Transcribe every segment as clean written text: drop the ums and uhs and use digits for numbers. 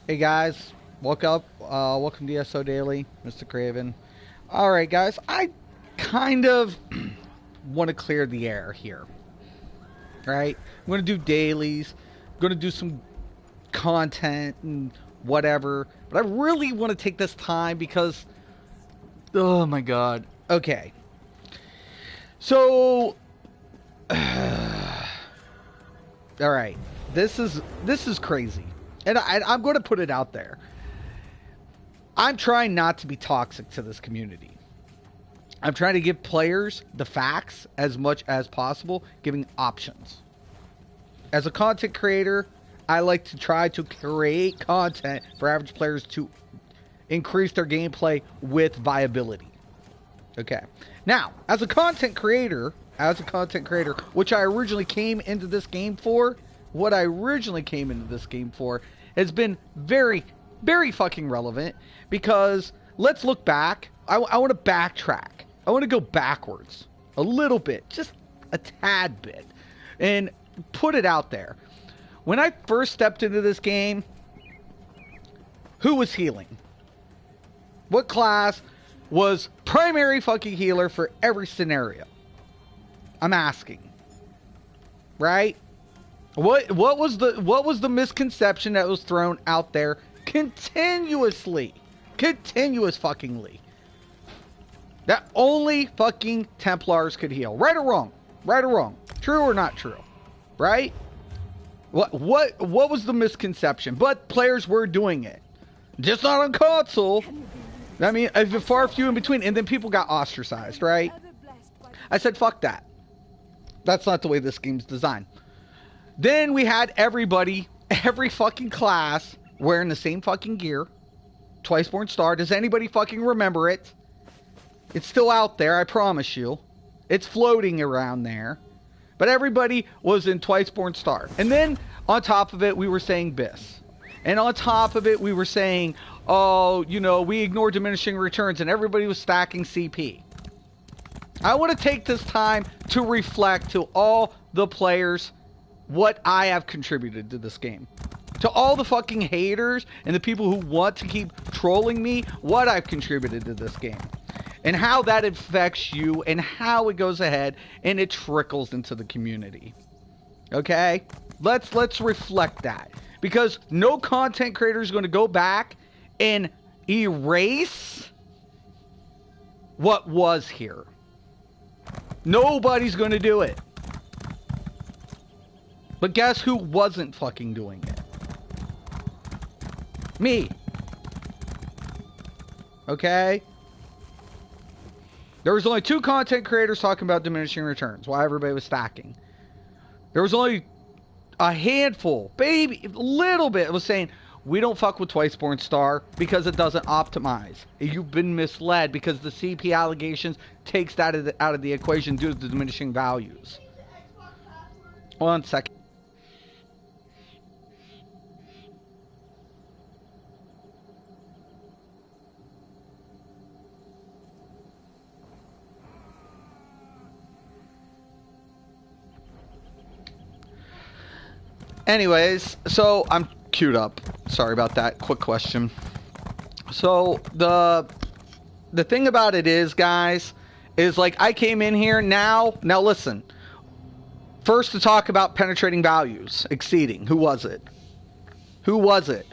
Hey guys, welcome to ESO Daily, Mysticraven. Alright guys, I kind of want to clear the air here. Right? I'm going to do dailies, I'm going to do some content and whatever, but I really want to take this time because, oh my god. Okay. So, alright, this is crazy. And I'm going to put it out there. I'm trying not to be toxic to this community. I'm trying to give players the facts as much as possible, giving options. As a content creator, I like to try to create content for average players to increase their gameplay with viability. Okay. Now, as a content creator, which I originally came into this game for, has been very, very fucking relevant because let's look back. I want to backtrack. I want to go backwards a little bit, just a tad bit, and put it out there. When I first stepped into this game, who was healing? What class was primary fucking healer for every scenario? I'm asking. Right? What was the misconception that was thrown out there continuously? Continuous fuckingly. That only fucking Templars could heal. Right or wrong? Right or wrong? True or not true? Right? What was the misconception? But players were doing it. Just not on console. I mean, far few in between. And then people got ostracized, right? I said, fuck that. That's not the way this game's designed. Then we had everybody, every fucking class, wearing the same fucking gear. Twiceborn Star. Does anybody fucking remember it? It's still out there, I promise you. It's floating around there. But everybody was in Twiceborn Star. And then, on top of it, we were saying BIS. And on top of it, we were saying, oh, you know, we ignore diminishing returns, and everybody was stacking CP. I want to take this time to reflect to all the players what I have contributed to this game. To all the fucking haters and the people who want to keep trolling me, what I've contributed to this game. And how that affects you and how it goes ahead and it trickles into the community. Okay? Let's reflect that. Because no content creator is going to go back and erase what was here. Nobody's going to do it. But guess who wasn't fucking doing it? Me. Okay? There was only 2 content creators talking about diminishing returns while everybody was stacking. There was only a handful, little bit, was saying, we don't fuck with Twiceborn Star because it doesn't optimize. You've been misled because the CP allegations takes that out of the equation due to the diminishing values. 1 second. Anyways, so I'm queued up. Sorry about that. Quick question. So the thing about it is, guys, is like I came in here now listen. First to talk about penetrating values, exceeding. Who was it? Who was it?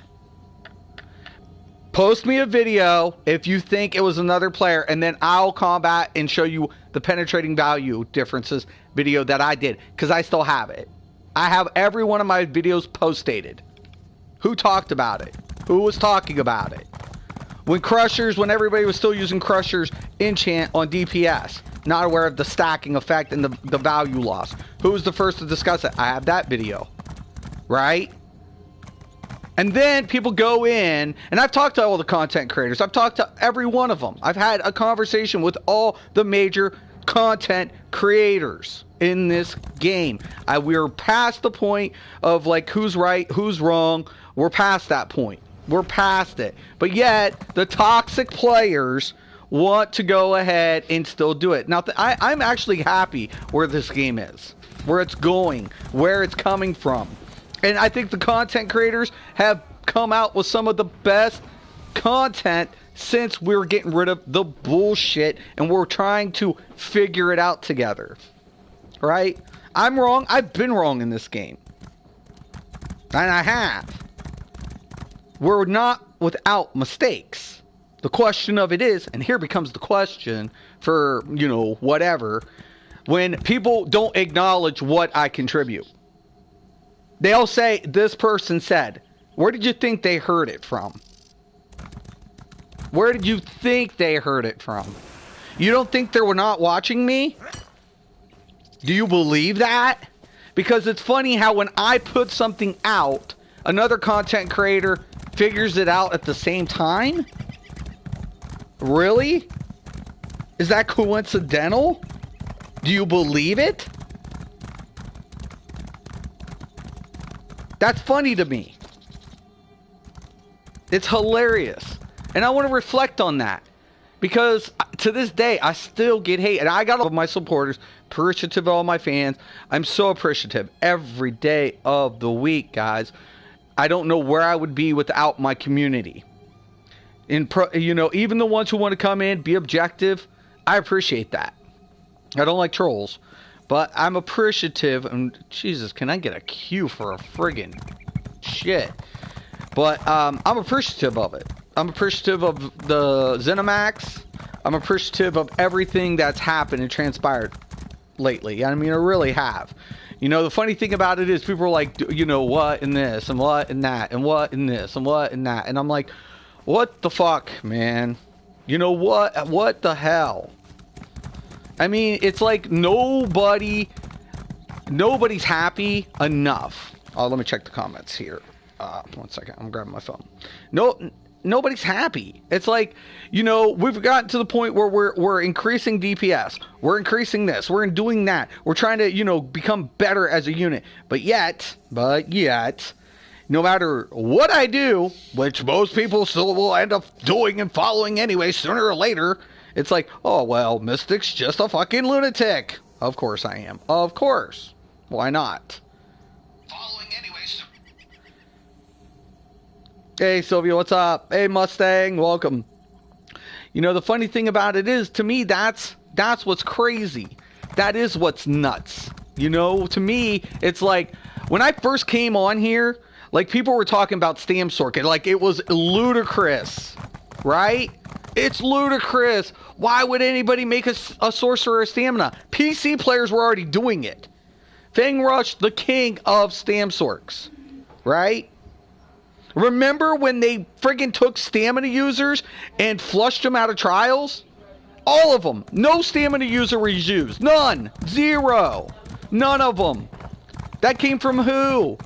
Post me a video if you think it was another player, and then I'll combat and show you the penetrating value differences video that I did, because I still have it. I have every one of my videos post-dated. Who talked about it? Who was talking about it? When everybody was still using Crushers enchant on DPS, not aware of the stacking effect and the value loss. Who was the first to discuss it? I have that video. Right? And then people go in, and I've talked to all the content creators. I've talked to every one of them. I've had a conversation with all the major content creators in this game. We're past the point of like who's right, who's wrong. We're past that point. We're past it. But yet the toxic players want to go ahead and still do it. Now I'm actually happy where this game is, where it's going, where it's coming from. And I think the content creators have come out with some of the best content since we were getting rid of the bullshit and we're trying to figure it out together. Right? I'm wrong. I've been wrong in this game. And I have. We're not without mistakes. The question of it is, and here becomes the question for, you know, whatever, when people don't acknowledge what I contribute. They'll say, this person said, where did you think they heard it from? Where did you think they heard it from? You don't think they were not watching me? Do you believe that? Because it's funny how when I put something out, another content creator figures it out at the same time? Really? Is that coincidental? Do you believe it? That's funny to me. It's hilarious. And I want to reflect on that. Because to this day, I still get hate. And I got all of my supporters, appreciative of all my fans. I'm so appreciative every day of the week, guys. I don't know where I would be without my community. You know, even the ones who want to come in, be objective, I appreciate that. I don't like trolls. But I'm appreciative, and Jesus, can I get a cue for a friggin' shit? But I'm appreciative of it. I'm appreciative of the Zenimax. I'm appreciative of everything that's happened and transpired lately. I mean, I really have. You know, the funny thing about it is people are like, you know, what and this and what and that and what and this and what and that. And I'm like, what the fuck, man? You know what? What the hell? I mean, it's like nobody's happy enough. Oh, let me check the comments here. 1 second. I'm grabbing my phone. Nobody's happy. It's like, you know, we've gotten to the point where we're increasing DPS. We're increasing this. We're doing that. We're trying to, you know, become better as a unit. But yet, no matter what I do, which most people still will end up doing and following anyway, sooner or later, it's like, oh, well, Mystic's just a fucking lunatic. Of course I am. Of course. Why not? Following anyways. Hey, Sylvia, what's up? Hey, Mustang, welcome. You know, the funny thing about it is, to me, that's what's crazy. That is what's nuts. You know, to me, it's like, when I first came on here, like, people were talking about Stam Sork, and like, it was ludicrous, right? It's ludicrous. Why would anybody make a sorcerer a stamina? PC players were already doing it. Fang Rush, the king of Stam Sorks, right? Remember when they friggin' took stamina users and flushed them out of trials? All of them. No stamina user was used. None. Zero. None of them. That came from who?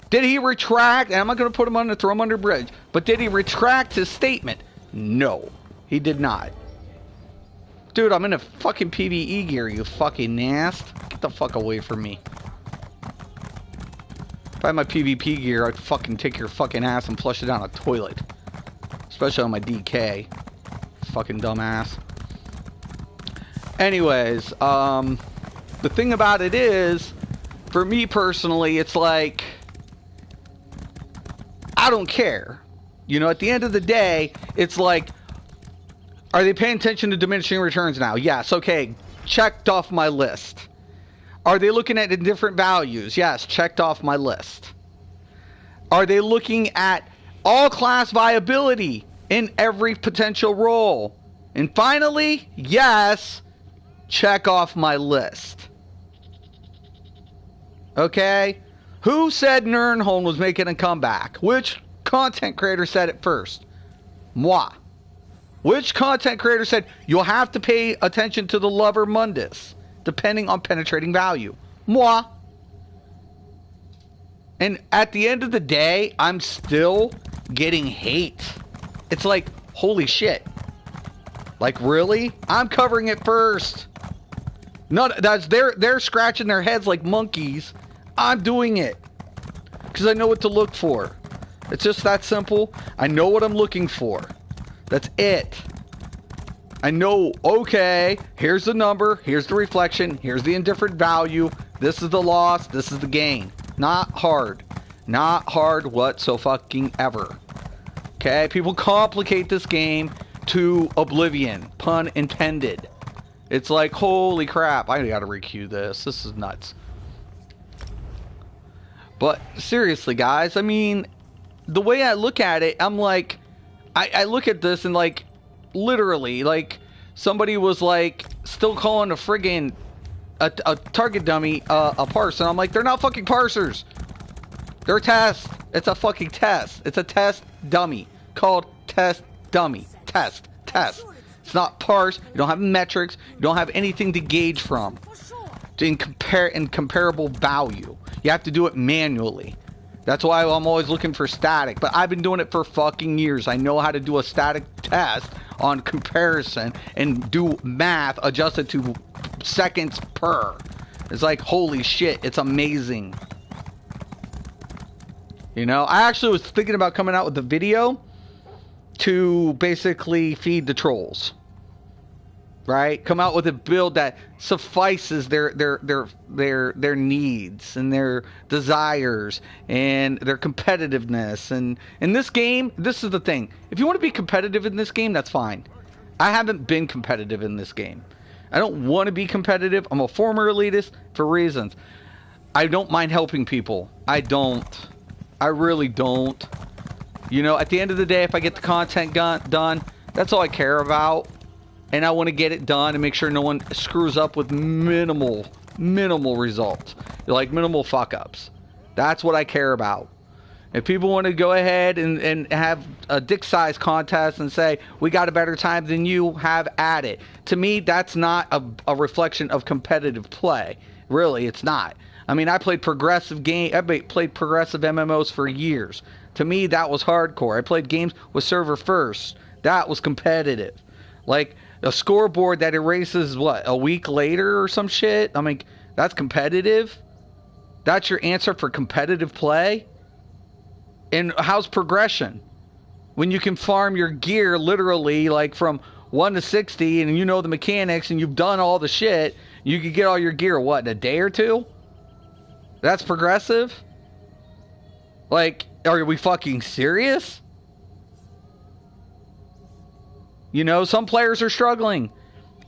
Did he retract? And I'm not going to put him on the throw him under bridge. But did he retract his statement? No. He did not. Dude, I'm in a fucking PvE gear, you fucking nast. Get the fuck away from me. If I had my PvP gear, I'd fucking take your fucking ass and flush it down a toilet. Especially on my DK. Fucking dumbass. Anyways, the thing about it is, for me personally, it's like, I don't care. You know, at the end of the day, it's like, are they paying attention to diminishing returns now? Yes, okay, checked off my list. Are they looking at the different values? Yes, checked off my list. Are they looking at all class viability in every potential role? And finally, yes, check off my list. Okay? Who said Nernholm was making a comeback? Which content creator said it first? Moi. Which content creator said you'll have to pay attention to the Lover Mundus, depending on penetrating value? Moi. And at the end of the day, I'm still getting hate. It's like, holy shit. Like, really? I'm covering it first. No, they're scratching their heads like monkeys. I'm doing it. Because I know what to look for. It's just that simple. I know what I'm looking for. That's it. I know, okay, here's the number, here's the reflection, here's the indifferent value, this is the loss, this is the gain. Not hard. Not hard whatsoever. Okay? People complicate this game to oblivion. Pun intended. It's like, holy crap, I gotta requeue this. This is nuts. But seriously, guys, I mean, the way I look at it, I'm like, I look at this and like, literally, like, somebody was like, still calling a friggin' a target dummy a parse, and I'm like, they're not fucking parsers. They're tests. It's a fucking test. It's a test dummy called test dummy. Test. It's not parse. You don't have metrics. You don't have anything to gauge from. In comparable value. You have to do it manually. That's why I'm always looking for static. But I've been doing it for fucking years. I know how to do a static test on comparison and do math adjusted to seconds per. It's like, holy shit, it's amazing. You know, I actually was thinking about coming out with a video to basically feed the trolls. Right? Come out with a build that suffices their needs and their desires and their competitiveness. And in this game, this is the thing. If you want to be competitive in this game, that's fine. I haven't been competitive in this game. I don't want to be competitive. I'm a former elitist for reasons. I don't mind helping people. I don't. I really don't. You know, at the end of the day, if I get the content done, that's all I care about. And I want to get it done and make sure no one screws up with minimal results. Like minimal fuck-ups. That's what I care about. If people want to go ahead and have a dick size contest and say, we got a better time than you, have at it. To me, that's not a reflection of competitive play. Really, it's not. I mean, I played progressive MMOs for years. To me, that was hardcore. I played games with server first. That was competitive. Like, a scoreboard that erases, what, a week later or some shit? I mean, that's competitive? That's your answer for competitive play? And how's progression? When you can farm your gear literally, like, from 1 to 60, and you know the mechanics, and you've done all the shit, you could get all your gear, what, in a day or two? That's progressive? Like, are we fucking serious? You know, some players are struggling.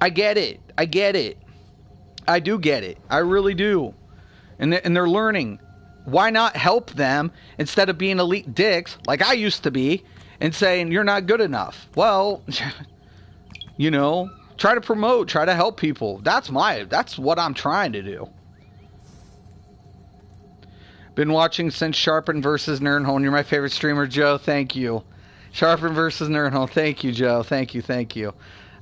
I get it. I do get it. I really do. And they're learning. Why not help them instead of being elite dicks, like I used to be, and saying, you're not good enough? Well, you know, try to promote, try to help people. That's what I'm trying to do. Been watching since Sharpen versus Nernholm. You're my favorite streamer, Joe. Thank you. Sharpen versus Nernholm. Thank you, Joe. Thank you.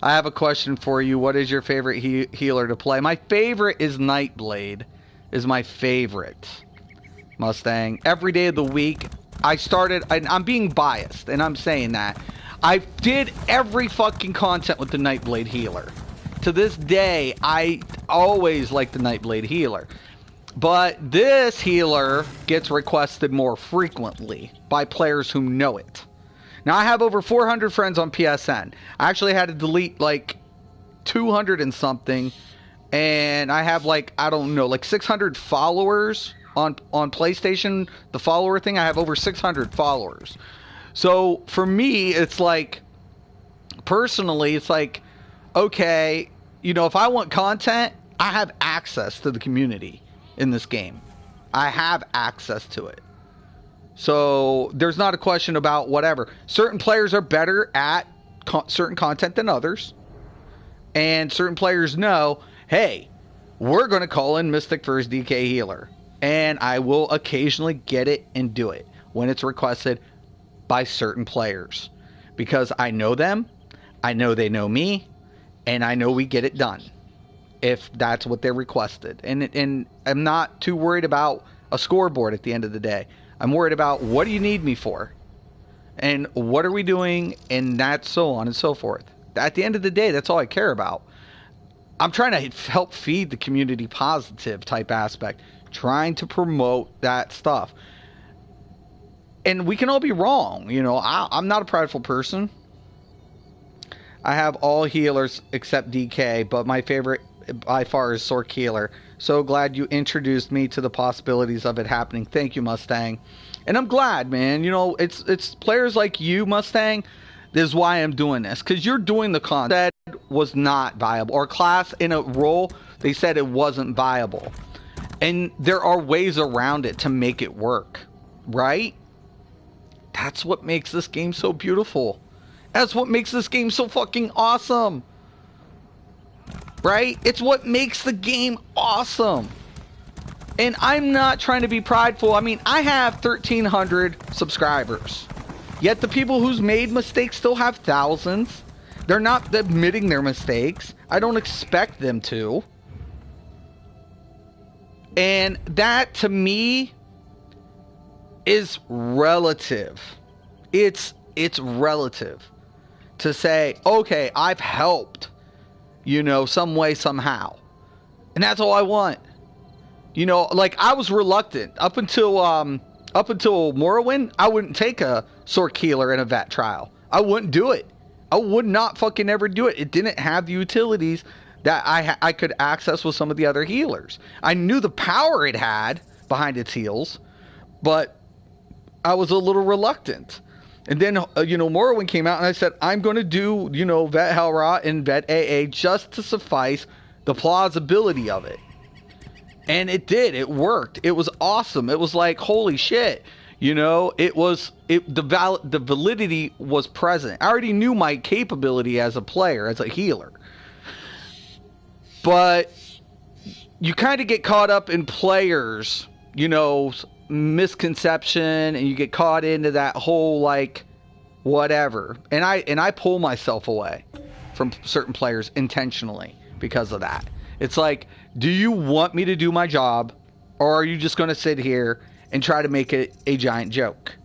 I have a question for you. What is your favorite healer to play? My favorite is Nightblade. Is my favorite. Mustang. Every day of the week, I'm being biased, and I'm saying that. I did every fucking content with the Nightblade healer. To this day, I always like the Nightblade healer. But this healer gets requested more frequently by players who know it. Now, I have over 400 friends on PSN. I actually had to delete like 200 and something. And I have like, I don't know, like 600 followers on PlayStation. The follower thing, I have over 600 followers. So for me, it's like, personally, it's like, okay, you know, if I want content, I have access to the community in this game. I have access to it. So there's not a question about whatever. Certain players are better at certain content than others. And certain players know, hey, we're going to call in Mystic for his DK healer. And I will occasionally get it and do it when it's requested by certain players. Because I know them, I know they know me, and I know we get it done. If that's what they're requested. And I'm not too worried about a scoreboard at the end of the day. I'm worried about, what do you need me for? And what are we doing? And that's so on and so forth. At the end of the day, that's all I care about. I'm trying to help feed the community positive type aspect. Trying to promote that stuff. And we can all be wrong. You know, I'm not a prideful person. I have all healers except DK. But my favorite by far is Sork Healer. So glad you introduced me to the possibilities of it happening. Thank you, Mustang. And I'm glad, man. You know, it's players like you, Mustang. This is why I'm doing this, because you're doing the content was not viable, or class in a role they said it wasn't viable, and there are ways around it to make it work, right? That's what makes this game so beautiful. That's what makes this game so fucking awesome, right? It's what makes the game awesome. And I'm not trying to be prideful. I mean, I have 1,300 subscribers. Yet the people who's made mistakes still have thousands. They're not admitting their mistakes. I don't expect them to. And that, to me, is relative. It's relative to say, okay, I've helped, you know, some way, somehow. And that's all I want. You know, like, I was reluctant up until Morrowind. I wouldn't take a Sork Healer in a vet trial. I wouldn't do it. I would not fucking ever do it. It didn't have the utilities that I could access with some of the other healers. I knew the power it had behind its heals, but I was a little reluctant. And then, you know, Morrowind came out, and I said, I'm going to do, you know, Vet Hellrot and Vet AA just to suffice the plausibility of it. And it did. It worked. It was awesome. It was like, holy shit. You know, the validity was present. I already knew my capability as a player, as a healer. But you kind of get caught up in players, you know, misconception, and you get caught into that whole, like, whatever. And I pull myself away from certain players intentionally because of that. It's like, do you want me to do my job, or are you just going to sit here and try to make it a giant joke?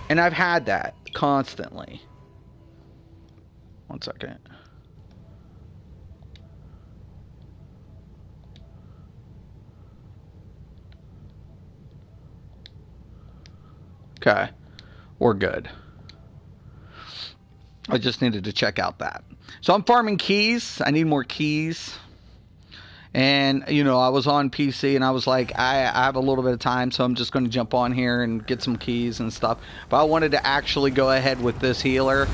And I've had that constantly. One second. Okay, we're good. I just needed to check out that. So I'm farming keys. I need more keys. And, you know, I was on PC, and I was like, I have a little bit of time, so I'm just going to jump on here and get some keys and stuff. But I wanted to actually go ahead with this healer.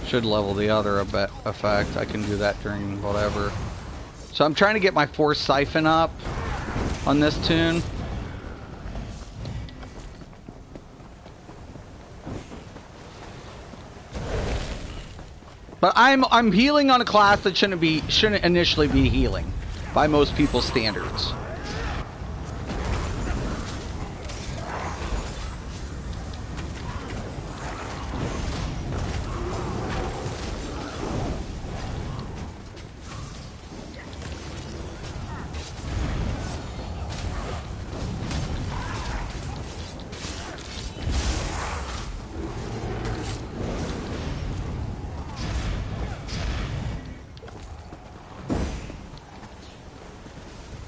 Should level the other effect. I can do that during whatever. So I'm trying to get my Force Siphon up on this tune. But I'm healing on a class that shouldn't initially be healing by most people's standards.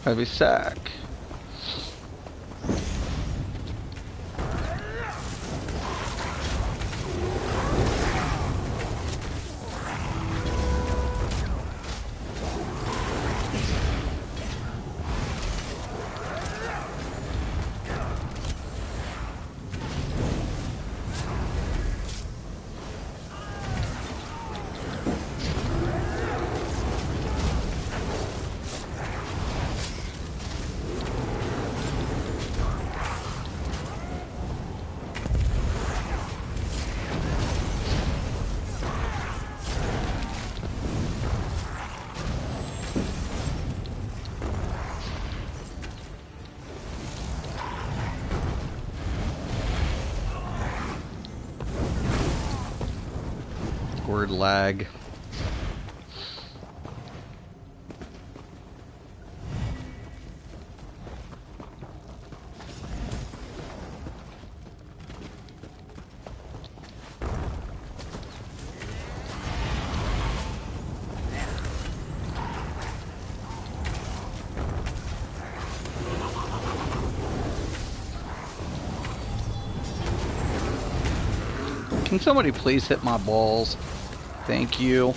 Heavy sack. Word lag. Can somebody please hit my balls? Thank you.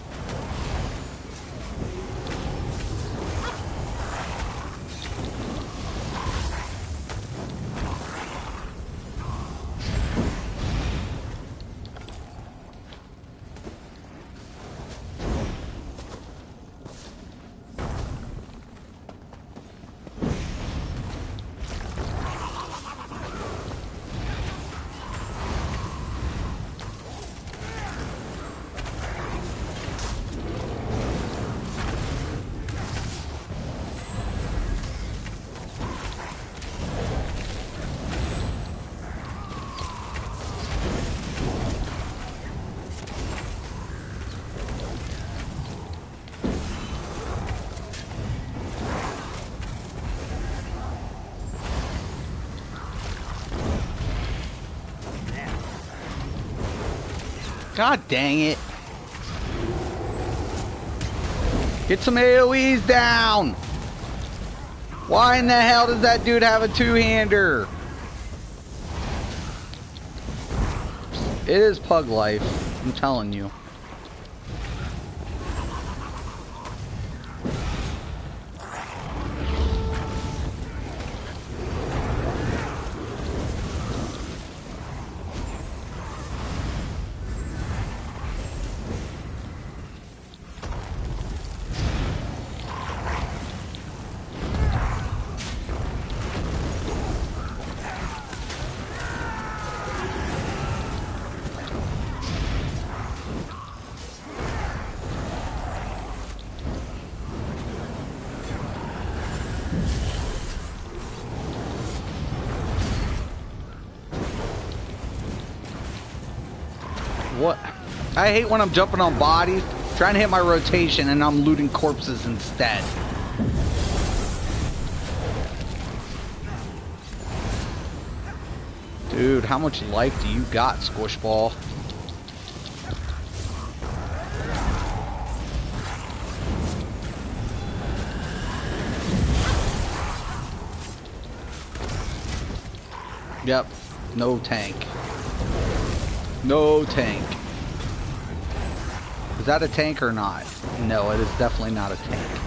God dang it. Get some AoEs down. Why in the hell does that dude have a two-hander? It is pug life, I'm telling you. What? I hate when I'm jumping on bodies, trying to hit my rotation, and I'm looting corpses instead. Dude, how much life do you got, Squishball? Yep, no tank. No tank. Is that a tank or not? No, it is definitely not a tank.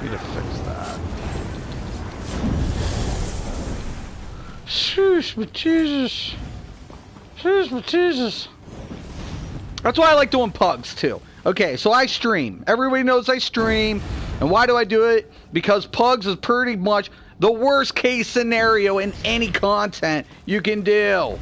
Need to fix that. Sheesh, but Jesus. Sheesh, but Jesus. That's why I like doing pugs too. Okay, so I stream. Everybody knows I stream. And why do I do it? Because pugs is pretty much the worst case scenario in any content you can do.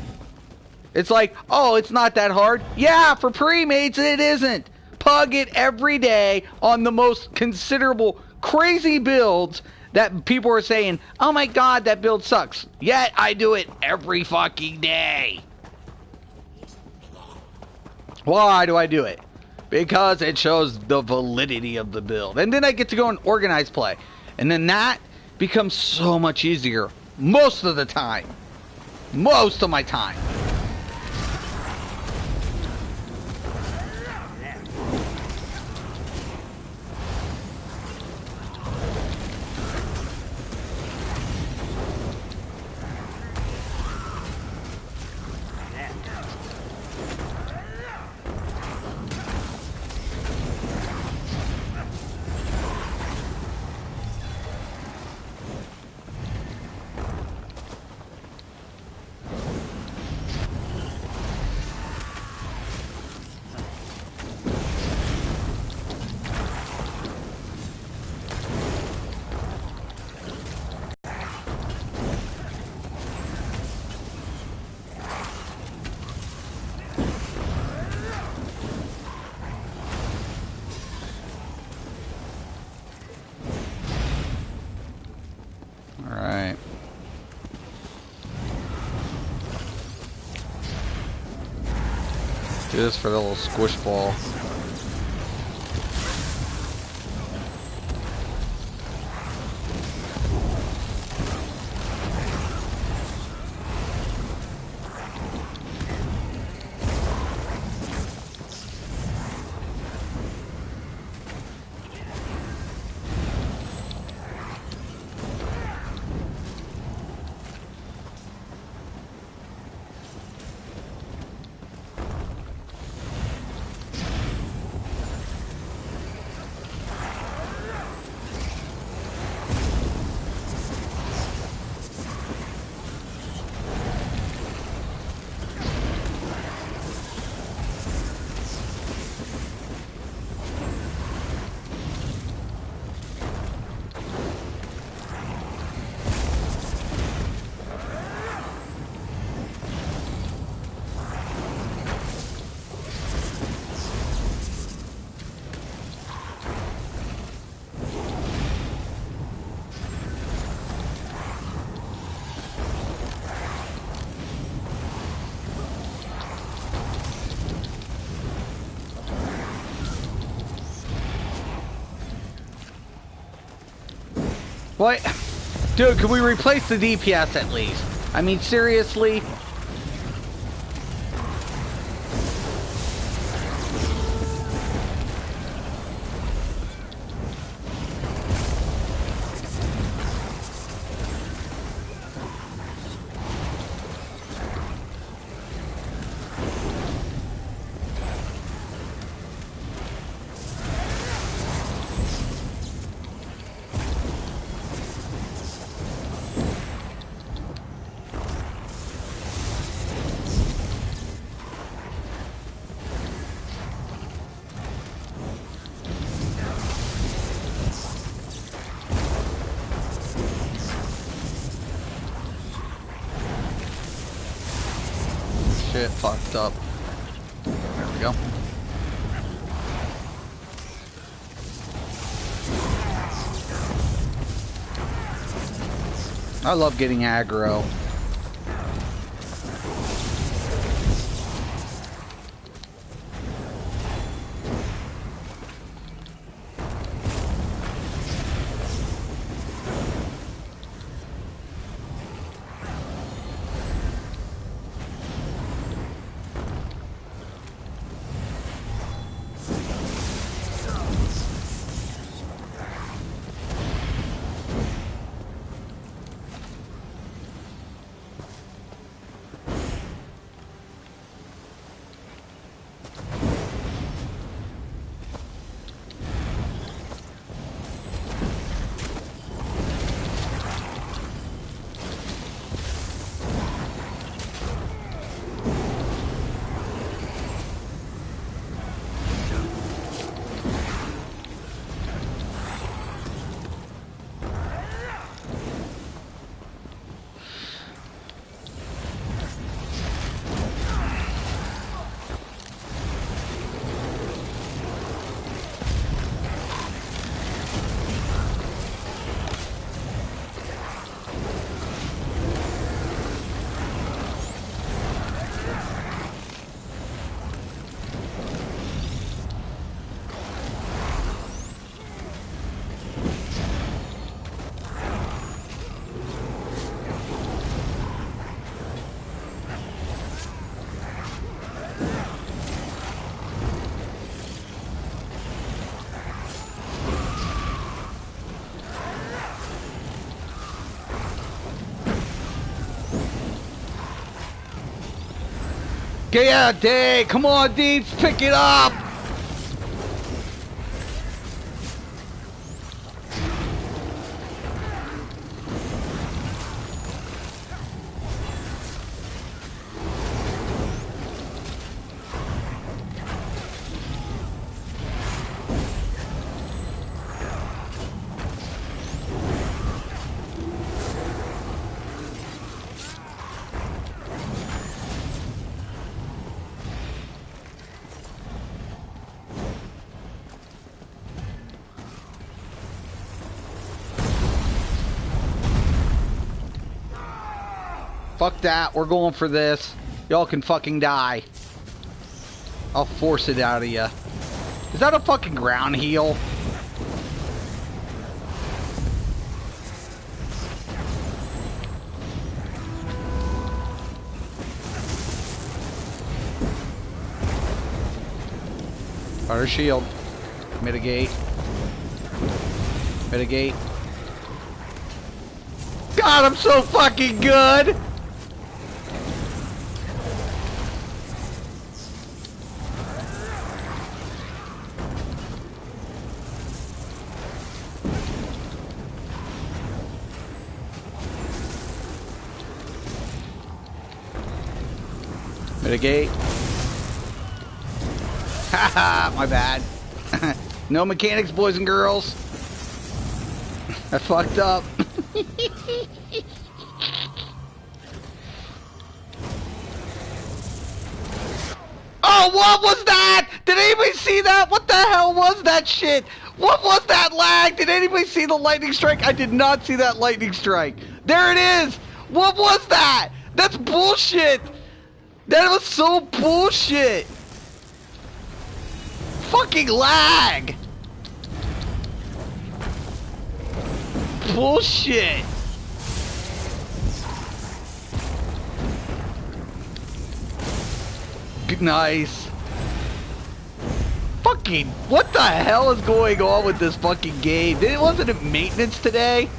It's like, oh, it's not that hard. Yeah, for pre-mates it isn't. Pug it every day on the most considerable crazy builds that people are saying, oh my god, that build sucks. Yet I do it every fucking day. Why do I do it? Because it shows the validity of the build. And then I get to go and organize play. And then that becomes so much easier most of the time. Most of my time. Do this for the little squish ball. What? Dude, can we replace the DPS at least? I mean, seriously? Shit, fucked up. There we go. I love getting aggro. Yeah, Dave, come on, Deeps, pick it up! Fuck that, we're going for this. Y'all can fucking die. I'll force it out of you. Is that a fucking ground heal? Fire shield. Mitigate. Mitigate. God, I'm so fucking good! Mitigate. Haha, my bad. No mechanics, boys and girls. I fucked up. Oh, what was that? Did anybody see that? What the hell was that shit? What was that lag? Did anybody see the lightning strike? I did not see that lightning strike. There it is. What was that? That's bullshit. That was so bullshit. Fucking lag. Bullshit. Nice. Fucking, what the hell is going on with this fucking game? Wasn't it maintenance today?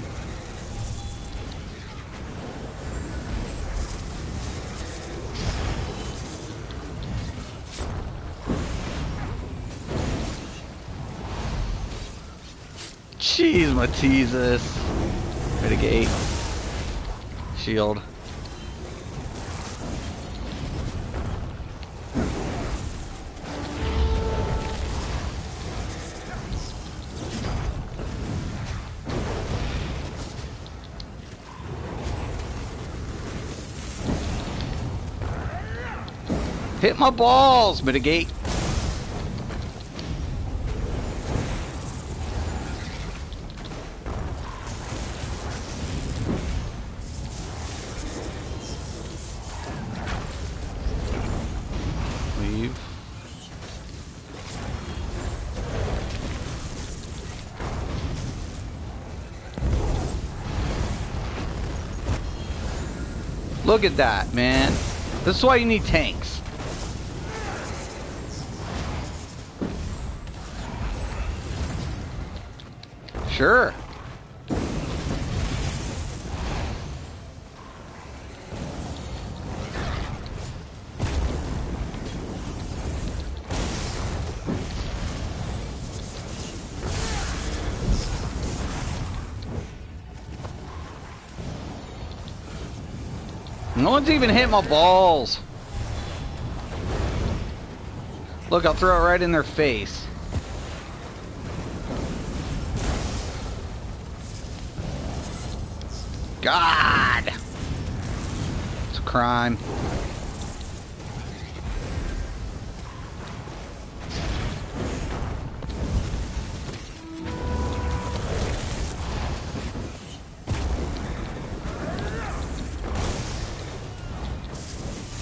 Jeez, Matesis. Mitigate. Shield. Hit my balls! Mitigate. Leave. Look at that, man. This is why you need tanks. Sure. No one's even hit my balls. Look, I'll throw it right in their face. God! It's a crime.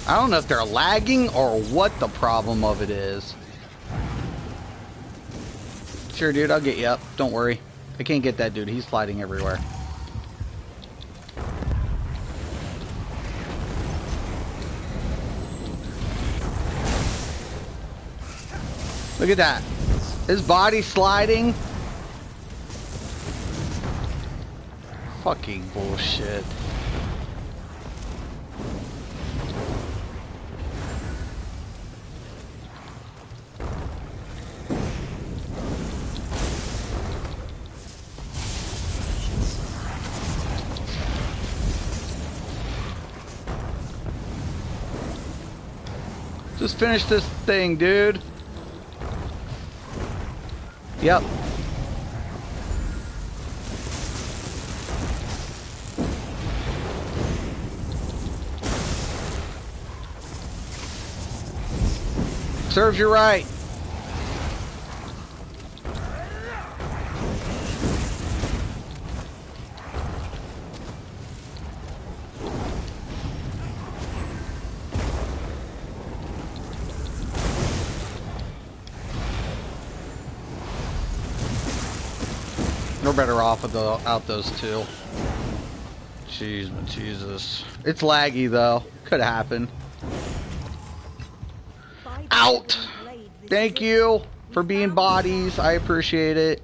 I don't know if they're lagging or what the problem of it is. Sure, dude, I'll get you up. Don't worry. I can't get that dude. He's sliding everywhere. Look at that. His body sliding. Fucking bullshit. Just finish this thing, dude. Yep. Serves you right. We're better off without those two. Jeez, Jesus. It's laggy, though. Could happen. Out! Thank you for being bodies. I appreciate it.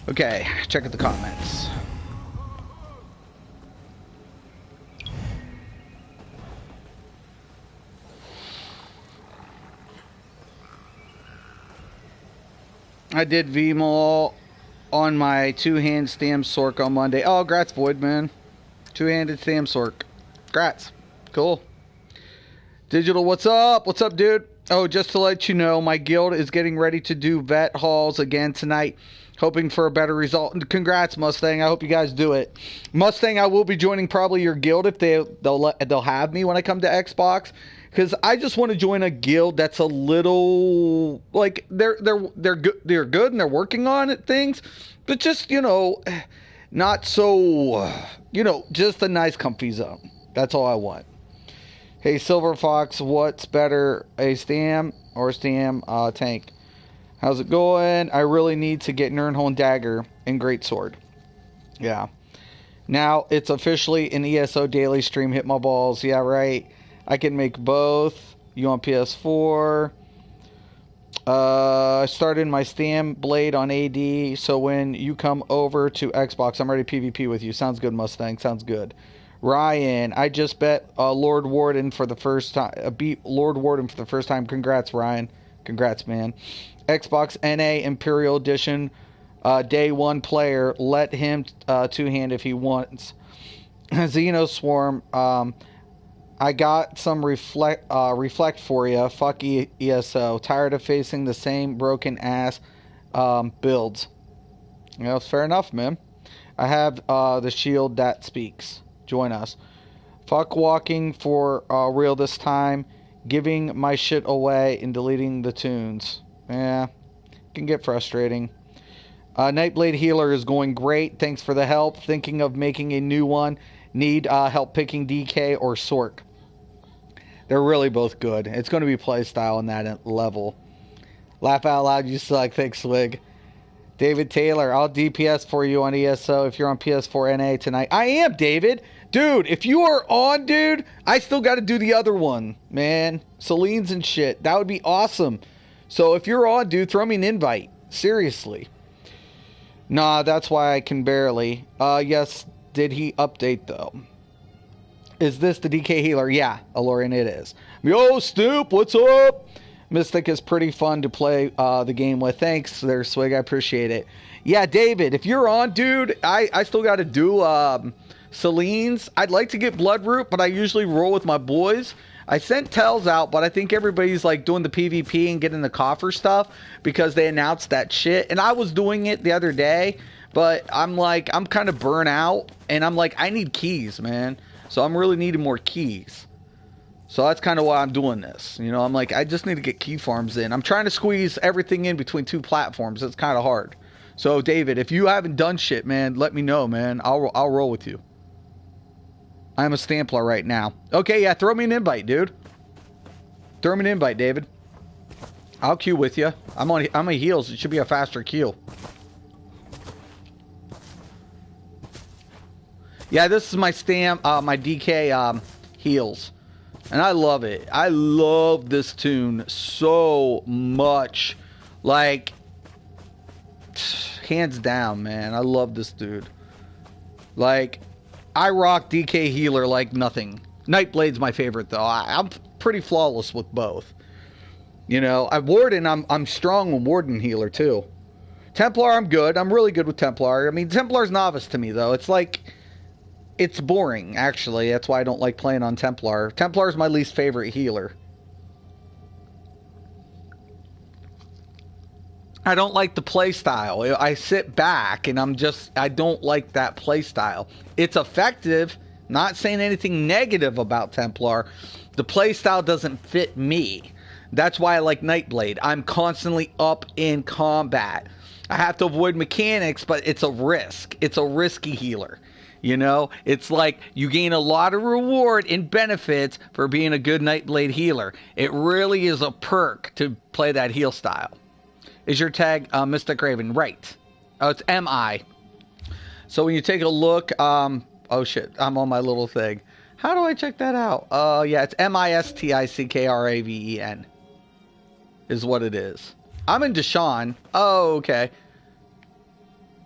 Okay, check out the comments. I did VMAL on my two-hand stam sork on Monday. Oh, grats, Void, man. Two-handed stam sork. Grats. Cool. Digital, what's up? What's up, dude? Oh, just to let you know, my guild is getting ready to do vet hauls again tonight, hoping for a better result. And congrats, Mustang. I hope you guys do it. Mustang, I will be joining probably your guild if they'll have me when I come to Xbox. Because I just want to join a guild that's a little like they're good and they're working on it, things, but just not so just a nice comfy zone. That's all I want. Hey Silver Fox, what's better, a stam or a stam tank? How's it going? I really need to get Nirnholm Dagger and Greatsword. Yeah. Now it's officially an ESO Daily stream. Hit my balls. Yeah, right. I can make both. You on PS4? I started my Stam Blade on AD, so when you come over to Xbox, I'm ready to PvP with you. Sounds good, Mustang. Sounds good. Ryan, I just bet Lord Warden for the first time. Beat Lord Warden for the first time. Congrats, Ryan. Congrats, man. Xbox NA Imperial Edition, day one player. Let him two-hand if he wants. Xenoswarm, I got some reflect for you. Fuck ESO. Tired of facing the same broken ass builds. It's fair enough, man. I have the shield that speaks. Join us. Fuck walking for real this time. Giving my shit away and deleting the tunes. Yeah, can get frustrating. Nightblade Healer is going great. Thanks for the help. Thinking of making a new one. Need help picking DK or Sork. They're really both good. It's going to be playstyle in that level. Laugh out loud, you suck. Thanks, Swig. David Taylor, I'll DPS for you on ESO if you're on PS4 NA tonight. I am, David. Dude, if you are on, dude, I still got to do the other one, man. Celine's and shit. That would be awesome. So if you're on, dude, throw me an invite. Seriously. Nah, that's why I can barely. Yes, did he update, though? Is this the DK healer? Yeah, Alorian, it is. Yo, Stoop, what's up? Mystic is pretty fun to play the game with. Thanks there, Swig. I appreciate it. Yeah, David, if you're on, dude, I still got to do Celine's. I'd like to get Bloodroot, but I usually roll with my boys. I sent tells out, but I think everybody's like doing the PvP and getting the coffer stuff because they announced that shit. And I was doing it the other day, but I'm kind of burnt out, and I'm like, I need keys, man. So I'm really needing more keys. So that's kind of why I'm doing this. I'm like, I just need to get key farms in. I'm trying to squeeze everything in between two platforms. It's kind of hard. So, David, if you haven't done shit, man, let me know, man. I'll roll with you. I'm a Stamplar right now. Okay, yeah, throw me an invite, dude. Throw me an invite, David. I'll queue with you. I'm on heals. It should be a faster queue. Yeah, this is my my DK heals. And I love it. I love this tune so much. Like, hands down, man. I love this dude. Like, I rock DK healer like nothing. Nightblade's my favorite, though. I'm pretty flawless with both. Warden, I'm strong with Warden healer, too. Templar, I'm good. I'm really good with Templar. I mean, Templar's novice to me, though. It's like... It's boring, actually. That's why I don't like playing on Templar. Templar is my least favorite healer. I don't like the playstyle. I sit back and I don't like that playstyle. It's effective. Not saying anything negative about Templar. The playstyle doesn't fit me. That's why I like Nightblade. I'm constantly up in combat. I have to avoid mechanics, but it's a risk. It's a risky healer. It's like you gain a lot of reward and benefits for being a good Nightblade healer. It really is a perk to play that heal style. is your tag Mysticraven? Right. Oh, it's MI. So when you take a look, oh shit, I'm on my little thing. How do I check that out? Yeah, it's Mystickraven is what it is. I'm in Deshaun. Oh, okay.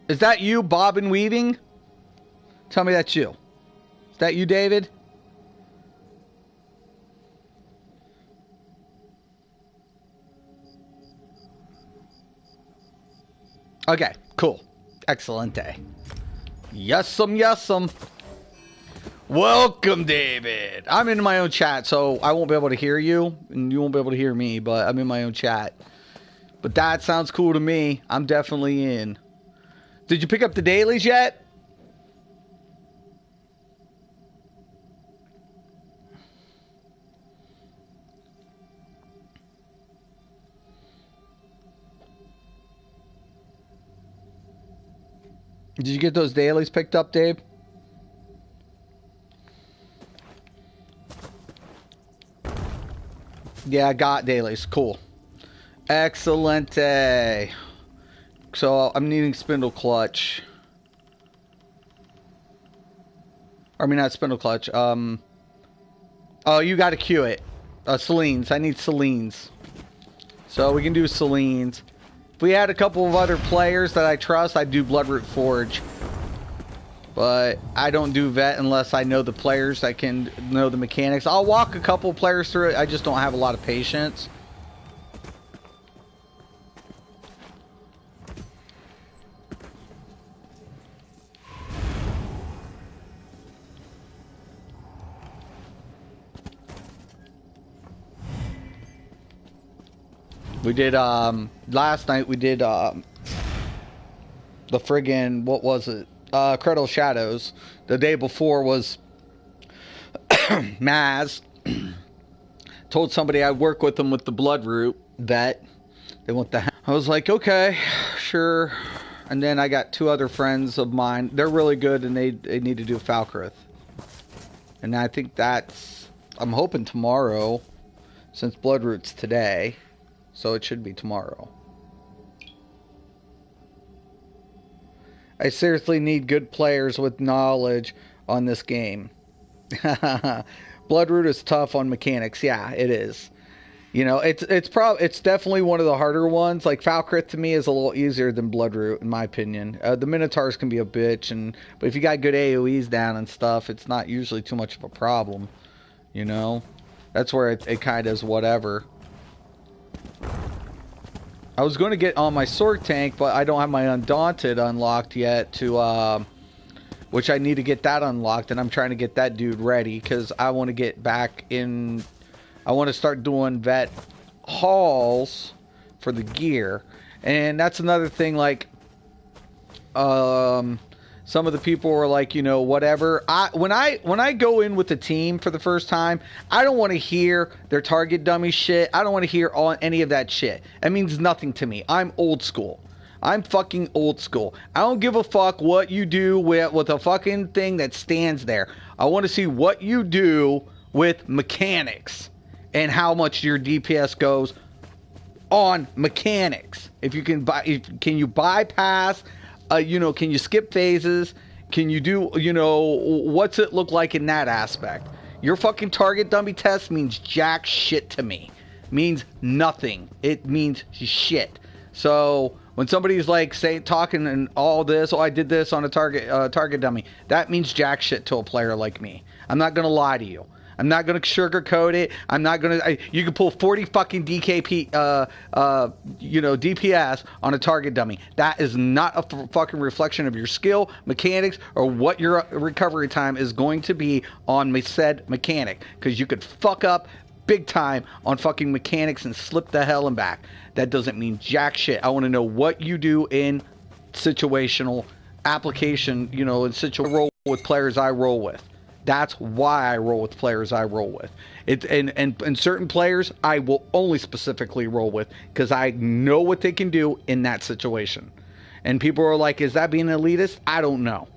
Is that you, Bob and Weaving? Tell me that's you. Is that you, David? Okay, cool. Excellente. Yes'm. Welcome, David. I'm in my own chat, so I won't be able to hear you, and you won't be able to hear me, but I'm in my own chat. But that sounds cool to me. I'm definitely in. Did you pick up the dailies yet? Did you get those dailies picked up, Dave? Yeah, I got dailies. Cool. Excellente. So I'm needing spindle clutch. I mean, not spindle clutch. Oh, you got to queue it. Selines. I need Selines. So we can do Selines. If we had a couple of other players that I trust, I'd do Bloodroot Forge. But I don't do vet unless I know the players that can know the mechanics. I'll walk a couple players through it. I just don't have a lot of patience. We did, last night we did, the friggin', what was it? Cradle Shadows. The day before was Maz. Told somebody I'd work with them with the Bloodroot vet. They want the... I was like, okay, sure. And then I got two other friends of mine. They're really good, and they need to do Falkrith. And I think that's... I'm hoping tomorrow, since Bloodroot's today. So it should be tomorrow. I seriously need good players with knowledge on this game. Bloodroot is tough on mechanics. Yeah, it is. You know, it's definitely one of the harder ones. Like Falkrith to me is a little easier than Bloodroot in my opinion. The Minotaurs can be a bitch, but if you got good AoEs down and stuff, it's not usually too much of a problem. You know, that's where it kind of is whatever. I was going to get on my sword tank, but I don't have my Undaunted unlocked yet to, which I need to get that unlocked, and I'm trying to get that dude ready, because I want to get back in, I want to start doing vet hauls for the gear, and that's another thing, like, some of the people were like, you know, whatever. When I go in with the team for the first time, I don't want to hear their target dummy shit. I don't want to hear any of that shit. It means nothing to me. I'm old school. I'm fucking old school. I don't give a fuck what you do with a fucking thing that stands there. I want to see what you do with mechanics and how much your DPS goes on mechanics. If you can can you bypass? You know, can you skip phases? Can you do, you know, what's it look like in that aspect? Your fucking target dummy test means jack shit to me. Means nothing. It means shit. So when somebody's like talking and all this, oh, I did this on a target dummy, that means jack shit to a player like me. I'm not gonna lie to you. I'm not going to sugarcoat it. I'm not going to... You can pull 40 fucking DKP, you know, DPS on a target dummy. That is not a fucking reflection of your skill, mechanics, or what your recovery time is going to be on said mechanic. Because you could fuck up big time on fucking mechanics and slip the hell and back. That doesn't mean jack shit. I want to know what you do in situational application, you know, in situational roll with players I roll with. That's why I roll with players I roll with. And certain players I will only specifically roll with because I know what they can do in that situation. And people are like, is that being elitist? I don't know.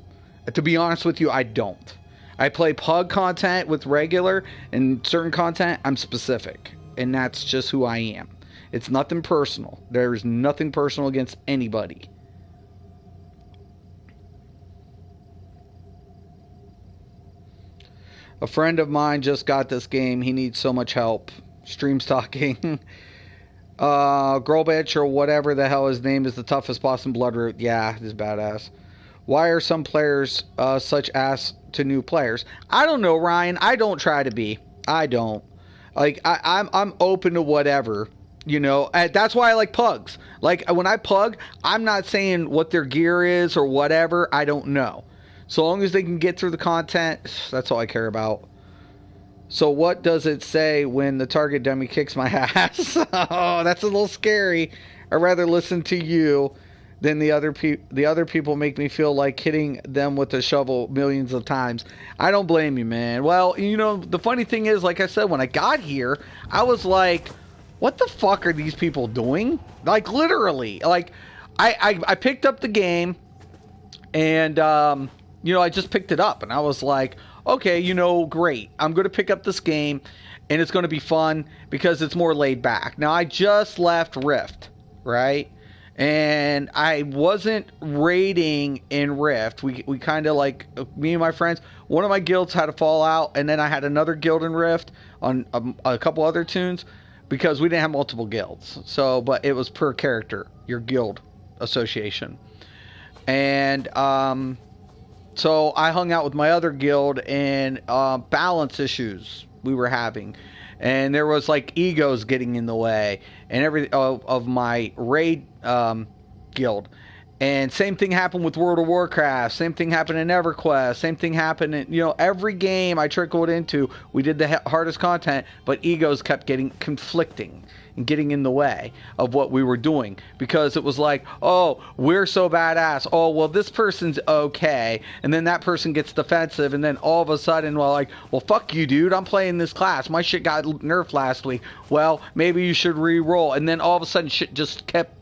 To be honest with you, I don't. I play pug content with regular, and certain content I'm specific. And that's just who I am. It's nothing personal. There's nothing personal against anybody. A friend of mine just got this game. He needs so much help. Stream stalking. Girl bitch or whatever the hell his name is, the toughest boss in Bloodroot. Yeah, he's badass. Why are some players such ass to new players? I don't know, Ryan. I don't try to be. I don't. Like, I'm open to whatever. You know, and that's why I like pugs. Like, when I pug, I'm not saying what their gear is or whatever. I don't know. So long as they can get through the content, that's all I care about. So what does it say when the target dummy kicks my ass? Oh, that's a little scary. I'd rather listen to you than the other people make me feel like hitting them with a shovel millions of times. I don't blame you, man. Well, you know, the funny thing is, like I said, when I got here, I was like, what the fuck are these people doing? Like, literally. Like, I picked up the game, and, you know, I just picked it up, and I was like, okay, you know, great. I'm going to pick up this game, and it's going to be fun because it's more laid back. Now, I just left Rift, right? And I wasn't raiding in Rift. We kind of like, me and my friends, one of my guilds had a fallout, and then I had another guild in Rift on a couple other tunes because we didn't have multiple guilds. So, but it was per character, your guild association. And, so I hung out with my other guild, and balance issues we were having, and there was like egos getting in the way and everything of my raid guild. And same thing happened with World of Warcraft. Same thing happened in EverQuest. Same thing happened in, you know, every game I trickled into. We did the hardest content, but egos kept getting conflicting and getting in the way of what we were doing, because it was like, oh, we're so badass. Oh, well, this person's okay, and then that person gets defensive, and then all of a sudden, well, like, well, fuck you, dude. I'm playing this class. My shit got nerfed last week. Well, maybe you should re-roll, and then all of a sudden, shit just kept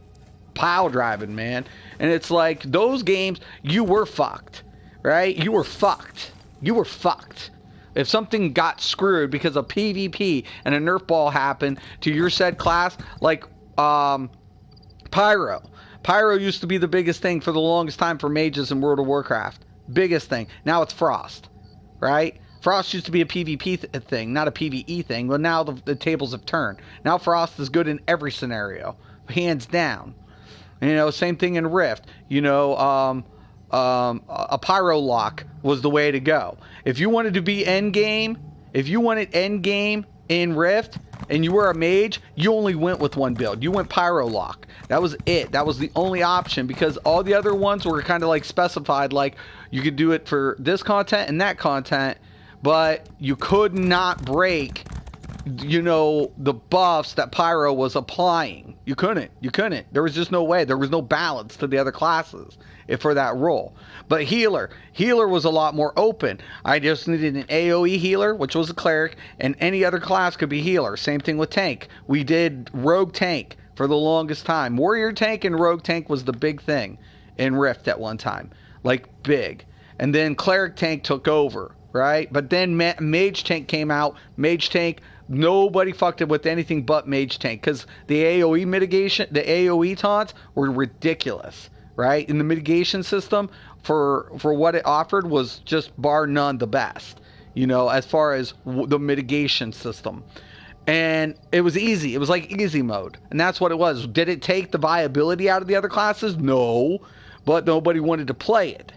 pile driving, man. And it's like, those games, you were fucked, right? You were fucked. You were fucked. If something got screwed because of PvP and a nerf ball happened to your said class, like Pyro. Pyro used to be the biggest thing for the longest time for mages in World of Warcraft. Biggest thing. Now it's Frost, right? Frost used to be a PvP thing, not a PvE thing. But now the tables have turned. Now Frost is good in every scenario, hands down. You know, same thing in Rift. You know, a Pyro lock was the way to go. If you wanted to be endgame, if you wanted endgame in Rift and you were a mage, you only went with one build. You went Pyro lock. That was it. That was the only option, because all the other ones were kind of like specified, like you could do it for this content and that content, but you could not break, you know, the buffs that Pyro was applying. You couldn't. There was just no way. There was no balance to the other classes for that role. But healer was a lot more open. I just needed an AoE healer, which was a cleric, and any other class could be healer. Same thing with tank. We did rogue tank for the longest time. Warrior tank and rogue tank was the big thing in Rift at one time. Like, big. And then cleric tank took over, right? But then mage tank came out. Mage tank, nobody fucked it with anything but mage tank, because the AoE mitigation, the AoE taunts were ridiculous, right? And the mitigation system for what it offered was just bar none the best, you know, as far as the mitigation system. And it was easy. It was like easy mode. And that's what it was. Did it take the viability out of the other classes? No. But nobody wanted to play it.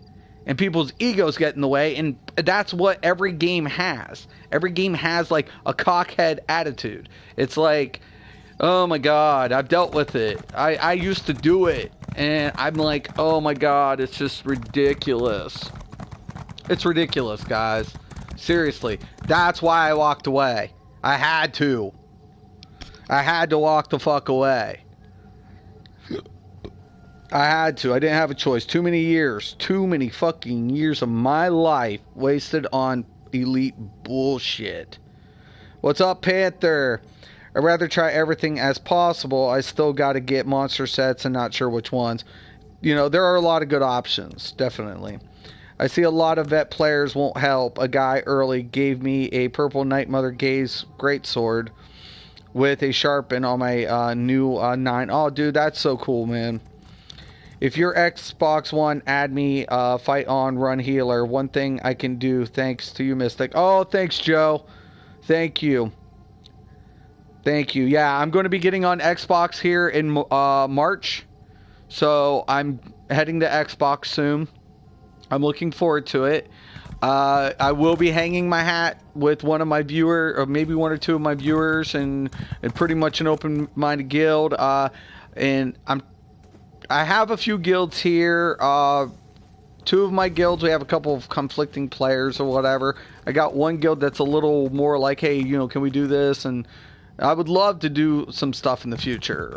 And people's egos get in the way, and that's what every game has. Every game has, like, a cockhead attitude. It's like, oh my god, I've dealt with it. I used to do it, and I'm like, oh my god, it's just ridiculous. It's ridiculous, guys. Seriously. That's why I walked away. I had to. I had to walk the fuck away. I had to. I didn't have a choice. Too many fucking years of my life wasted on elite bullshit. What's up, Panther? I'd rather try everything as possible. I still got to get monster sets and not sure which ones. You know, there are a lot of good options, definitely. I see a lot of vet players won't help. A guy early gave me a purple Night Mother Gaze greatsword. with a sharpen on my new 9. Oh, dude, that's so cool, man. If you're Xbox One, add me, fight on, run healer. One thing I can do, thanks to you, Mystic. Oh, thanks, Joe. Thank you. Thank you. Yeah, I'm going to be getting on Xbox here in March. So I'm heading to Xbox soon. I'm looking forward to it. I will be hanging my hat with one of my viewers, or maybe one or two of my viewers, and pretty much an open-minded guild. And I have a few guilds here. Two of my guilds, we have a couple of conflicting players or whatever. I got one guild that's a little more like, hey, you know, can we do this? And I would love to do some stuff in the future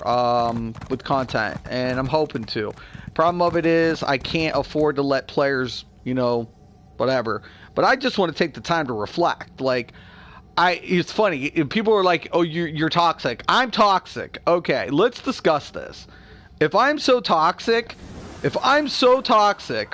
with content, and I'm hoping to. Problem of it is I can't afford to let players, you know, whatever. But I just want to take the time to reflect. Like, it's funny. People are like, oh, you're toxic. I'm toxic. Okay, let's discuss this. If I'm so toxic,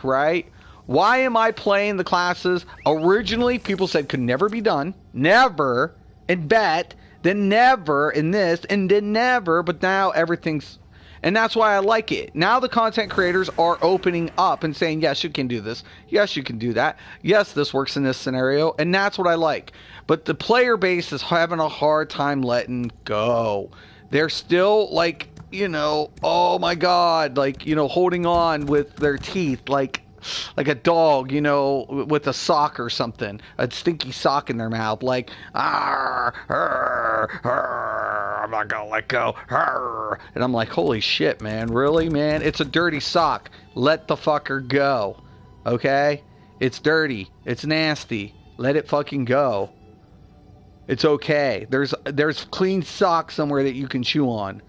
right, why am I playing the classes originally people said could never be done? Never. And bet. Then never. And this. And then never. But now everything's... And that's why I like it. Now the content creators are opening up and saying, yes, you can do this. Yes, you can do that. Yes, this works in this scenario. And that's what I like. But the player base is having a hard time letting go. They're still like... you know, oh my God, like, you know, holding on with their teeth like a dog, you know, with a sock or something, a stinky sock in their mouth, like, arr, arr, arr, I'm not gonna let go, arr. And I'm like, holy shit, man, really, man? It's a dirty sock. Let the fucker go, okay? It's dirty. It's nasty. Let it fucking go. It's okay. There's clean socks somewhere that you can chew on.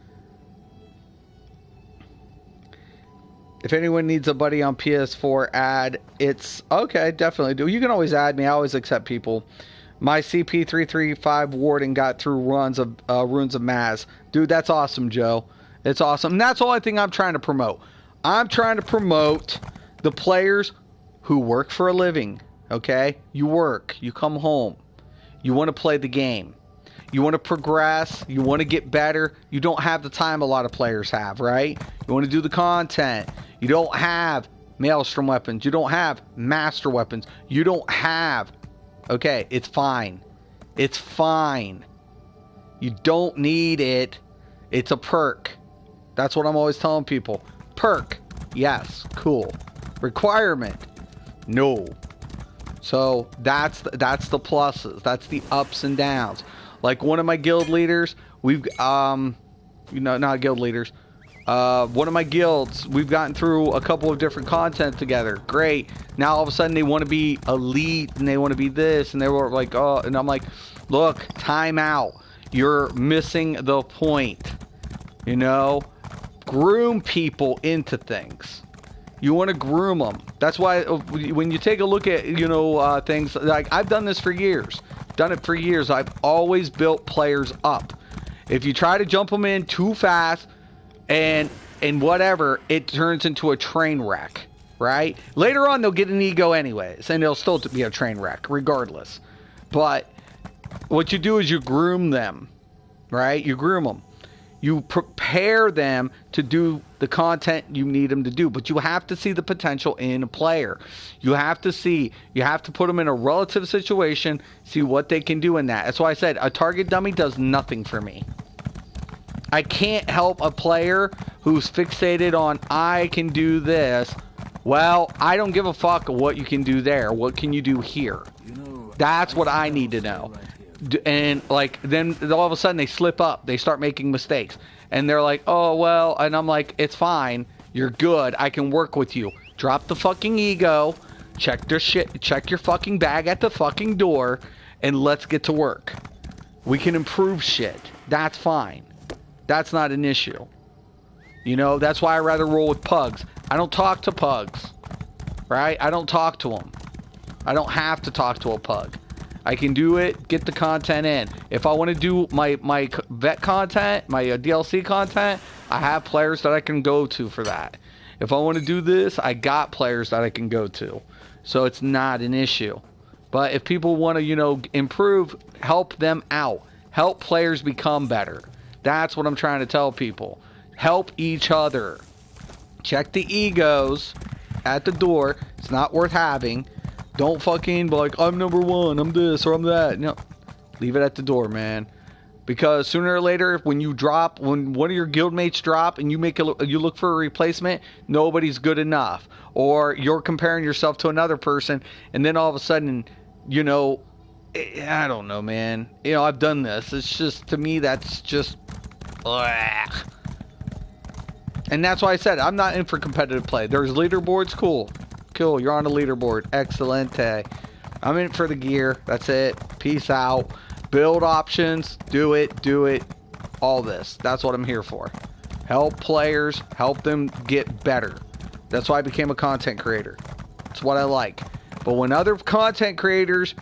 If anyone needs a buddy on PS4, add. It's okay, definitely do. You can always add me. I always accept people. My CP335 warden got through runs of Runes of Maz. Dude, that's awesome, Joe. It's awesome. And that's all I think I'm trying to promote. I'm trying to promote the players who work for a living. Okay? You work. You come home. You want to play the game. You want to progress. You want to get better. You don't have the time a lot of players have, right? You want to do the content. You don't have Maelstrom weapons. You don't have Master weapons. You don't have... Okay, it's fine. It's fine. You don't need it. It's a perk. That's what I'm always telling people. Perk. Yes. Cool. Requirement. No. So that's the pluses. That's the ups and downs. Like one of my guild leaders, we've you know, not guild leaders. One of my guilds, we've gotten through a couple of different content together. Great. Now all of a sudden they want to be elite and they want to be this, and they were like, oh, and I'm like, look, time out. You're missing the point. You know, groom people into things. You want to groom them. That's why when you take a look at, you know, things like I've done this for years. Done it for years. I've always built players up. If you try to jump them in too fast and whatever, it turns into a train wreck, right? Later on, they'll get an ego anyways, and they'll still be a train wreck regardless. But what you do is you groom them, right? You groom them. You prepare them to do the content you need them to do, but you have to see the potential in a player. You have to put them in a relative situation, see what they can do in that. That's why I said a target dummy does nothing for me. I can't help a player who's fixated on, I can do this. Well, I don't give a fuck what you can do there. What can you do here? That's what I need to know. And like then all of a sudden they slip up, they start making mistakes, and they're like, oh well, and I'm like, it's fine, you're good, I can work with you. Drop the fucking ego, check their shit, check your fucking bag at the fucking door, and let's get to work. We can improve shit. That's fine. That's not an issue. You know, that's why I rather roll with pugs. I don't talk to pugs, right? I don't talk to them. I don't have to talk to a pug. I can do it, get the content in. If I want to do my vet content, my DLC content, I have players that I can go to for that. If I want to do this, I got players that I can go to. So it's not an issue. But if people want to, you know, improve, help them out. Help players become better. That's what I'm trying to tell people. Help each other. Check the egos at the door. It's not worth having. Don't fucking be like, I'm number one, I'm this or I'm that. No, leave it at the door, man. Because sooner or later, when you drop, when one of your guildmates drop and you look for a replacement, nobody's good enough. Or you're comparing yourself to another person, and then all of a sudden, you know, I don't know, man. You know, I've done this. It's just, to me, that's just, ugh. And that's why I said I'm not in for competitive play. There's leaderboards, cool. Cool, you're on a leaderboard. Excellente. I'm in for the gear. That's it. Peace out. Build options. Do it. All this. That's what I'm here for. Help players. Help them get better. That's why I became a content creator. It's what I like. But when other content creators...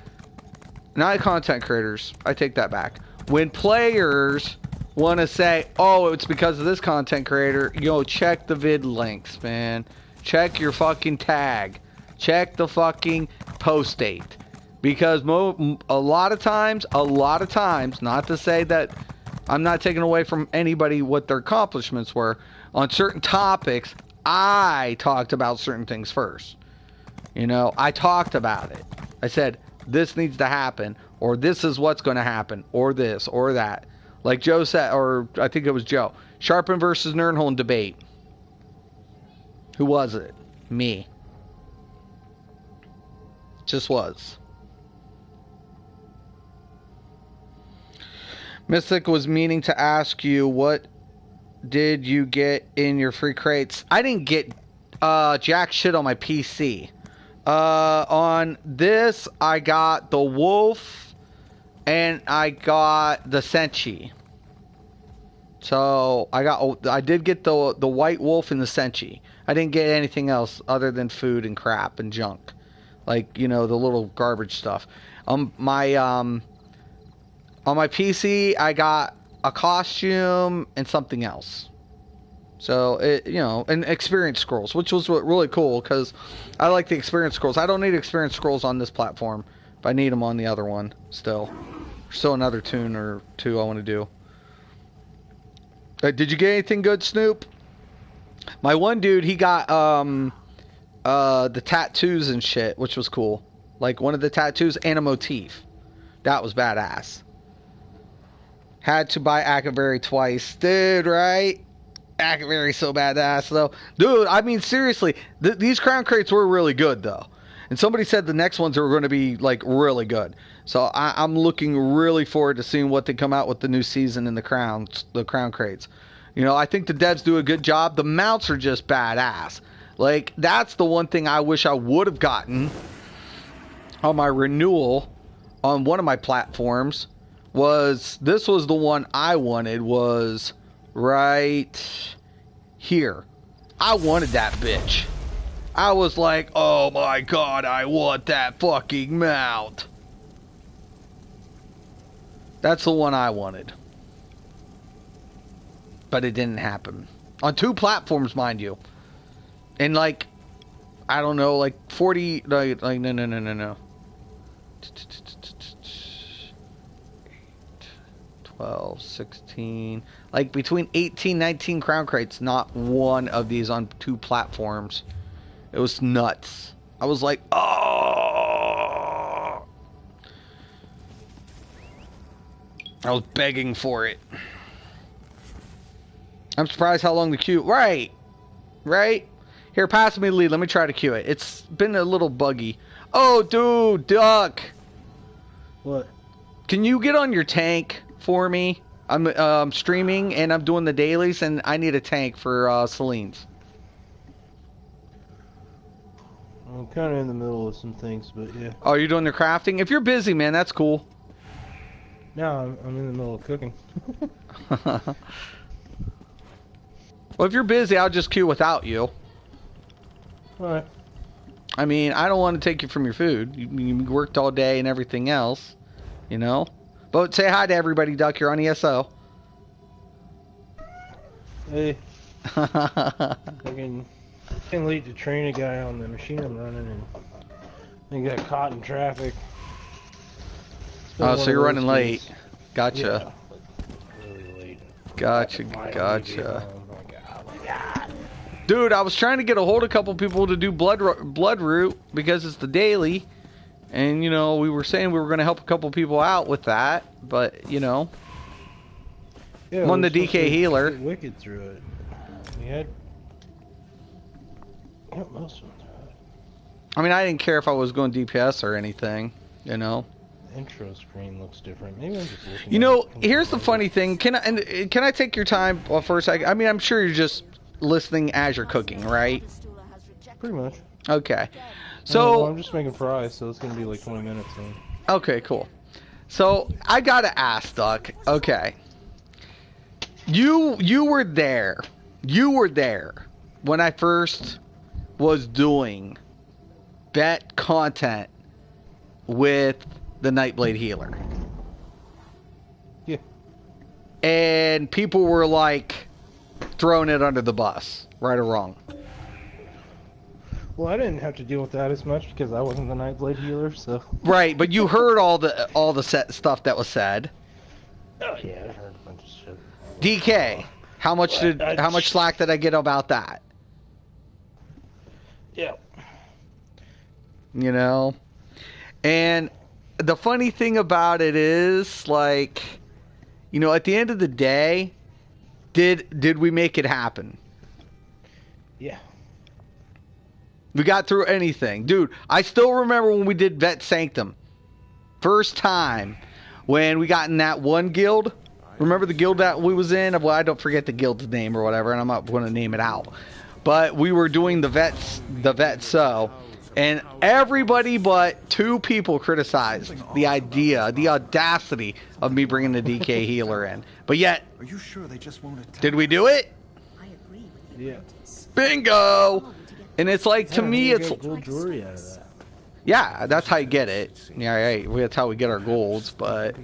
Not content creators. I take that back. When players want to say, oh, it's because of this content creator, yo, check the vid links, man. Check your fucking tag. Check the fucking post date. Because a lot of times, not to say that I'm not taking away from anybody what their accomplishments were, on certain topics, I talked about certain things first. You know, I talked about it. I said, this needs to happen, or this is what's going to happen, or this, or that. Like Joe said, or I think it was Joe. Sharpen versus Nerdholm debate. Who was it? Me. Just was. Mystic was meaning to ask you, what did you get in your free crates? I didn't get jack shit on my PC. On this, I got the wolf, and I got the Senchi. So I did get the white wolf and the Senchi. I didn't get anything else other than food and crap and junk, like, you know, the little garbage stuff. On my PC, I got a costume and something else. So, it, you know, and experience scrolls, which was really cool, because I like the experience scrolls. I don't need experience scrolls on this platform, but I need them on the other one still. Still another tune or two I want to do. Did you get anything good, Snoop? My one dude, he got the tattoos and shit, which was cool. Like, one of the tattoos and a motif. That was badass. Had to buy Akavari twice. Dude, right? Akavari so badass, though. Dude, I mean, seriously, these crown crates were really good, though. And somebody said the next ones are going to be, like, really good. So I'm looking really forward to seeing what they come out with the new season in the crown crates. You know, I think the devs do a good job. The mounts are just badass. Like, that's the one thing I wish I would have gotten on my renewal on one of my platforms. This was the one I wanted, was right here. I wanted that bitch. I was like, oh my god, I want that fucking mount. That's the one I wanted. But it didn't happen. On 2 platforms, mind you. And like, I don't know, like 40, like no. 12, 16, like between 18, 19 crown crates, not one of these on 2 platforms. It was nuts. I was like, oh. I was begging for it. I'm surprised how long the queue... Right. Here, pass me the lead. Let me try to queue it. It's been a little buggy. Oh, dude, Duck. What? Can you get on your tank for me? I'm streaming and I'm doing the dailies, and I need a tank for Celine's. I'm kind of in the middle of some things, but yeah. Oh, you're doing the crafting? If you're busy, man, that's cool. No, I'm in the middle of cooking. Well, if you're busy, I'll just queue without you. Alright. I mean, I don't want to take you from your food. You worked all day and everything else, you know? But say hi to everybody, Duck. You're on ESO. Hey. Fucking late to train a guy on the machine I'm running, and he got caught in traffic. Oh, so you're running late. Gotcha. Yeah, really late. Gotcha. Finally Gotcha. get home. I'm like, oh my god. Dude, I was trying to get a hold of a couple people to do Bloodroot because it's the daily, and you know we were saying we were going to help a couple people out with that, but you know, Yeah, I'm on we're the supposed DK to healer. get Wicked through it. We had most of them through it. I mean, I didn't care if I was going DPS or anything, you know. The intro screen looks different. Maybe I'm just looking. You at know, it from here's the below. funny thing. Can I take your time for a second? I mean, I'm sure you're just listening as you're cooking, right? Pretty much. Okay. Well, So, I'm just making fries, so it's gonna be like 20 minutes then. okay, cool. So, I gotta ask, Duck. Okay. You were there. You were there when I first was doing vet content with the Nightblade healer. Yeah. And people were like throwing it under the bus, right or wrong. Well, I didn't have to deal with that as much because I wasn't the Nightblade healer, so. Right, but you heard all the stuff that was said. Oh yeah, I heard a bunch of shit. DK, how much slack did I get about that? Yeah. You know? And the funny thing about it is, like, you know, at the end of the day, did we make it happen? Yeah. We got through anything. Dude, I still remember when we did Vet Sanctum. First time when we got in that one guild. Remember the guild that we was in? Well, I don't forget the guild's name or whatever, and I'm not going to name it out. But we were doing the vet so, and everybody but 2 people criticized the idea, the audacity of me bringing the DK healer in. But yet, Are you sure they just won't attack? did we do it? I agree with you. Yeah. Bingo! And it's like, to me, it's... gold jewelry out of that. Yeah, that's how you get it. Yeah, right. That's how we get our golds. But,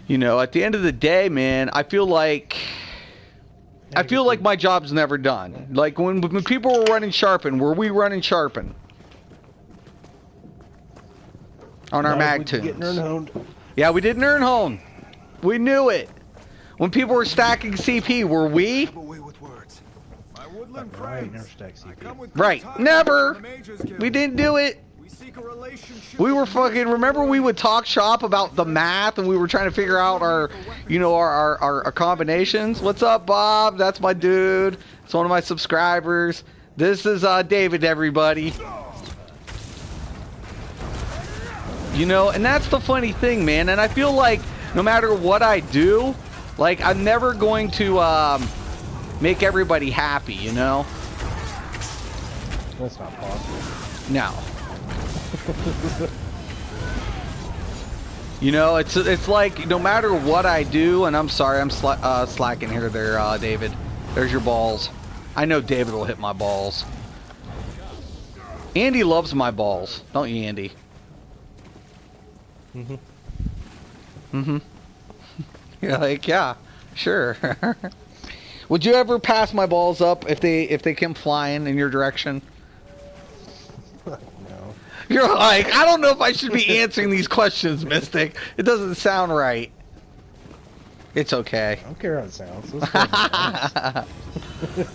you know, at the end of the day, man, I feel like my job's never done. Like, when people were running Sharpen, were we running Sharpen? On our mag tunes. Yeah, we did Nernholm. We knew it. When people were stacking CP, were we? Away with words. My woodland I ain't friends. never stacked CP. I come with Right. good tidings Never. from the Mages Guild. We didn't do it. We seek a relationship. We were fucking, remember we would talk shop about the math and we were trying to figure out our, you know, our combinations. What's up, Bob? That's my dude. It's one of my subscribers. This is David, everybody. You know, and that's the funny thing, man. And I feel like no matter what I do, like, I'm never going to make everybody happy, you know? That's not possible. No. You know, it's like no matter what I do, and I'm sorry, I'm slacking here there, David. There's your balls. I know David will hit my balls. Andy loves my balls, don't you, Andy? Mhm. Mhm. You're like, yeah, sure. Would you ever pass my balls up if they come flying in your direction? No. You're like, I don't know if I should be answering these questions, Mystic. It doesn't sound right. It's okay. I don't care how it sounds. Let's go with it.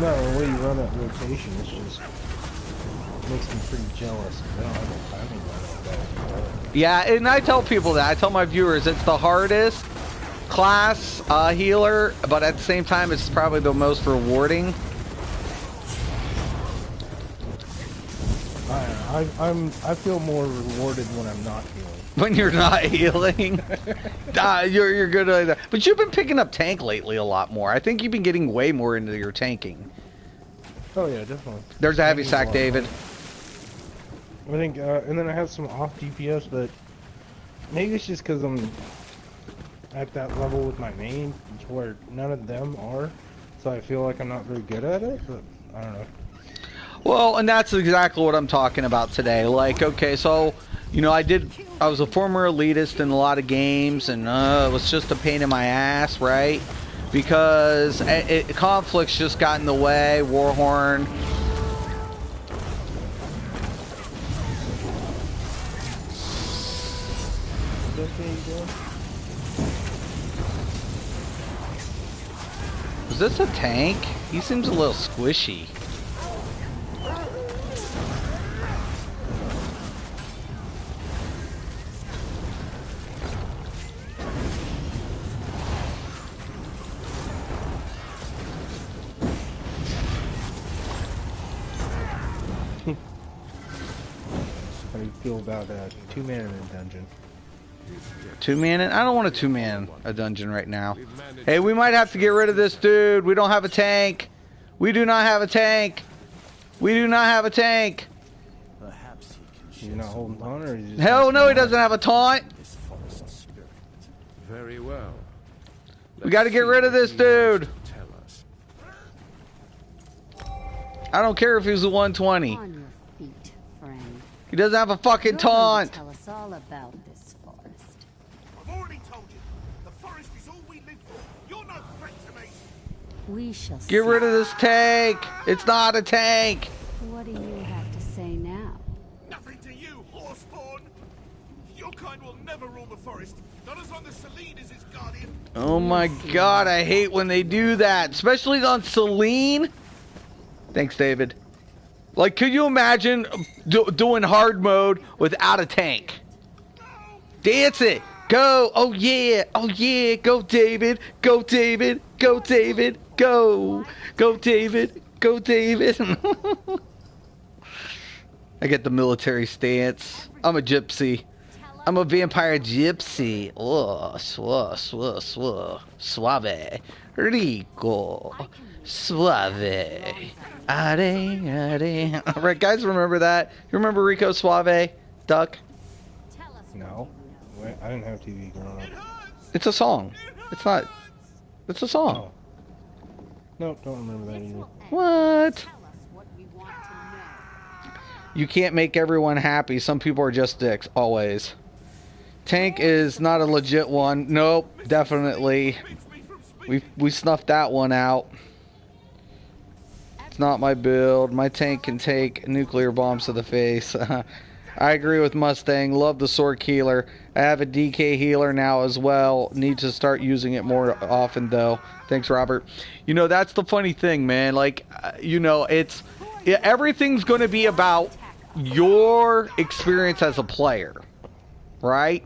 No, the way you run that rotation is just makes me pretty jealous. I don't have no timing like that. Yeah, and I tell people that. I tell my viewers it's the hardest class healer, but at the same time, it's probably the most rewarding. I feel more rewarded when I'm not healing. When you're not healing, you're good at that. But you've been picking up tank lately a lot more. I think you've been getting way more into your tanking. Oh yeah, definitely. There's a heavy Tanking's sack, lot of David. fun. I think, and then I have some off DPS, but maybe it's just because I'm at that level with my main, to where none of them are, so I feel like I'm not very good at it. But I don't know. Well, and that's exactly what I'm talking about today. Like, okay, so, you know, I was a former elitist in a lot of games, and it was just a pain in my ass, right? Because conflicts just got in the way, Warhorn. you doing? Is this a tank? He seems a little squishy. How do you feel about two-man in a dungeon? Two-man? I don't want a two-man a dungeon right now. Hey, we might have to get rid of this dude. We don't have a tank. We do not have a tank. We do not have a tank. Perhaps he can You're not holding on, or you just Hell no, he doesn't have a taunt. this forest spirit. Very well. We got to get rid of this dude. Tell us. I don't care if he's a 120. On your feet, friend. He doesn't have a fucking You're going taunt. to tell us all about this forest. I've already told you. The forest is all we live for. You're no threat to me. We shall see. Get rid of this tank. It's not a tank. What do you have to say now? Nothing to you, horseborn. Your kind will never rule the forest. Not as long as Celine is its guardian. Oh my god, I hate when they do that. Especially on Celine. Thanks, David. Like, could you imagine doing hard mode without a tank? Dance it. Go. Oh yeah. Oh yeah. Go, David. Go, David. Go, David. Go. Go, David. Go, David. I get the military stance. I'm a gypsy. I'm a vampire gypsy. Oh, suave. Rico. Suave. Are. Alright, guys, remember that? You remember Rico Suave? Duck? No. Wait, I didn't have TV growing up. It's a song. It's not. It's a song. Oh. Nope, don't remember that either. What? Tell us what we want to know. You can't make everyone happy. Some people are just dicks. Always. Tank is not a legit one. Nope, definitely. We snuffed that one out. It's not my build. My tank can take nuclear bombs to the face. I agree with Mustang. Love the sword healer. I have a DK healer now as well. Need to start using it more often though. Thanks, Robert. You know, that's the funny thing, man. Like, you know, everything's going to be about your experience as a player, right?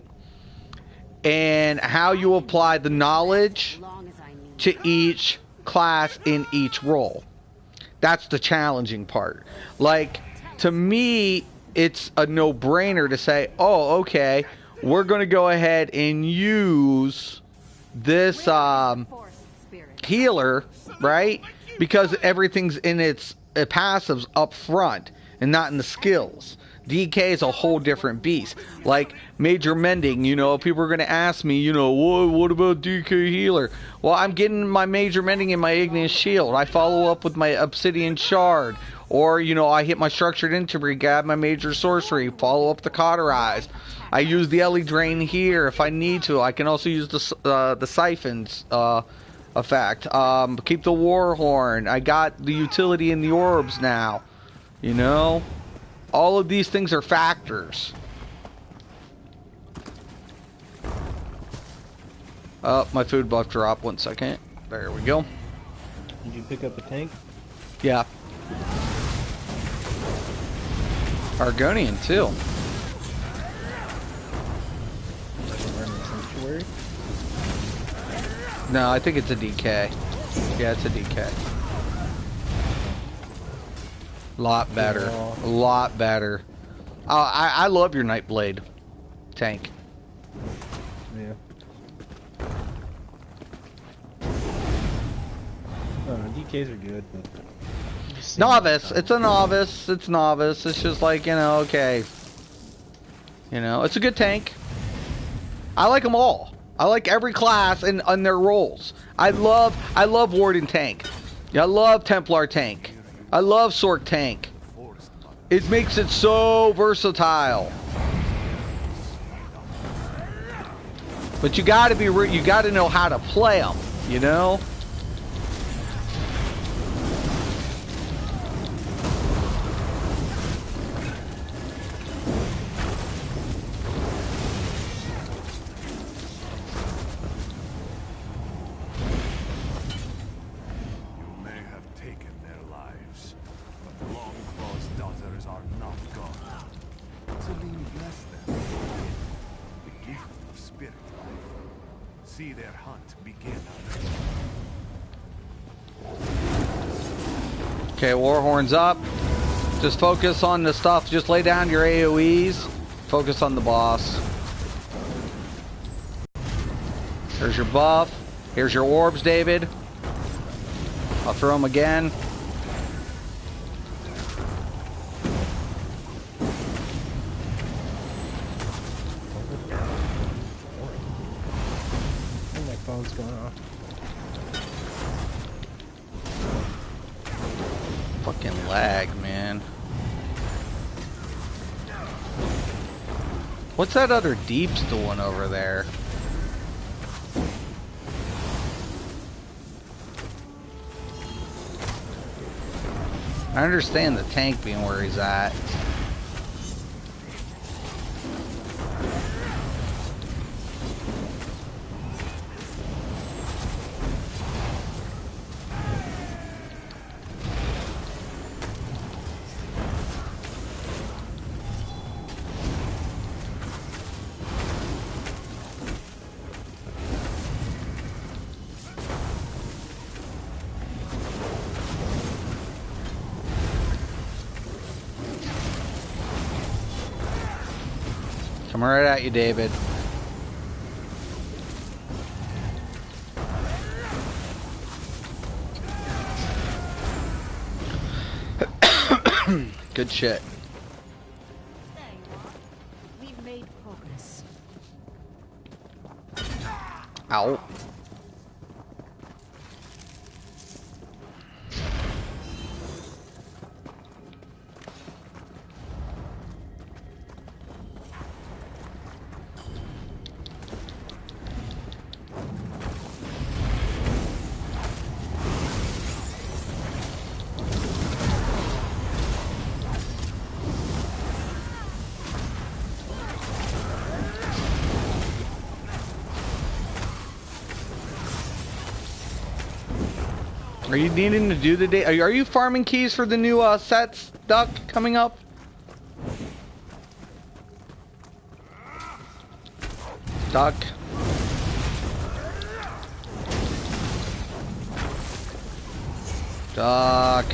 And how you apply the knowledge Long as I need to each class in each role. That's the challenging part. Like, to me, it's a no-brainer to say, oh, okay, we're going to go ahead and use this forest spirit. healer, right? Because everything's in its passives up front and not in the skills. DK is a whole different beast. Like Major Mending, you know, people are going to ask me, you know, what about DK Healer? Well, I'm getting my Major Mending in my Igneous Shield. I follow up with my Obsidian Shard. Or, you know, I hit my Structured Integrity, grab my Major Sorcery, follow up the Cauterize. I use the Ellie Drain here if I need to. I can also use the Siphons effect. Keep the Warhorn. I got the utility in the Orbs now. You know? All of these things are factors. Oh, my food buff dropped. 1 second. There we go. Did you pick up a tank? Yeah. Argonian, too. Sanctuary? No, I think it's a DK. Yeah, it's a DK. Lot better. A lot better. I love your Nightblade tank. Yeah. DKs are good, but... Novice. It's a novice. It's novice. It's just like, you know, okay. You know, it's a good tank. I like them all. I like every class and their roles. I love Warden tank. I love Templar tank. I love Sork tank. It makes it so versatile. But you got to be you got to know how to play them, you know? see their hunt begin. Okay, Warhorn's up. Just focus on the stuff. Just lay down your AoEs. Focus on the boss. Here's your buff. Here's your orbs, David. I'll throw them again. I think my phone's going off. Fucking lag, man. What's that other deeps doing over there? I understand the tank being where he's at. Coming right at you, David. Good shit. There you are. We've made progress. Ow. Are you needing to do the day? Are you farming keys for the new sets, Duck, coming up? Duck. Duck.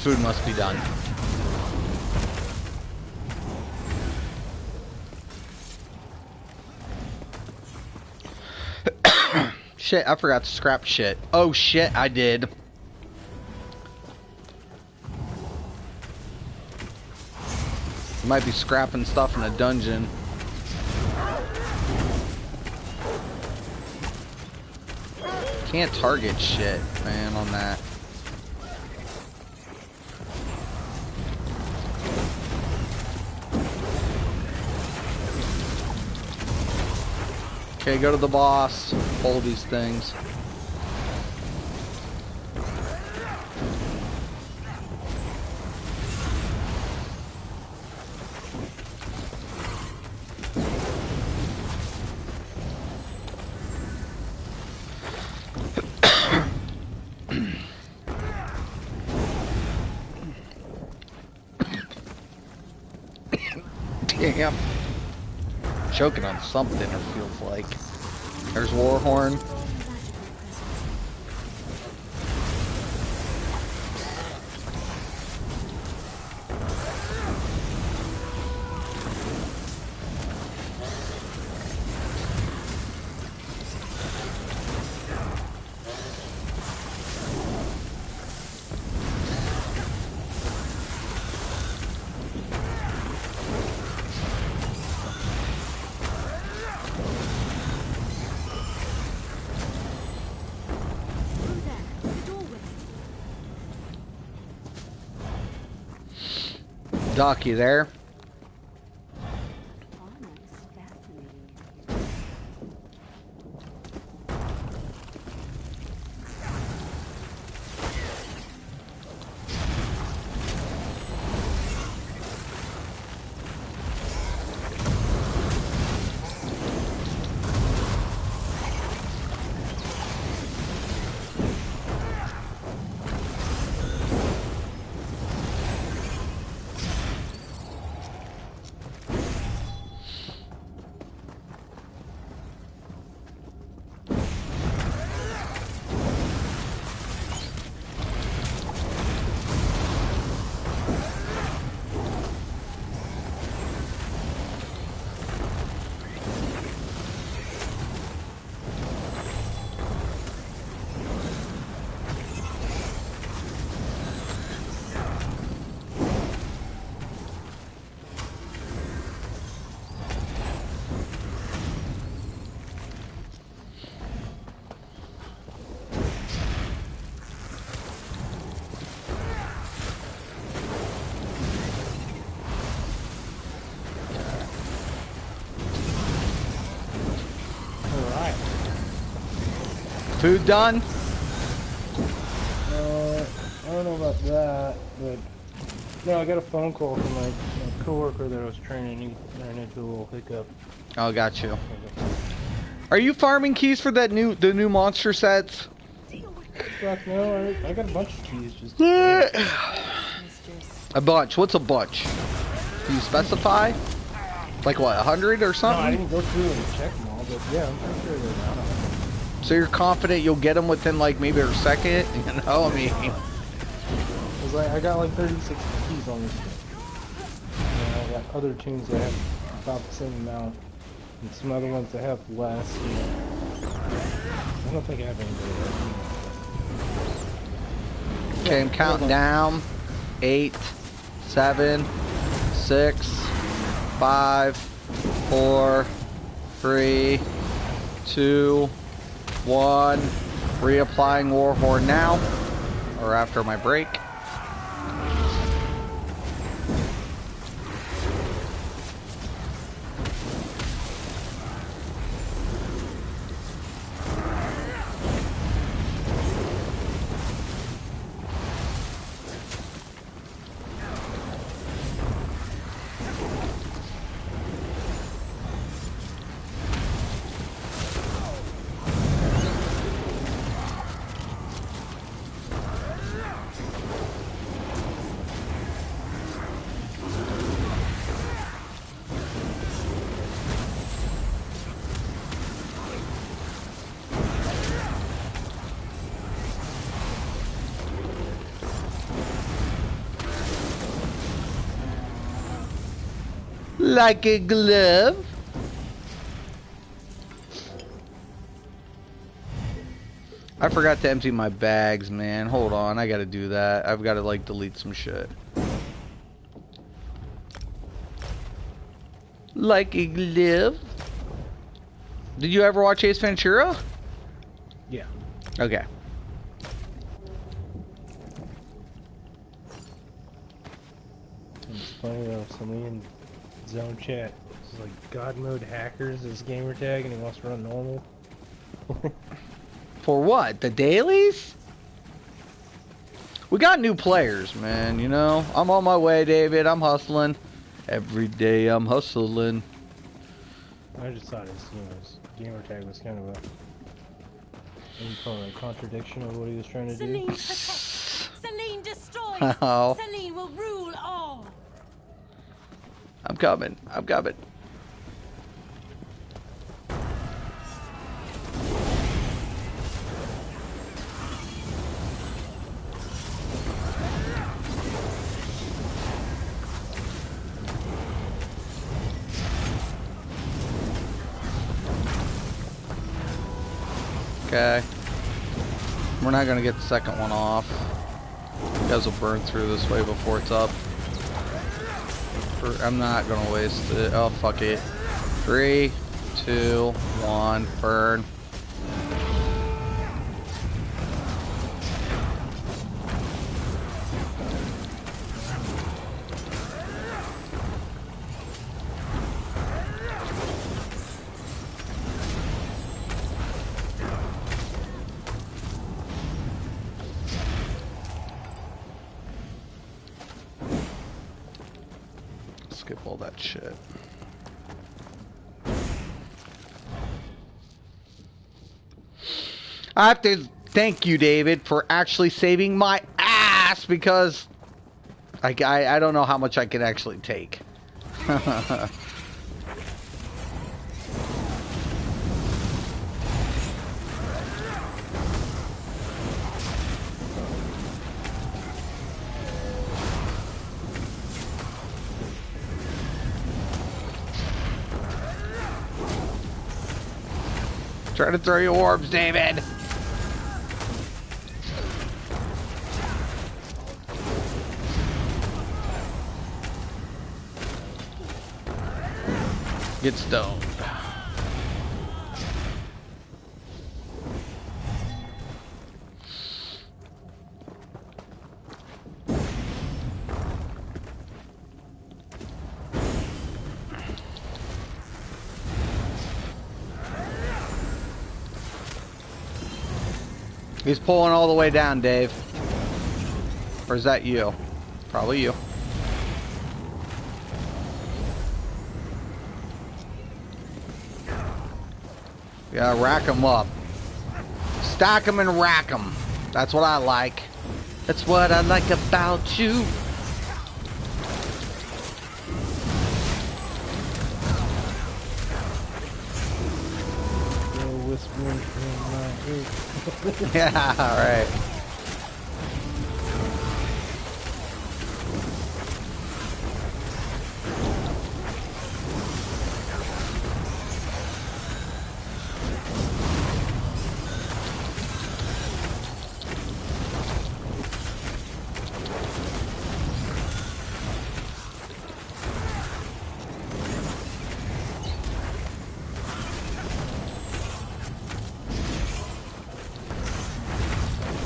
Food must be done. Shit, I forgot to scrap shit. Oh shit, I did. Might be scrapping stuff in a dungeon. Can't target shit, man, on that. Okay, go to the boss. Pull these things. Damn. Choking on something, it feels like. There's Warhorn. Doc, you there? food done? I don't know about that, but no, I got a phone call from my coworker that I was training. He ran into a little hiccup. Oh, got you. Are you farming keys for the new monster sets? Fuck no, I got a bunch of keys just. A bunch. What's a bunch? Do you specify? Like what, 100 or No, something? I didn't go through and check them all, but yeah, I'm pretty sure they're not. So you're confident you'll get them within like maybe a second? You know, I mean. Cause I got like 36 keys on this thing. And I got other tunes that have about the same amount, and some other ones that have less. You know. I don't think I have any. Okay, I'm counting down. 8, 7, 6, 5, 4, 3, 2, 1. Reapplying Warhorn now, or after my break. Like a glove. I forgot to empty my bags, man. Hold on, I gotta do that. I've gotta like delete some shit. Like a glove. Did you ever watch Ace Ventura? Yeah. Okay. It's funny though, somebody in Zone Chat is like God Mode Hackers is gamer tag and he wants to run normal. For what? The dailies? We got new players, man, you know? I'm on my way, David. I'm hustling. Every day I'm hustling. I just thought his, you know, his gamer tag was kind of a, what do you call it, a contradiction of what he was trying to do. Celine protects. Celine destroys. Oh. Celine will rule all. I'm coming. I'm coming. Okay. We're not gonna get the second one off. You guys will burn through this way before it's up. I'm not gonna waste it. Oh, fuck it. 3, 2, 1, burn. Skip all that shit. I have to thank you, David, for actually saving my ass because I don't know how much I can actually take. Try to throw your orbs, David. Get stoned. He's pulling all the way down, Dave. Or is that you? Probably you. Yeah, rack him up. Stack him and rack him. That's what I like. That's what I like about you. Whispering in my ear. Yeah, alright.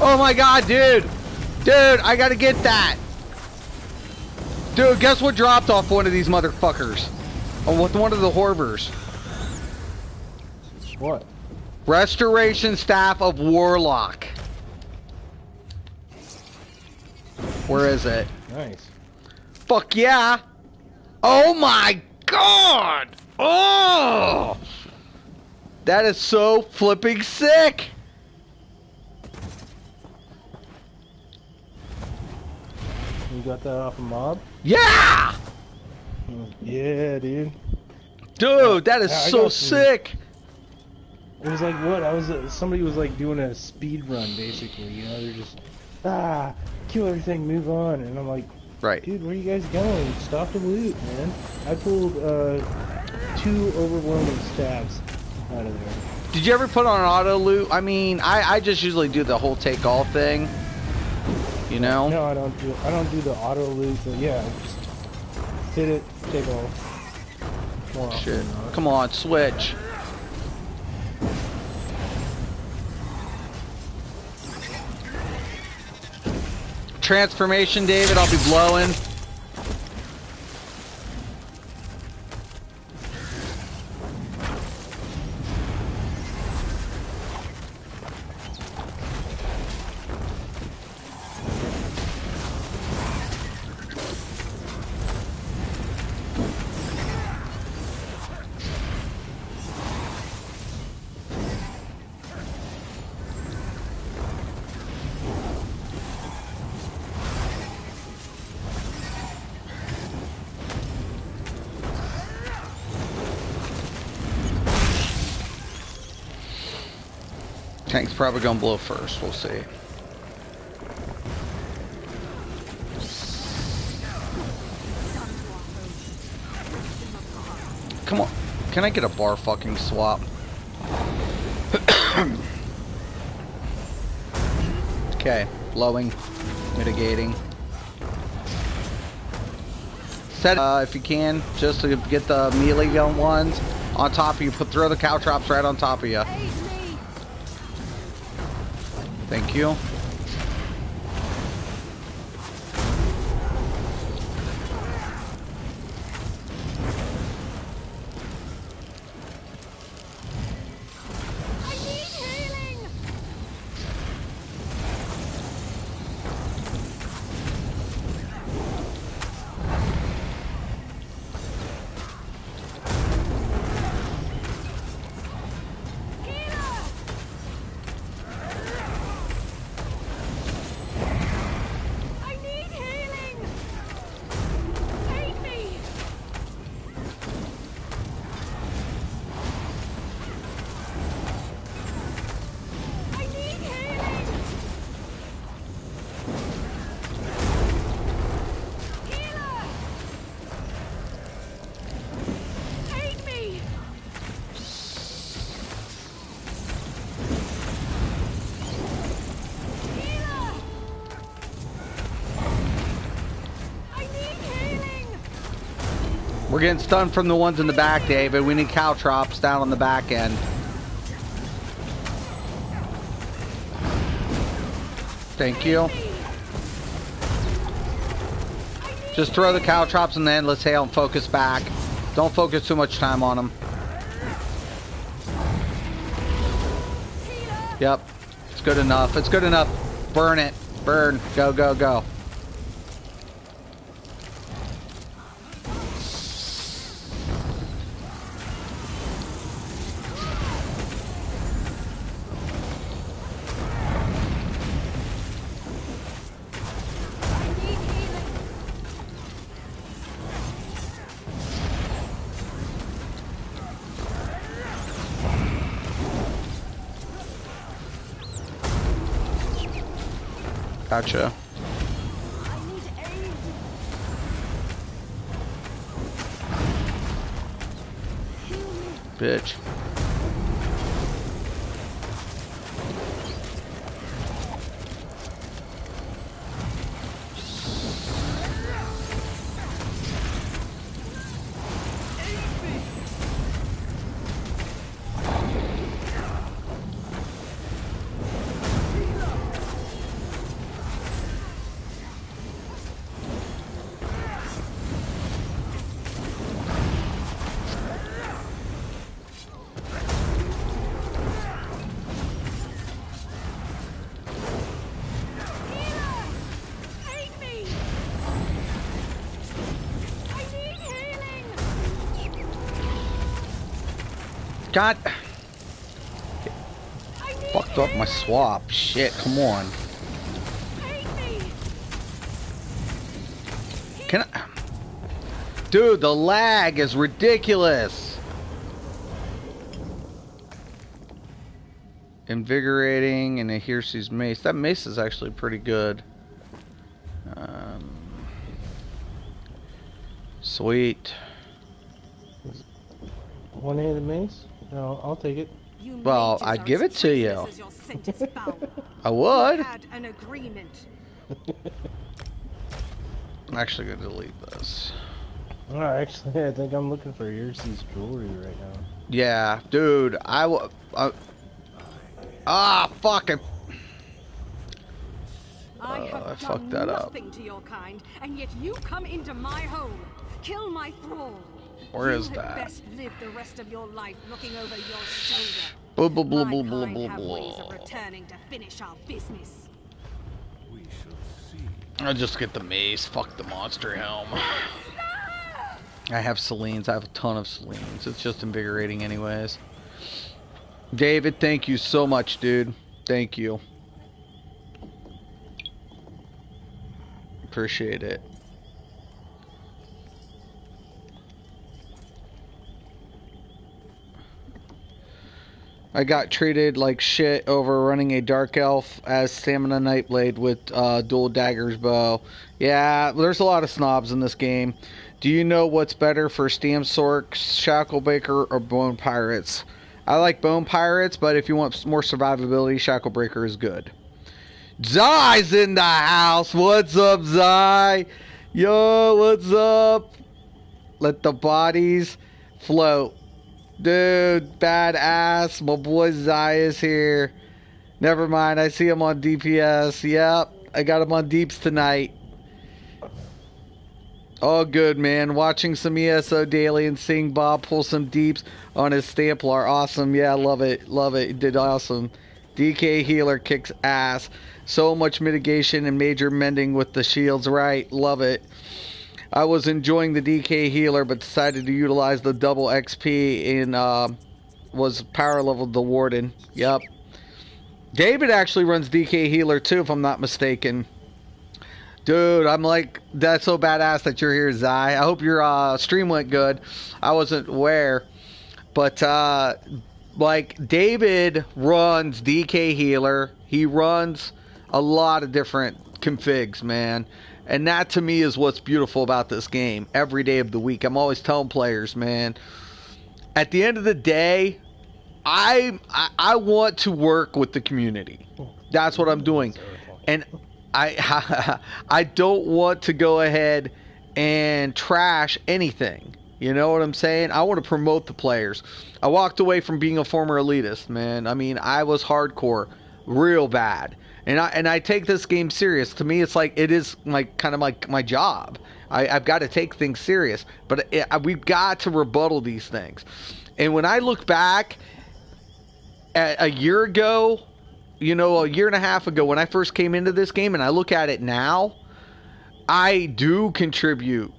Oh my god, dude! Dude, I gotta get that! Dude, guess what dropped off one of these motherfuckers? Oh, with one of the Horvers. What? Restoration Staff of Warlock. Where is it? Nice. Fuck yeah! Oh my god! Oh! That is so flipping sick! You got that off a mob? Yeah! Yeah, dude. Dude, that is I so got some- sick! It was like what? Somebody was like doing a speed run, basically. You know, they're just kill everything, move on, and I'm like, Right. dude, where are you guys going? Stop the loot, man. I pulled 2 overwhelming stabs out of there. Did you ever put on an auto loot? I mean, I just usually do the whole take all thing. You know? No, I don't do the auto loot, but yeah, just hit it, take off. More often Shit. than not. Come on, switch. Transformation, David, I'll be blowing. Tank's probably gonna blow first, we'll see. Come on, can I get a bar fucking swap? Okay, blowing, mitigating. Set if you can, just to get the melee gun ones on top of you. Throw the caltrops right on top of you. Thank you. We're getting stunned from the ones in the back, David. We need caltrops down on the back end. Thank you. Just throw the caltrops in the endless hail and focus back. Don't focus too much time on them. Yep. It's good enough. It's good enough. Burn it. Burn. Go, go, go. Gotcha. Bitch. God. Fucked up my swap. Shit, come on. Can I? Dude, the lag is ridiculous. Invigorating, and here she's mace. That mace is actually pretty good. Sweet. One-handed mace? No, I'll take it. Well, I'd give it to you. I would. An agreement. I'm actually gonna delete this. Oh, actually, I think I'm looking for Yersi's jewelry right now. Yeah, dude, ah, fuck it. I fucked that up. Nothing to your kind, and yet you come into my home, kill my thrall. Where is you that? had best live the rest of your life looking over your shoulder. Blah blah blah My blah blah kind blah have ways of blah. returning to finish our business. We shall see. I'll just get the mace. Fuck the monster helm. I have Selines. I have a ton of Selines. It's just invigorating anyways. David, thank you so much, dude. Thank you. Appreciate it. I got treated like shit over running a Dark Elf as Stamina Nightblade with dual daggers bow. Yeah, there's a lot of snobs in this game. Do you know what's better for Stamsorks, Shacklebreaker, or Bone Pirates? I like Bone Pirates, but if you want more survivability, Shacklebreaker is good. Zai's in the house. What's up, Zai? Yo, what's up? Let the bodies float. Dude, badass. My boy Zai is here. Never mind, I see him on DPS. Yep, I got him on Deeps tonight. All good, man. Watching some ESO Daily and seeing Bob pull some Deeps on his Stamplar. Awesome. Yeah, love it. Love it. He did awesome. DK Healer kicks ass. So much mitigation and major mending with the shields. Right. Love it. I was enjoying the DK Healer, but decided to utilize the double XP in, was power level the Warden. Yep. David actually runs DK Healer too, if I'm not mistaken. Dude, I'm like, that's so badass that you're here, Zai. I hope your stream went good. I wasn't aware. But, like, David runs DK Healer. He runs a lot of different configs, man. And that, to me, is what's beautiful about this game. Every day of the week. I'm always telling players, man, at the end of the day, I want to work with the community. That's what I'm doing. And I don't want to go ahead and trash anything. You know what I'm saying? I want to promote the players. I walked away from being a former elitist, man. I mean, I was hardcore, real bad. And I take this game serious. To me, it's like, it is like kind of like my job. I've got to take things serious. But we've got to rebuttal these things. And when I look back at a year ago, you know, a year and a half ago when I first came into this game and I look at it now, I did contribute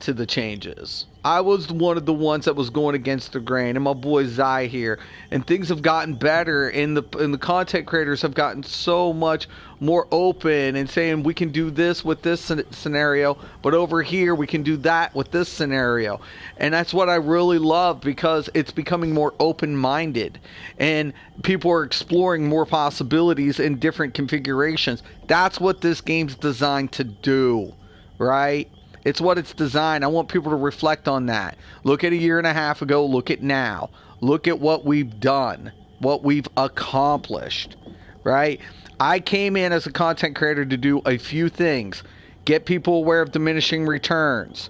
to the changes. I was one of the ones that was going against the grain, and my boy Zai here, and things have gotten better, and the content creators have gotten so much more open and saying we can do this with this scenario, but over here we can do that with this scenario. And that's what I really love, because it's becoming more open-minded, and people are exploring more possibilities in different configurations. That's what this game's designed to do, right? It's what it's designed. I want people to reflect on that. Look at a year and a half ago. Look at now. Look at what we've done, what we've accomplished, right? I came in as a content creator to do a few things. Get people aware of diminishing returns,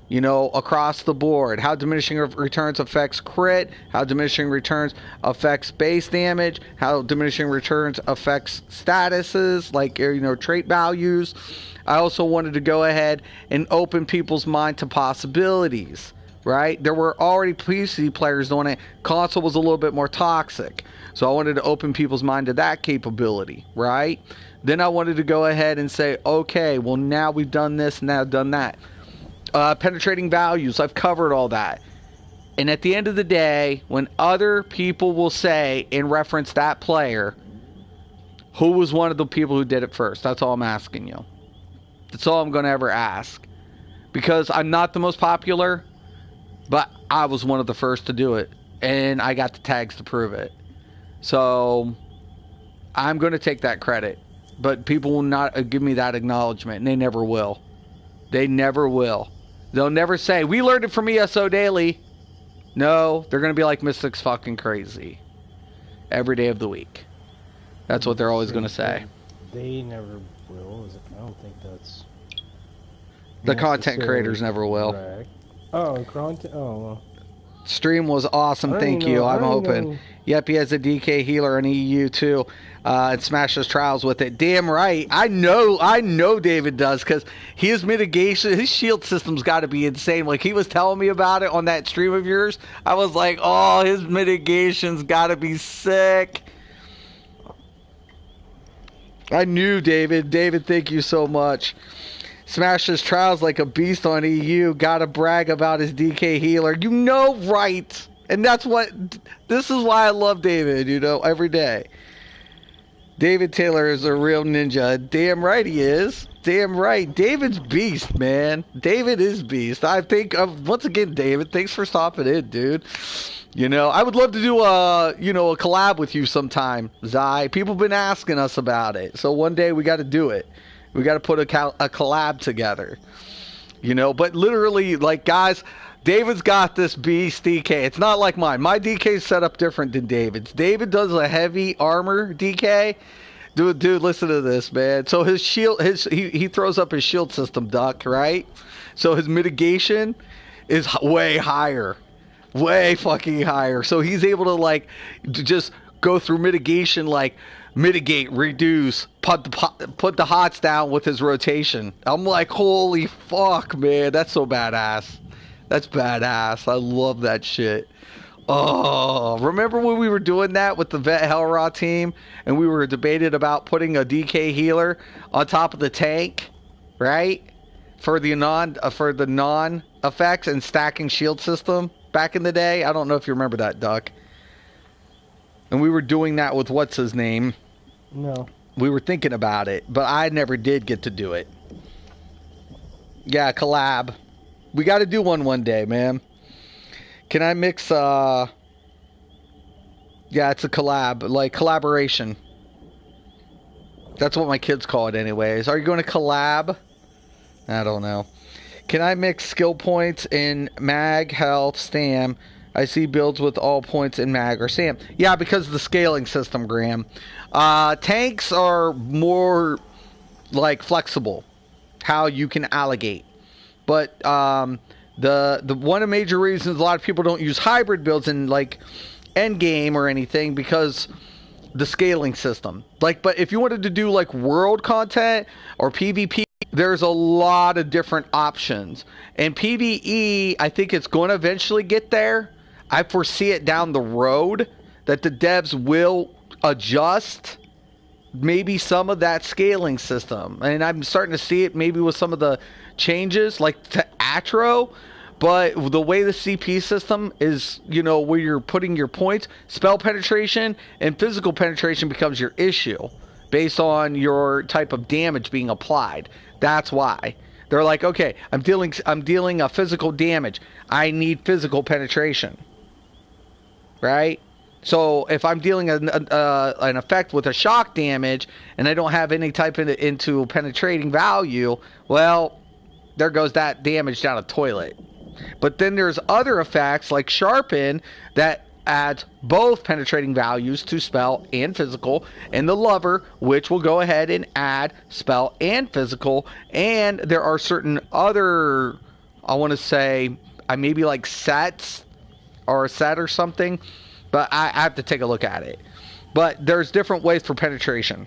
you know, across the board. How diminishing returns affects crit, how diminishing returns affects base damage, how diminishing returns affects statuses, like, you know, trait values. I also wanted to go ahead and open people's mind to possibilities, right? There were already PC players doing it. Console was a little bit more toxic. So I wanted to open people's mind to that capability, right? Then I wanted to go ahead and say, okay, well, now we've done this, now done that. Penetrating values, I've covered all that. And at the end of the day, when other people will say, in reference that player, who was one of the people who did it first? That's all I'm asking you. That's all I'm going to ever ask. Because I'm not the most popular, but I was one of the first to do it. And I got the tags to prove it. So I'm going to take that credit. But people will not give me that acknowledgement. And they never will. They never will. They'll never say, we learned it from ESO Daily. No, they're going to be like, Mystic's fucking crazy. Every day of the week. That's what they're always going to say. They never will. I don't think that's... The content creators never will. Correct. Oh, content... Oh, well. Stream was awesome, thank you. I'm hoping. Yep, he has a DK healer in EU too, and smashes trials with it. Damn right. I know David does, because his mitigation, his shield system's got to be insane. Like, he was telling me about it on that stream of yours. I was like, oh, his mitigation's got to be sick. I knew David. David, thank you so much. Smashes trials like a beast on EU. Gotta brag about his DK healer. You know, right? And that's what... This is why I love David, you know, every day. David Taylor is a real ninja. Damn right he is. Damn right. David's beast, man. David is beast. I think, once again, David, thanks for stopping in, dude. You know, I would love to do a collab with you sometime, Zai. People have been asking us about it. So one day we got to do it. We got to put a collab together, you know. But literally, like, guys, David's got this beast DK. It's not like mine. My DK is set up different than David's. David does a heavy armor DK. Dude, listen to this, man. So his shield, he throws up his shield system, Duck, right? So his mitigation is way higher, way fucking higher. So he's able to, like, just go through mitigation, like, mitigate, reduce, put the hots down with his rotation. I'm like, holy fuck, man, that's so badass. That's badass. I love that shit. Oh, remember when we were doing that with the Vet Hellraw team, and we were debated about putting a DK healer on top of the tank, right? For the non effects and stacking shield system back in the day. I don't know if you remember that, Duck. And we were doing that with what's his name. No. We were thinking about it, but I never did get to do it. Yeah, collab. We got to do one day, man. Can I mix, yeah, it's a collab, like collaboration. That's what my kids call it anyways. Are you going to collab? I don't know. Can I mix skill points in mag, health, stam? I see builds with all points in mag or stam. Yeah, because of the scaling system, Graham. Tanks are more, like, flexible. How you can allocate. But the one of the major reasons a lot of people don't use hybrid builds in, like, endgame or anything, because the scaling system. Like, but if you wanted to do, like, world content or PvP, there's a lot of different options. And PvE, I think it's going to eventually get there. I foresee it down the road that the devs will adjust maybe some of that scaling system. And I'm starting to see it maybe with some of the changes like to Atro. But the way the CP system is, you know, where you're putting your points, spell penetration and physical penetration becomes your issue based on your type of damage being applied. That's why. They're like, okay, I'm dealing a physical damage. I need physical penetration. Right? So if I'm dealing an effect with a shock damage and I don't have any type into penetrating value, well, there goes that damage down a toilet. But then there's other effects like Sharpen that adds both penetrating values to spell and physical, and the Lover, which will go ahead and add spell and physical. And there are certain other, I want to say, maybe like sets or a set or something, but I have to take a look at it. But there's different ways for penetration.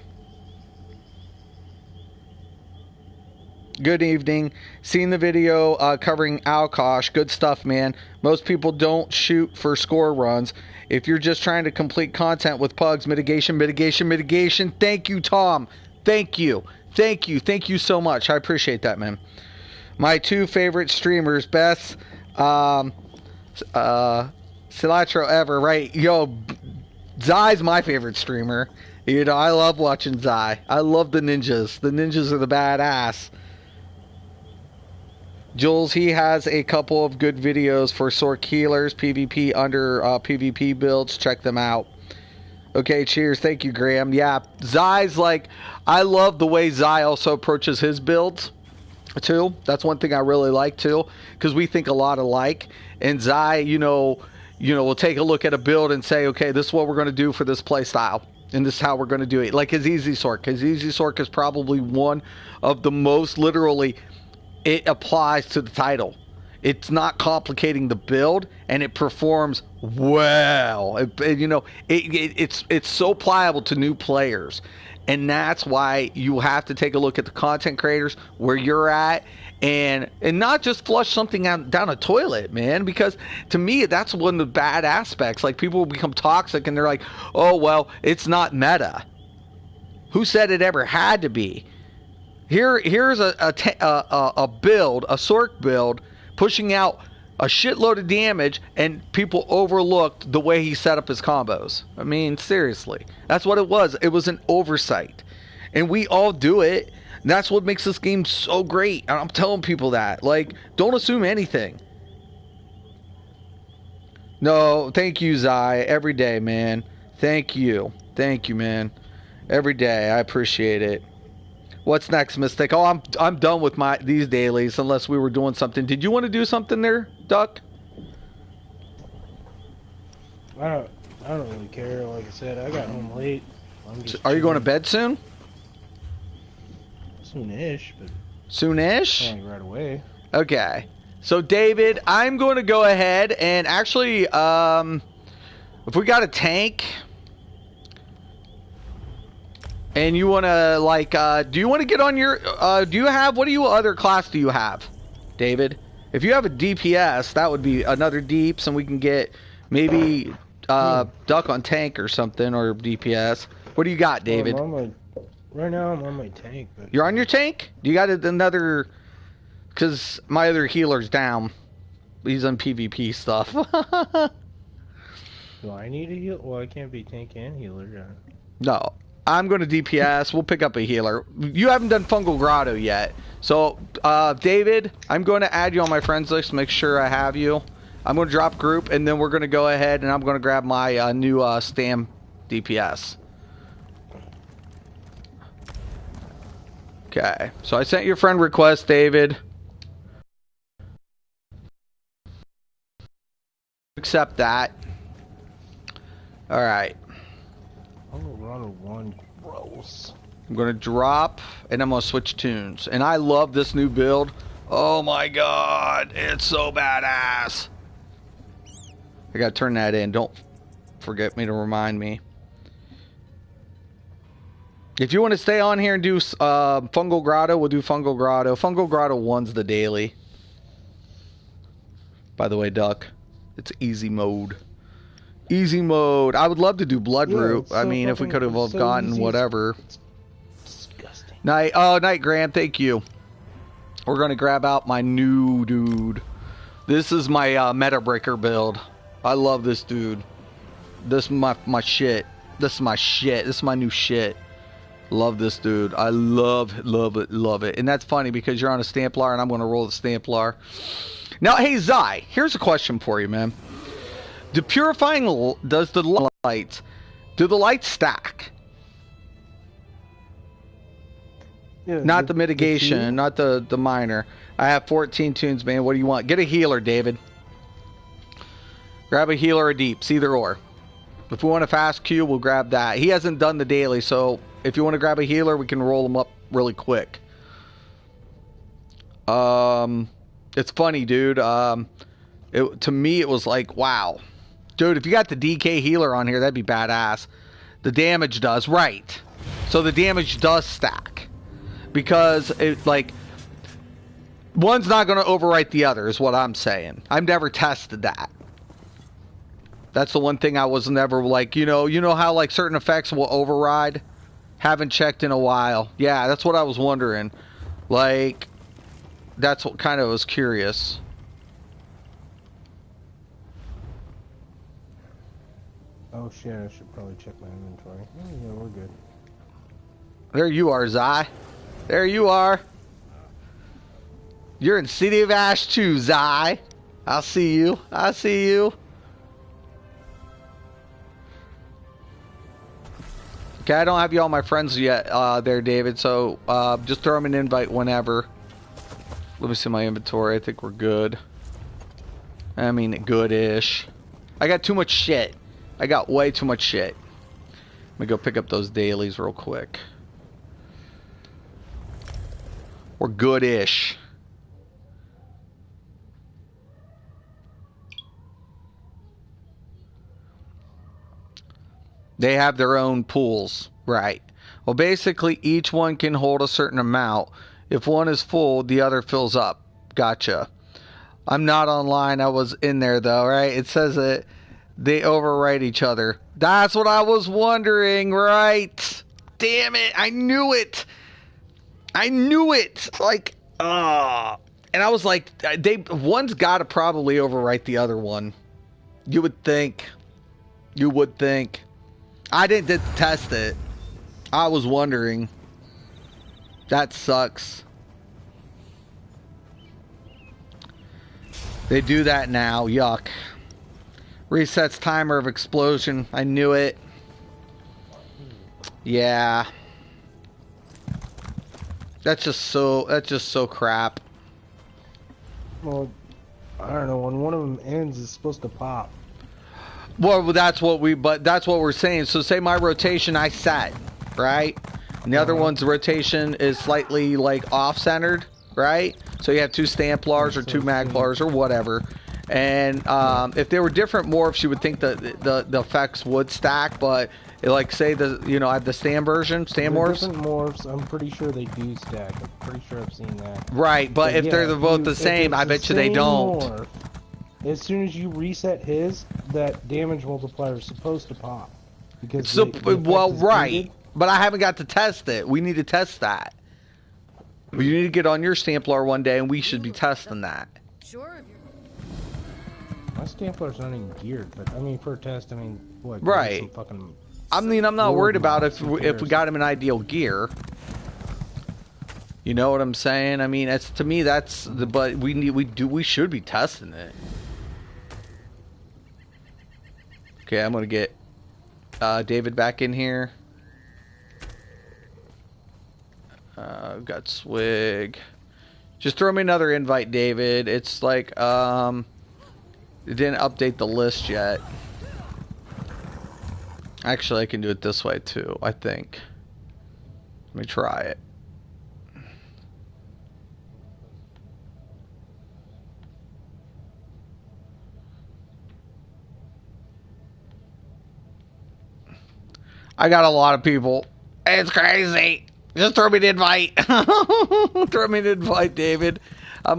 Good evening. Seen the video covering Alkosh. Good stuff, man. Most people don't shoot for score runs. If you're just trying to complete content with pugs, mitigation. Thank you, Tom. Thank you. Thank you so much. I appreciate that, man. My two favorite streamers, best cilantro ever, right? Yo, Zai's my favorite streamer. You know, I love watching Zai. I love the ninjas. The ninjas are the badass. Jules, he has a couple of good videos for Sork healers, PvP under PvP builds. Check them out. Okay, cheers. Thank you, Graham. Yeah, Zai's like, I love the way Zai also approaches his builds, too. That's one thing I really like, too, because we think a lot alike. And Zai, you know, we'll take a look at a build and say, okay, this is what we're going to do for this play style. And this is how we're going to do it. Like his Easy Sork. His Easy Sork is probably one of the most literally... It applies to the title. It's not complicating the build, and it performs well. It's so pliable to new players, and that's why you have to take a look at the content creators where you're at, and not just flush something down a toilet, man. Because to me, that's one of the bad aspects. Like people become toxic, and they're like, "Oh well, it's not meta." Who said it ever had to be? Here's a build, a Sork build, pushing out a shitload of damage, and people overlooked the way he set up his combos. I mean, seriously. That's what it was. It was an oversight. And we all do it. And that's what makes this game so great. And I'm telling people that. Like, don't assume anything. No, thank you, Zai. Every day, man. Thank you. Thank you, man. Every day. I appreciate it. What's next, Mystic? Oh, I'm done with these dailies unless we were doing something. Did you want to do something there, Duck? I don't really care. Like I said, I got home late. Are you going to bed soon? Soonish, but soonish? not right away. Okay. So David, I'm going to go ahead and actually, if we got a tank. And you want to, like, do you want to get on your, what other class do you have, David? If you have a DPS, that would be another deeps, and we can get maybe Duck on tank or something, or DPS. What do you got, David? Right now, I'm on my tank. But you're on your tank? You got another, because my other healer's down. He's on PvP stuff. Do I need a heal? Well, I can't be tank and healer. No. I'm going to DPS. We'll pick up a healer. You haven't done Fungal Grotto yet. So, David, I'm going to add you on my friends list. Make sure I have you. I'm going to drop group, and then we're going to go ahead, and I'm going to grab my new Stam DPS. Okay. So I sent your friend request, David. Accept that. All right. One gross. I'm going to drop, and I'm going to switch tunes. And I love this new build. Oh my god, it's so badass. I got to turn that in. Don't forget me to remind me. If you want to stay on here and do Fungal Grotto, we'll do Fungal Grotto. Fungal Grotto 1's the daily. By the way, Duck, it's easy mode. Easy mode. I would love to do blood Yeah, root. it's I so mean, if we fucking- could have it's so gotten easy. whatever. It's disgusting. Night. Oh, night, Graham. Thank you. We're gonna grab out my new dude. This is my meta breaker build. I love this dude. This is my shit. This is my shit. This is my new shit. Love this dude. I love it. And that's funny because you're on a Stamplar and I'm gonna roll the Stamplar. Now, hey Zai, here's a question for you, man. Do the lights stack? Yeah, Not the mitigation, two? not the minor. I have 14 tunes, man. What do you want? Get a healer, David. Grab a healer or deeps, either or. If we want a fast queue, we'll grab that. He hasn't done the daily, so if you want to grab a healer, we can roll him up really quick. It's funny, dude. To me, it was like, wow. Dude, if you got the DK healer on here, that'd be badass. The damage does, right. So the damage does stack. Because, it like, one's not going to overwrite the other, is what I'm saying. I've never tested that. That's the one thing I was never like, you know how like certain effects will override? Haven't checked in a while. Yeah, that's what I was wondering. Like, that's what kind of was curious. Oh shit, I should probably check my inventory. Oh, yeah, we're good. There you are, Zai. There you are. You're in City of Ash too, Zai. I'll see you. I see you. Okay, I don't have you all my friends yet there, David, so just throw them an invite whenever. Let me see my inventory. I think we're good. I mean, good-ish. I got too much shit. I got way too much shit. Let me go pick up those dailies real quick. We're good-ish. They have their own pools, right? Well, basically, each one can hold a certain amount. If one is full, the other fills up. Gotcha. I'm not online. I was in there, though, right? It says that they overwrite each other. That's what I was wondering, right? Damn it. I knew it. I knew it. Like, and I was like, one's got to probably overwrite the other one. You would think. You would think. I didn't test it. I was wondering. That sucks. They do that now. Yuck. Resets timer of explosion. I knew it. Yeah. That's just so crap. Well, I don't know. When one of them ends, it's supposed to pop. Well, that's what we're saying. So say my rotation I set, right? And the other one's rotation is slightly like off-centered, right? So you have two Stamplars or two Magplars or whatever. And if they were different morphs, you would think that the effects would stack, but like say I have the Stam version, Stam morphs. Different morphs, I'm pretty sure they do stack. I'm pretty sure I've seen that. Right, but if yeah, they're both the same, I bet you they don't. Morph, as soon as you reset his, that damage multiplier is supposed to pop. Because So, the well, effect is right. gated. But I haven't got to test it. We need to test that. You need to get on your Stamplar one day, and we should be testing that. Sure. My Stamplar's not even geared, but I mean, for a test, I mean, what? Right. Some fucking I mean, I'm not Lord worried about knows, if who we cares? got him in ideal gear. You know what I'm saying? I mean, to me, that's the. But we should be testing it. Okay, I'm gonna get David back in here. Got Swig. Just throw me another invite, David. It's like, it didn't update the list yet. Actually, I can do it this way too, I think. Let me try it. I got a lot of people. It's crazy. Just throw me an invite. Throw me an invite, David. I'm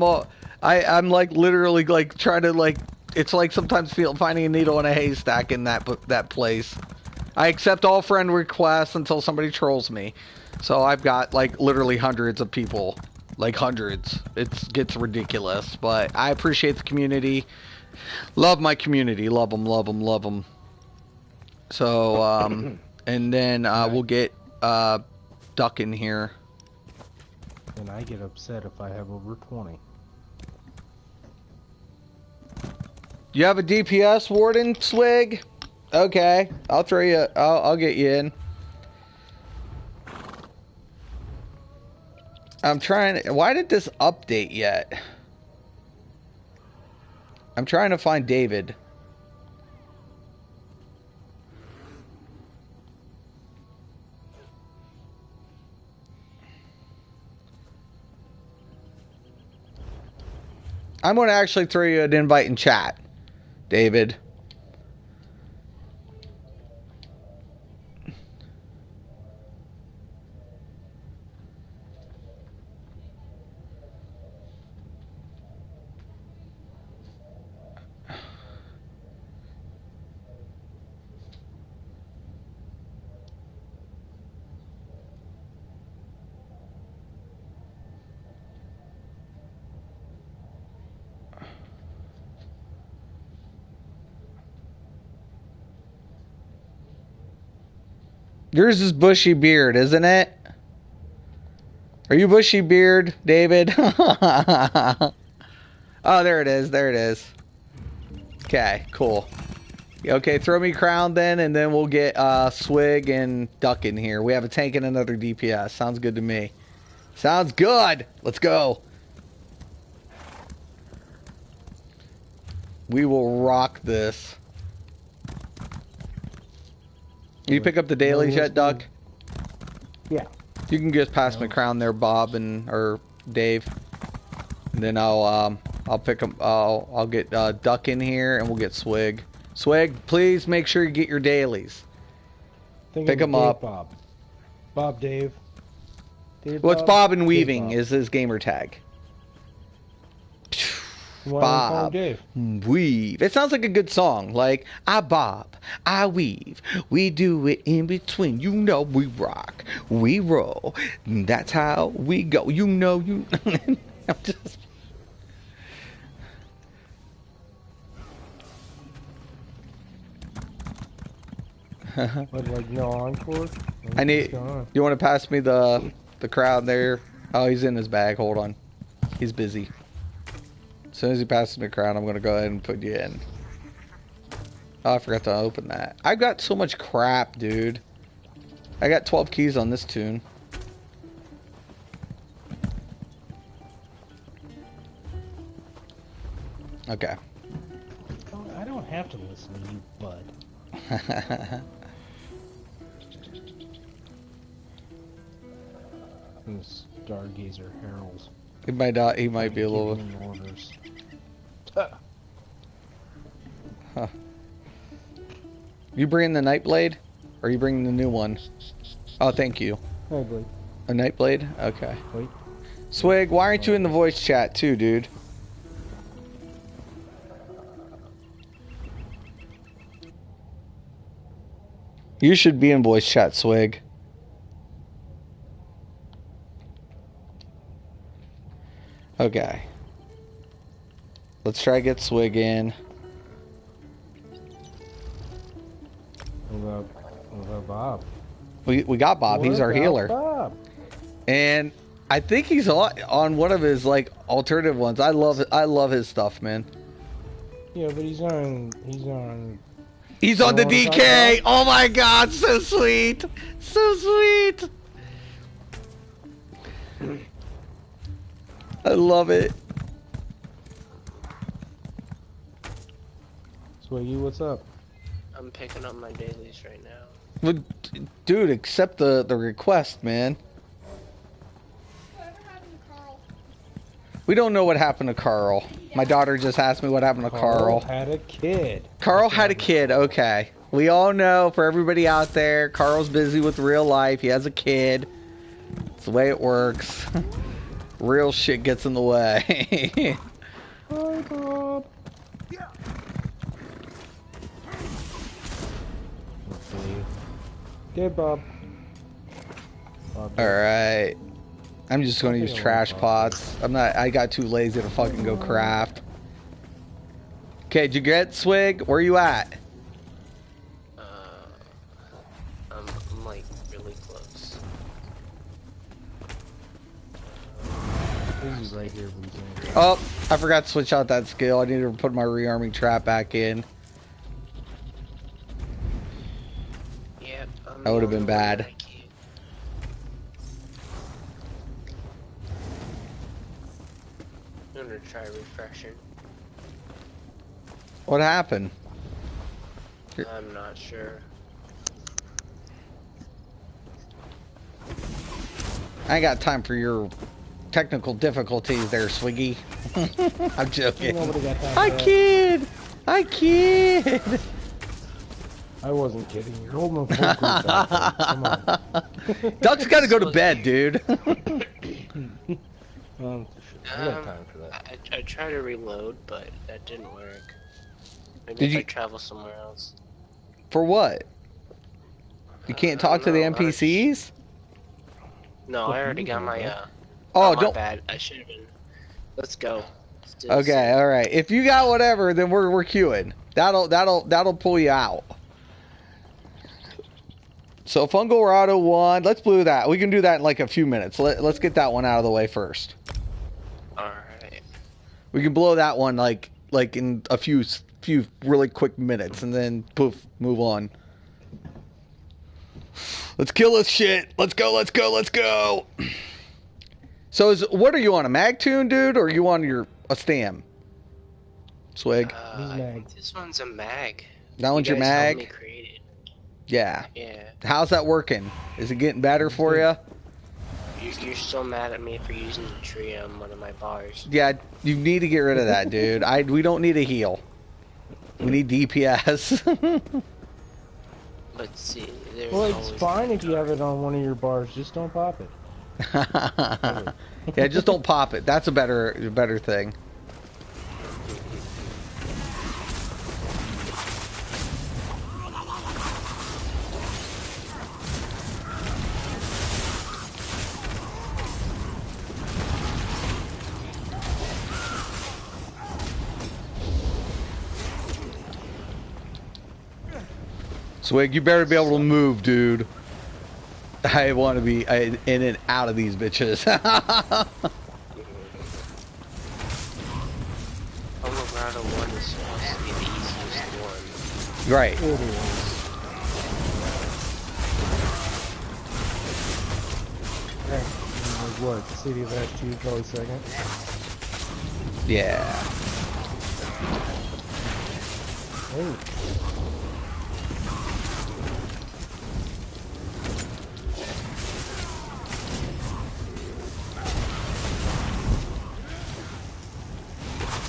like literally like trying to like it's like sometimes finding a needle in a haystack in that place. I accept all friend requests until somebody trolls me. So I've got like literally hundreds of people, like hundreds. It gets ridiculous, but I appreciate the community. Love my community. Love them, love them, love them. So, and then we'll get Duck in here. And I get upset if I have over 20. You have a DPS, Warden Swig? Okay, I'll throw you. I'll get you in. I'm trying. Why did this update yet? I'm trying to find David. I'm going to actually throw you an invite in chat, David. Yours is bushy beard, isn't it? Are you bushy beard, David? Oh, there it is. There it is. Okay, cool. Okay, throw me crown then, and then we'll get Swig and Duck in here. We have a tank and another DPS. Sounds good to me. Sounds good. Let's go. We will rock this. You pick up the dailies yet, Duck? Yeah. You can just pass my crown there, Bob or Dave. And then I'll pick them. I'll get Duck in here, and we'll get Swig. Swig, please make sure you get your dailies. Pick them up. Bob, Dave. Well, it's Bob and Weaving is his gamer tag. Bob, weave. It sounds like a good song. Like, I bob, I weave. We do it in between. You know we rock. We roll. That's how we go. You know you... I'm just... What, like no encore? I need... You want to pass me the crowd there? Oh, he's in his bag. Hold on. He's busy. As soon as he passes me crown, I'm going to go ahead and put you in. Oh, I forgot to open that. I got so much crap, dude. I got 12 keys on this tune. Okay. I don't have to listen to you, bud. Stargazer Herald. He might not. He might be a little. Orders. Huh. You bringing the Nightblade, or are you bringing the new one? Oh, thank you. Nightblade. A Nightblade? Okay. Wait. Swig, why aren't you in the voice chat too, dude? You should be in voice chat, Swig. Okay. Let's try to get Swig in. What about Bob? We got Bob. He's our healer. Bob? And I think he's on one of his like alternative ones. I love his stuff, man. Yeah, but he's on the DK. Oh my God, so sweet, so sweet. I love it. Swiggy, what's up? I'm picking up my dailies right now. But, dude, accept the request, man. We don't know what happened to Carl. My daughter just asked me what happened to Carl. Carl had a kid. Carl had a kid, okay. We all know, for everybody out there, Carl's busy with real life. He has a kid. It's the way it works. Real shit gets in the way. Hi, Bob. Okay, Bob. Bob. Alright. I'm just gonna use trash pots. I got too lazy to fucking go craft. Okay, did you get Swig? Where you at? I'm like really close. This is right here, please. Oh, I forgot to switch out that skill. I need to put my rearming trap back in. Yep. That would have been bad. I'm gonna try refreshing. What happened? I'm not sure. I ain't got time for your technical difficulties there, Swiggy. I'm joking. Nobody got time I for that. kid! I kid! I wasn't kidding. You're holding a full group back there. Come on. Duck's gotta go to bed, dude. I got time for that. I tried to reload, but that didn't work. Maybe Did if you- I travel somewhere else. For what? You can't talk to the NPCs? No, I already got my Oh, my don't. bad. I should have been. Let's go. Let's do this. Okay, all right. If you got whatever, then we're queuing. That'll pull you out. So Fungal Rado 1. Let's blue that. We can do that in like a few minutes. Let's get that one out of the way first. All right. We can blow that one like in a few really quick minutes, and then poof, move on. Let's kill this shit. Let's go. Let's go. Let's go. So what are you on, a mag tune, dude, or are you on a stam? Swig. I think this one's a mag. That one's your You guys helped mag? me create it. Yeah. Yeah. How's that working? Is it getting better for you? You're still mad at me for using the tree on one of my bars. Yeah, you need to get rid of that, dude. We don't need a heal. We need DPS. But see, there's Well, it's always fine if you have it on one of your bars. Just don't pop it. Yeah, just don't pop it. That's a better thing. Swig, you better be able to move, dude. I want to be in and out of these bitches. Colorado 1 is supposed to be the easiest one. Right. It is. What? City of SG, probably second. Yeah. Oh.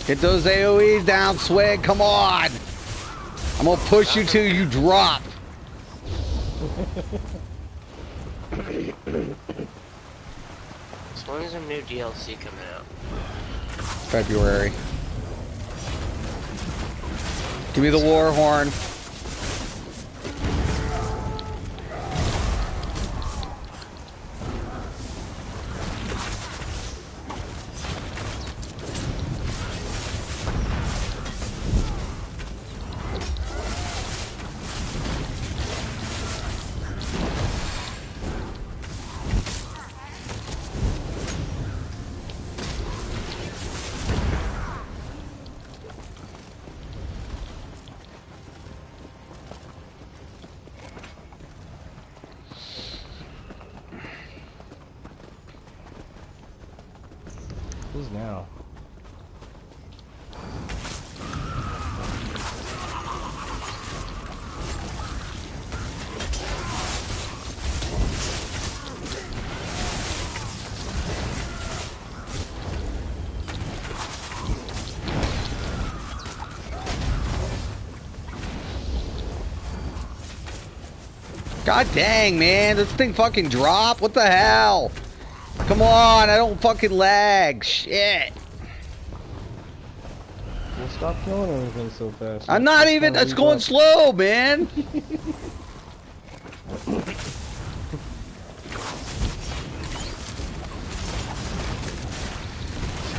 Get those AoEs down, Swig. Come on. I'm going to push you till you drop. As long as a new DLC coming out. February. Give me the war horn. Who's now? God dang, man. This thing fucking dropped. What the hell? Come on. I don't fucking lag. Shit. Well, stop killing everything so fast. I'm not even. It's going slow, man.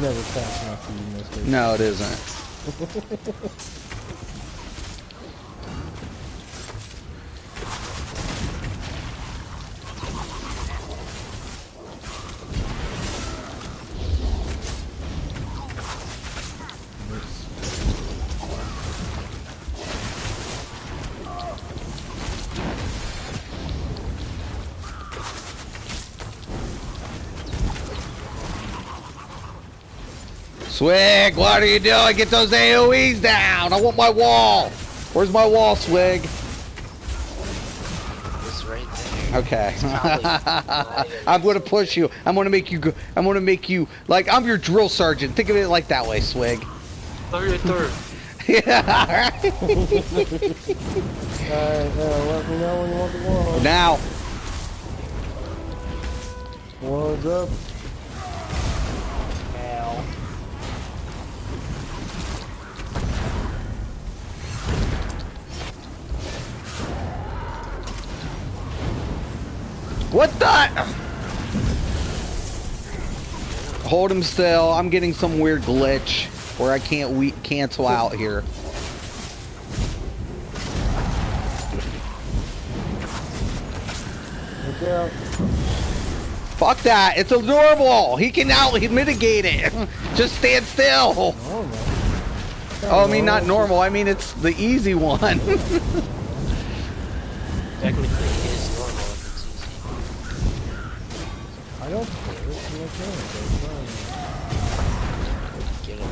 never fast enough for you, mister. No, it isn't. Swig, what are you doing? Get those AoEs down! I want my wall! Where's my wall, Swig? It's right there. Okay. It's probably I'm gonna push you. I'm gonna make you go. I'm gonna make you like I'm your drill sergeant. Think of it like that way, Swig. Alright, Yeah, alright. Alright, let me know when you want the wall. Now. Wall's up. Ow. What the? Hold him still. I'm getting some weird glitch where I can't cancel out here. Look out. Fuck that. It's a normal. He can mitigate it. Just stand still. Normal. Oh, I mean not normal. I mean it's the easy one. Technically, it is normal if it's easy. I don't care. It's my channel. Get him.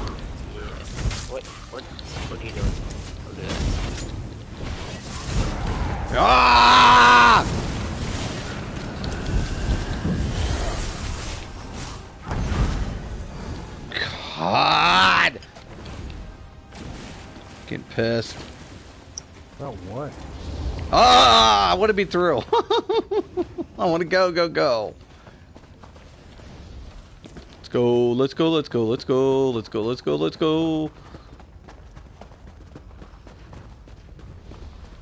Yeah. What are you doing? Okay. Ah! God! Getting pissed. About what? Ah! I want to be through. I want to go. Let's go. Let's go. Let's go. Let's go. Let's go. Let's go. Let's go.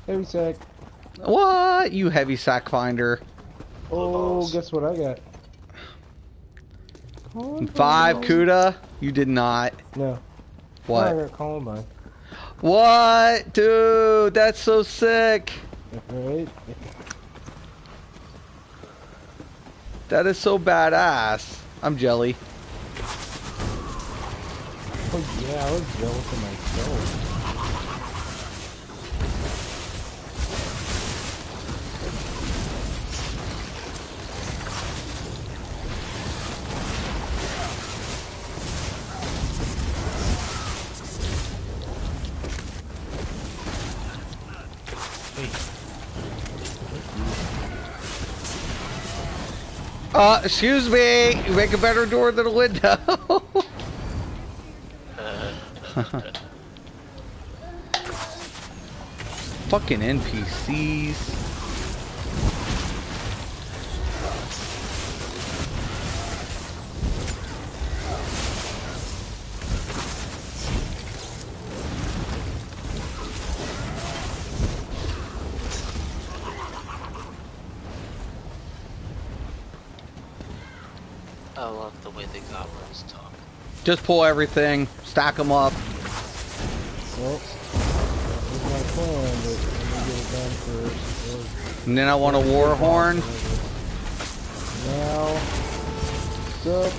Heavy sack. What? You heavy sack finder. Oh, guess what I got? 5 Kuda? You did not. No. What? I got Columbine. What? Dude, that's so sick. Right? That is so badass. I'm jelly. Oh yeah, I was jealous of myself. Excuse me. You make a better door than a window. Fucking NPCs. I love the way the goblins talk. Just pull everything, stack them up. Well, that was my plan, but let me get it done first. And then I want a war horn. Now, what's up?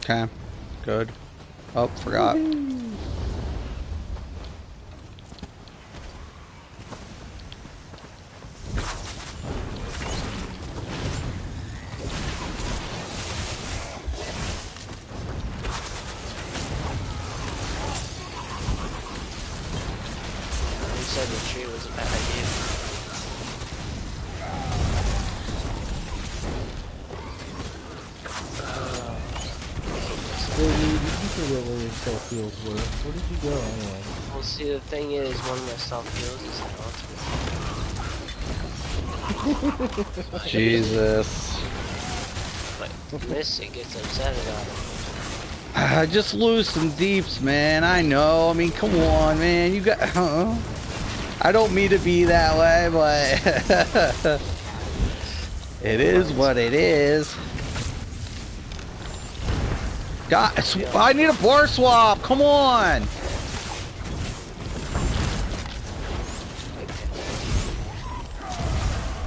Okay, good. Oh, forgot. said the tree was a bad idea. Dude, you forget where your self heals were. Where did you go anyway? Well, see, the thing is, one of my self heals is an ultimate. Jesus. But Mystic gets upset about it. I just lose some deeps, man. I know. I mean, come on, man. You got. I don't mean to be that way, but it is what it is. God, I need a bar swap. Come on.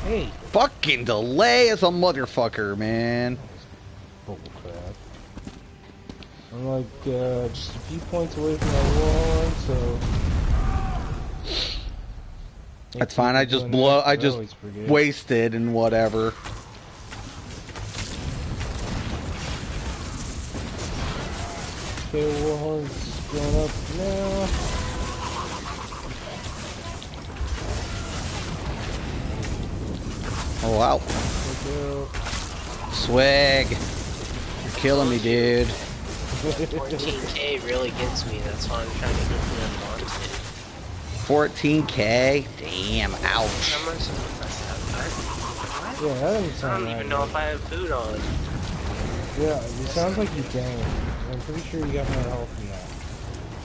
Hey. Fucking delay as a motherfucker, man. Bull crap. I'm like just a few points away from my wall, so. That's fine. I just wasted and whatever. Okay, Warhorn's going up now. Oh wow. Swag. You're killing me, dude. 14k really gets me. That's why I'm trying to get them onto it. 14k? Damn, ouch. How much is Yeah, that doesn't I sound don't right. even know if I have food on. Yeah, it sounds like you don't. I'm pretty sure you got more health than that.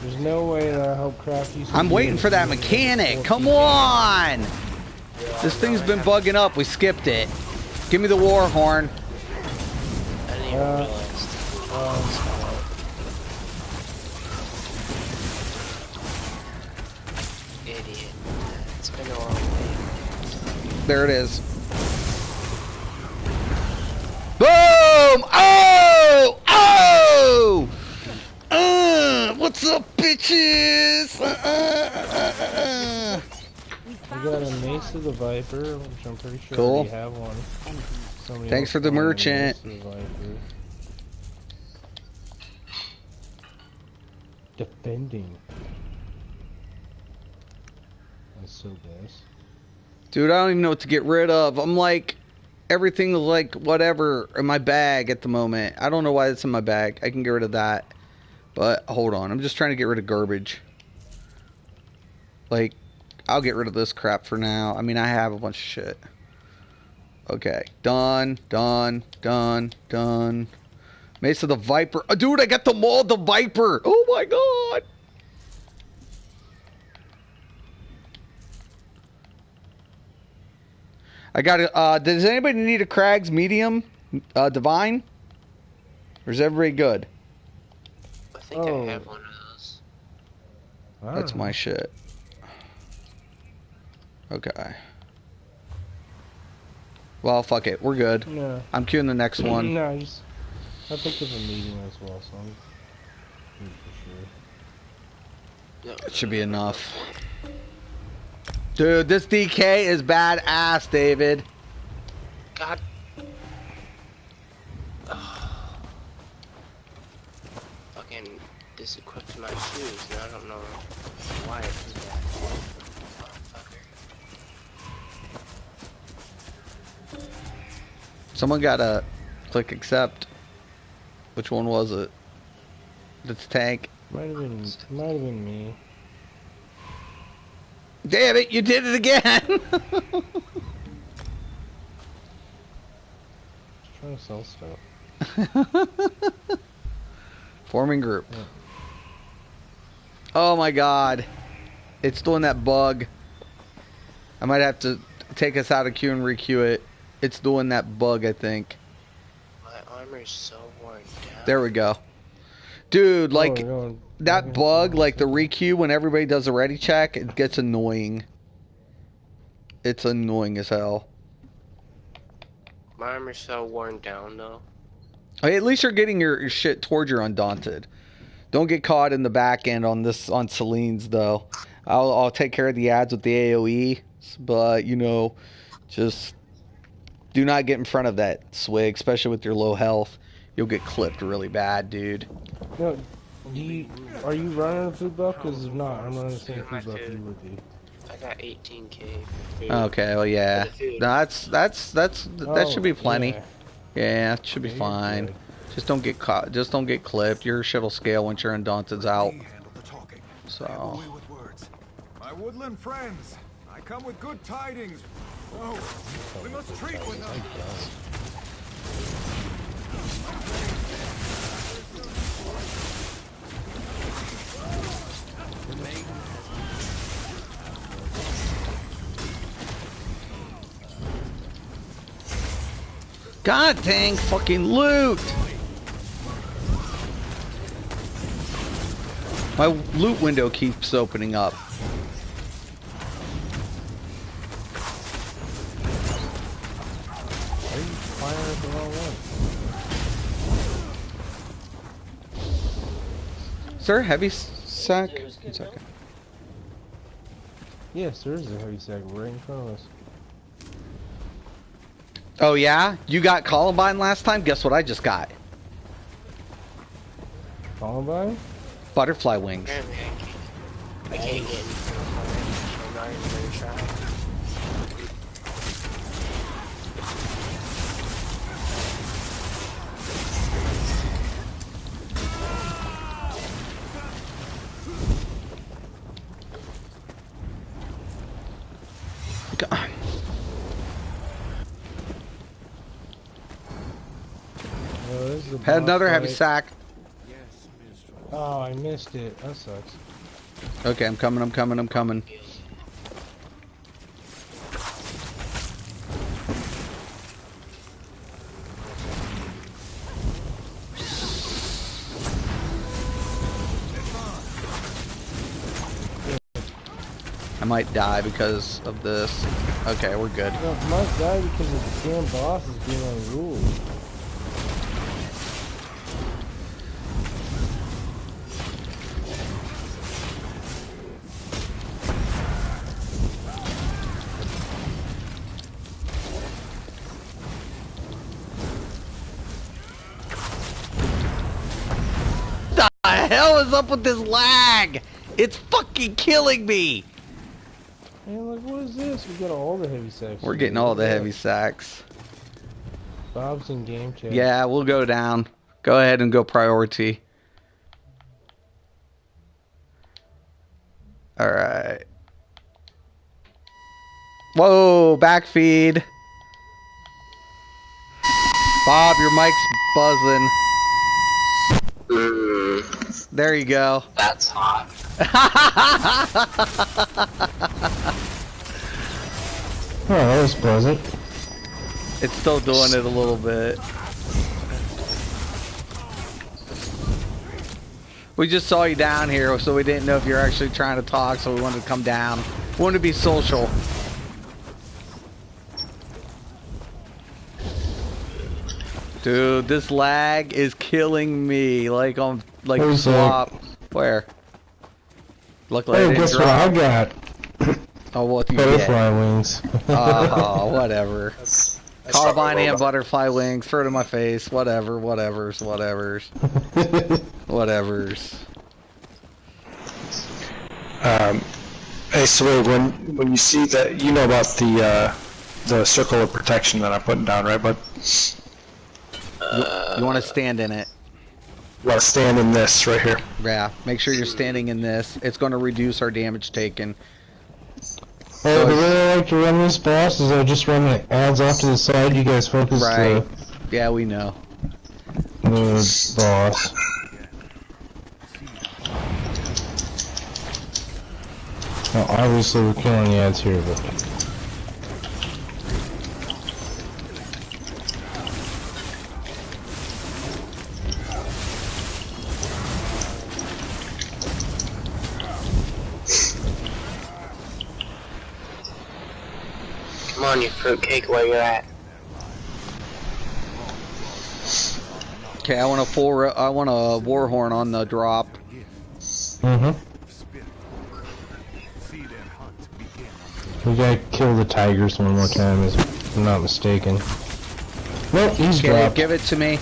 There's no way that help craft you. I'm waiting for that mechanic. Come on! This thing's been bugging up. We skipped it. Give me the war horn. I didn't even realize. Idiot. It's been a long day. There it is. Boom! Oh! Oh! What's up, bitches? We got a Mace of the Viper, which I'm pretty sure Cool. we have one. Somebody Thanks else for the wanted a merchant. Mace of the Viper. Defending. That's so best. Dude, I don't even know what to get rid of. I'm like, everything is like whatever in my bag at the moment. I don't know why it's in my bag. I can get rid of that. But hold on, I'm just trying to get rid of garbage. Like, I'll get rid of this crap for now. I mean, I have a bunch of shit. Okay, done. Mace of the Viper. Oh, dude, I got the Maul of the Viper. Oh my god. I got it. Does anybody need a Crag's medium? Divine? Or is everybody good? I think I have one of those. That's my shit. Okay. Well, fuck it. We're good. No. I'm queuing the next one. No, I picked up a medium as well, so I'm good for sure. It should be enough. Dude, this DK is badass, David. God. Fucking disequipped my shoes, and I don't know why I did that. Motherfucker. Someone gotta click accept. Which one was it? That's tank. Might have been me. Damn it, you did it again! Just trying to sell stuff. Forming group. Yeah. Oh my god. It's doing that bug. I might have to take us out of queue and re-queue it. It's doing that bug, I think. My armor's so worn down. There we go. Dude, like, that bug, like the re-queue when everybody does a ready check, it gets annoying. It's annoying as hell. My armor's so worn down, though. Hey, at least you're getting your shit towards your Undaunted. Don't get caught in the back end on Celine's, though. I'll take care of the ads with the AoE, but, you know, just do not get in front of that swig, especially with your low health. You'll get clipped really bad, dude. No, are you running a food buff? Because if not, I'm running the same food buff you would be. I got 18k. Okay, well yeah. No, that should be plenty. Yeah. Yeah, it should be Yeah, you're fine. good. Just don't get caught. Just don't get clipped. Your shit'll scale once your Undaunted's out. Handle the talking. So. I have a way with words. My woodland friends, I come with good tidings. Oh, we must treat with them. God dang fucking loot! My loot window keeps opening up. Why are you firing at the wrong one? Is there a heavy sack? One second. Yes, there is a heavy sack right in front of us. Oh yeah? You got Columbine last time? Guess what I just got? Columbine? Butterfly wings. Apparently I can't get anything from it, so I'm not even gonna try. God. This is a Had another boss heavy fight. sack. Oh, I missed it. That sucks. Okay, I'm coming, I'm coming, I'm coming. I might die because of this. Okay, we're good. No, I might die because the damn boss is being unruly. What the hell is up with this lag? It's fucking killing me! Man, look, what is this? We got all the heavy sacks. We're getting all the heavy sacks. Bob's in game chat. Yeah, we'll go down. Go ahead and go priority. Alright. Whoa, backfeed. Bob, your mic's buzzing. There you go. That's hot. Oh, that was pleasant. It's still doing it a little bit. We just saw you down here, so we didn't know if you were actually trying to talk, so we wanted to come down. We wanted to be social. Dude, this lag is killing me. Like on like Where's swap. Where? Luckily I Hey, didn't guess what drop. I got? Oh, what you Butterfly get? wings. Oh, whatever. That's Columbine probably and butterfly wings. Throw it in my face. Whatever. Whatevers. Whatevers. Hey, so when you see that, you know about the circle of protection that I'm putting down, right? But You want to stand in it. you want to stand in this right here. Yeah. Make sure you're standing in this. It's going to reduce our damage taken. Hey, I really like to run this boss, is I just run the ads off to the side, you guys focus Right. Yeah, we know. the boss. Now, obviously we're killing the ads here, but... Come on, you fruitcake, where you're at. Okay, I want a war horn on the drop. Mm-hmm. We gotta kill the tigers one more time, if I'm not mistaken. Nope, he's Okay, dropped. give it to me.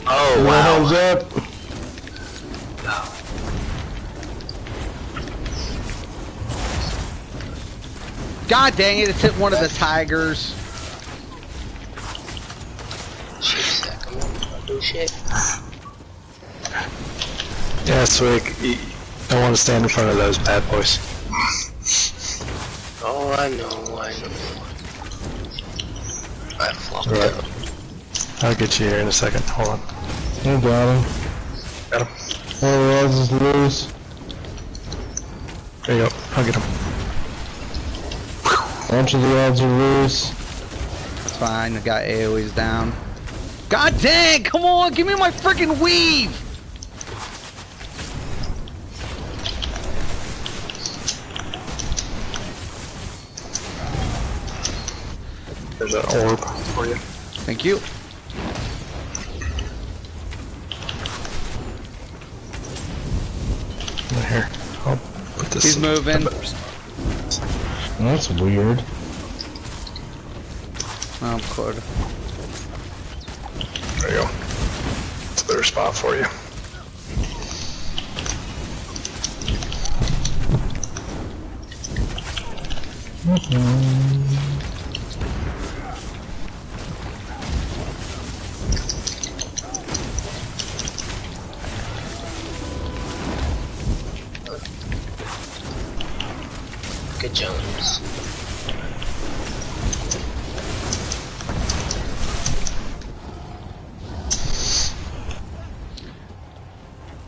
Oh, wow. Hands up! God dang it, it's hit one of the tigers. Shit, come on, don't do shit. Yeah, so you don't want to stand in front of those bad boys. Oh, I know. I flopped Right. out. I'll get you here in a second. Hold on. I got him. Got him. Oh, Roz is loose. There you go. I'll get him. A bunch of the odds are loose. That's fine, I got AoE's down. God dang, come on, give me my freaking weave! There's an orb for you. Thank you. Here. I'll put this. He's moving. That's weird. Oh, good. There you go. It's a better spot for you. Good Jones.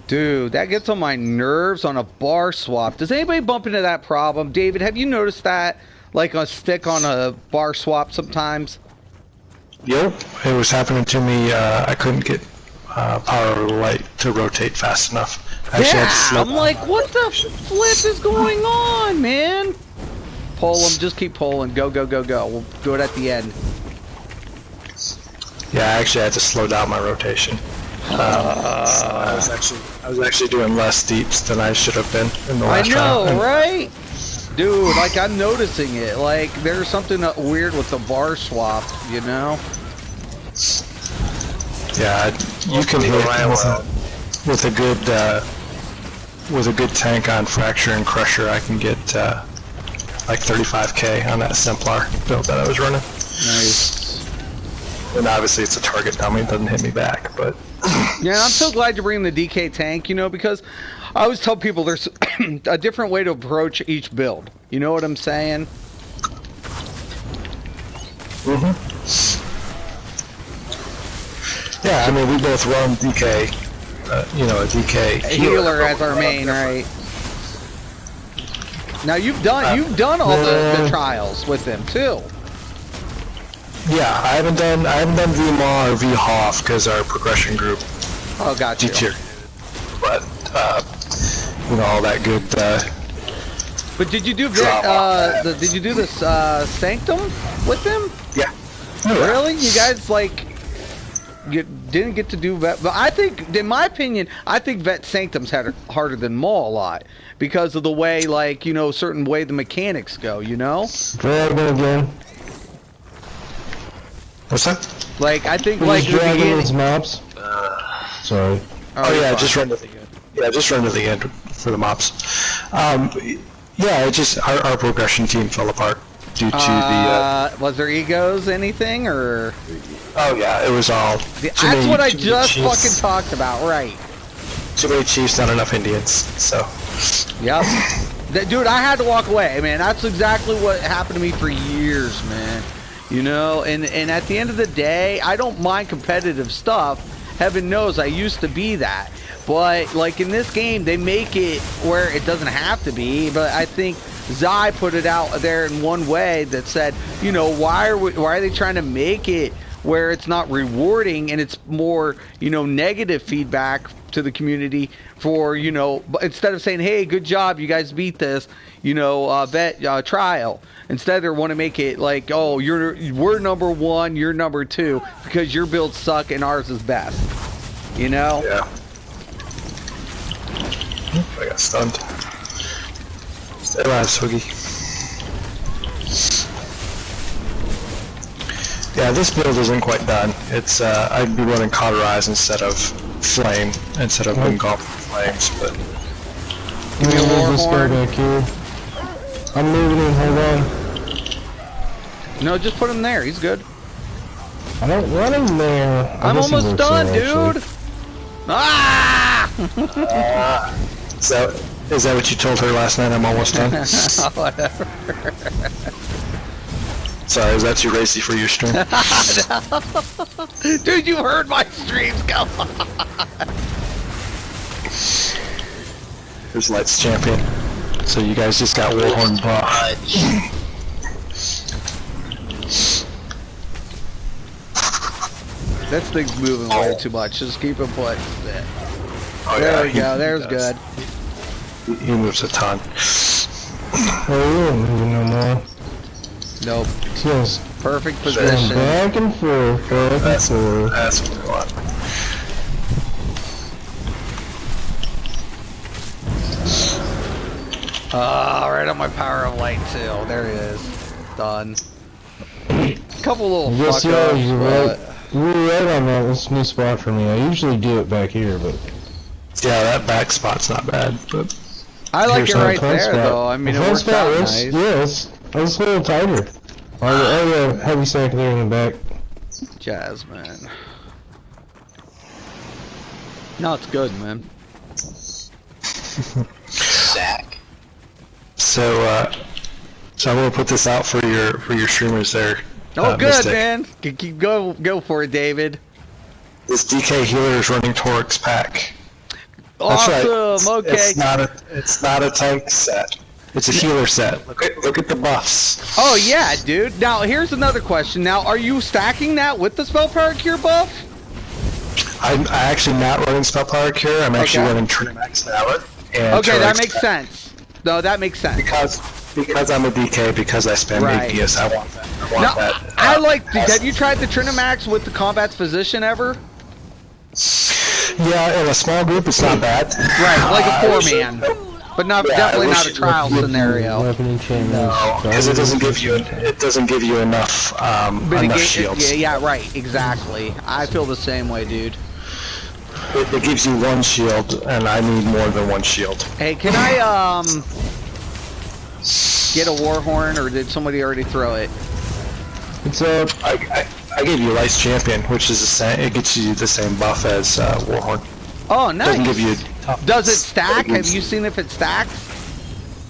Dude, that gets on my nerves on a bar swap. Does anybody bump into that problem? David, have you noticed that? Like a stick on a bar swap sometimes? Yep. It was happening to me. I couldn't get power of the light to rotate fast enough. I actually had to slow I'm like, what the flip is going on, man? Pull them, just keep pulling. Go, go, go, go. We'll do it at the end. Yeah, I actually had to slow down my rotation. So I was actually doing less deeps than I should have been in the last round. I know, right? Dude, like I'm noticing it. Like there's something weird with the bar swap, you know? Yeah, you can hit with a good tank on Fracture and Crusher. I can get like 35k on that Templar build that I was running. Nice. And obviously it's a target dummy, it doesn't hit me back, but... Yeah, I'm so glad you bring the DK tank, you know, because I always tell people there's a different way to approach each build. You know what I'm saying? Mm-hmm. Yeah, I mean, we both run DK, you know, a DK healer as our main, right? Now you've done all the trials with them too. Yeah, I haven't done VMAW or VHOF because our progression group gotcha. deteriorated. But you know, all that good. But did you do did you do this Sanctum with them? Yeah. Really? You guys like you didn't get to do Vet, but I think, in my opinion, I think Vet Sanctum's harder than Maw a lot because of the way, like, you know, certain way the mechanics go. You know? Dragon again. What's that? Like I think like the dragging those maps. Sorry. Oh yeah, just run to the end. Yeah, just run to the end for the mobs. Yeah, it just our progression team fell apart due to the. Was there egos, anything, or? Oh yeah, it was all. That's what I just fucking talked about, right? Too many chiefs, not enough Indians. So. Yep. Dude, I had to walk away, man. That's exactly what happened to me for years, man. You know, and at the end of the day, I don't mind competitive stuff. Heaven knows I used to be that. But, like, in this game, they make it where it doesn't have to be. But I think Zai put it out there in one way that said, you know, why are they trying to make it where it's not rewarding and it's more, you know, negative feedback to the community for, you know, instead of saying, hey, good job, you guys beat this, you know, vet trial. Instead, they want to make it like, oh, we're number one, you're number two, because your builds suck and ours is best. You know? Yeah. I got stunned. Stay alive, Swiggy. Yeah, this build isn't quite done. It's I'd be running Cauterize instead of Flame, instead of Engulf Flames, but... Give me a war horn back here. I'm moving in, hold on. No, just put him there. He's good. I don't want him there. I'm almost done, dude. Ah! So, is that what you told her last night? I'm almost done. Whatever. Sorry, is that too racy for your stream? Dude, you heard my streams. Come on. Here's Lights Champion. So you guys just got Warhorn buff. This thing's moving way too much. Just keep him put. Oh, There yeah, we go. There's good. He moves a ton. Oh, we don't move no more. Nope. Just Perfect going position. back and forth, back and forth. That's what we want. Ah, right on my power of light too. There he is. Done. Couple little I guess fuck ups, you're but... right. You're right on that. This new spot for me. I usually do it back here, but Yeah, that back spot's not bad, but I like it Here's our right front there spot. though. I mean, The it front works spot out looks- nice. Yes, it's a little tighter. Oh, yeah, heavy stack there in the back. Jasmine. No, it's good, man. Sack. so I'm gonna put this out for your streamers there. Oh, good, Mystic. man. Keep go for it, David. This DK healer is running Torx pack. That's right. Awesome. Okay. It's not a tank set. It's a healer set. Look at the buffs. Oh yeah, dude. Now here's another question. Now, are you stacking that with the spell power cure buff? I'm actually not running spell power cure. I'm actually Okay. running Trinamax Valor. And Okay, that Torx makes pack. sense. No, that makes sense. Because I'm a DK, because I spam Right. APS, I want that. Now, I like. as- Have you tried the Trinamax with the combat's physician ever? Yeah, in a small group, it's not bad. Right, like a I wish- 4-man, but not Yeah, definitely I not a wish- trial scenario. Weapon enchantments. Because it doesn't give you enough enough shields. Yeah, right, exactly. I feel the same way, dude. It gives you one shield, and I need more than one shield. Hey, can I get a Warhorn, or did somebody already throw it? It's a I gave you Lights Champion, which is the same. It gets you the same buff as Warhorn. Oh, nice. Doesn't give you. Does it stack? Have you seen if it stacks?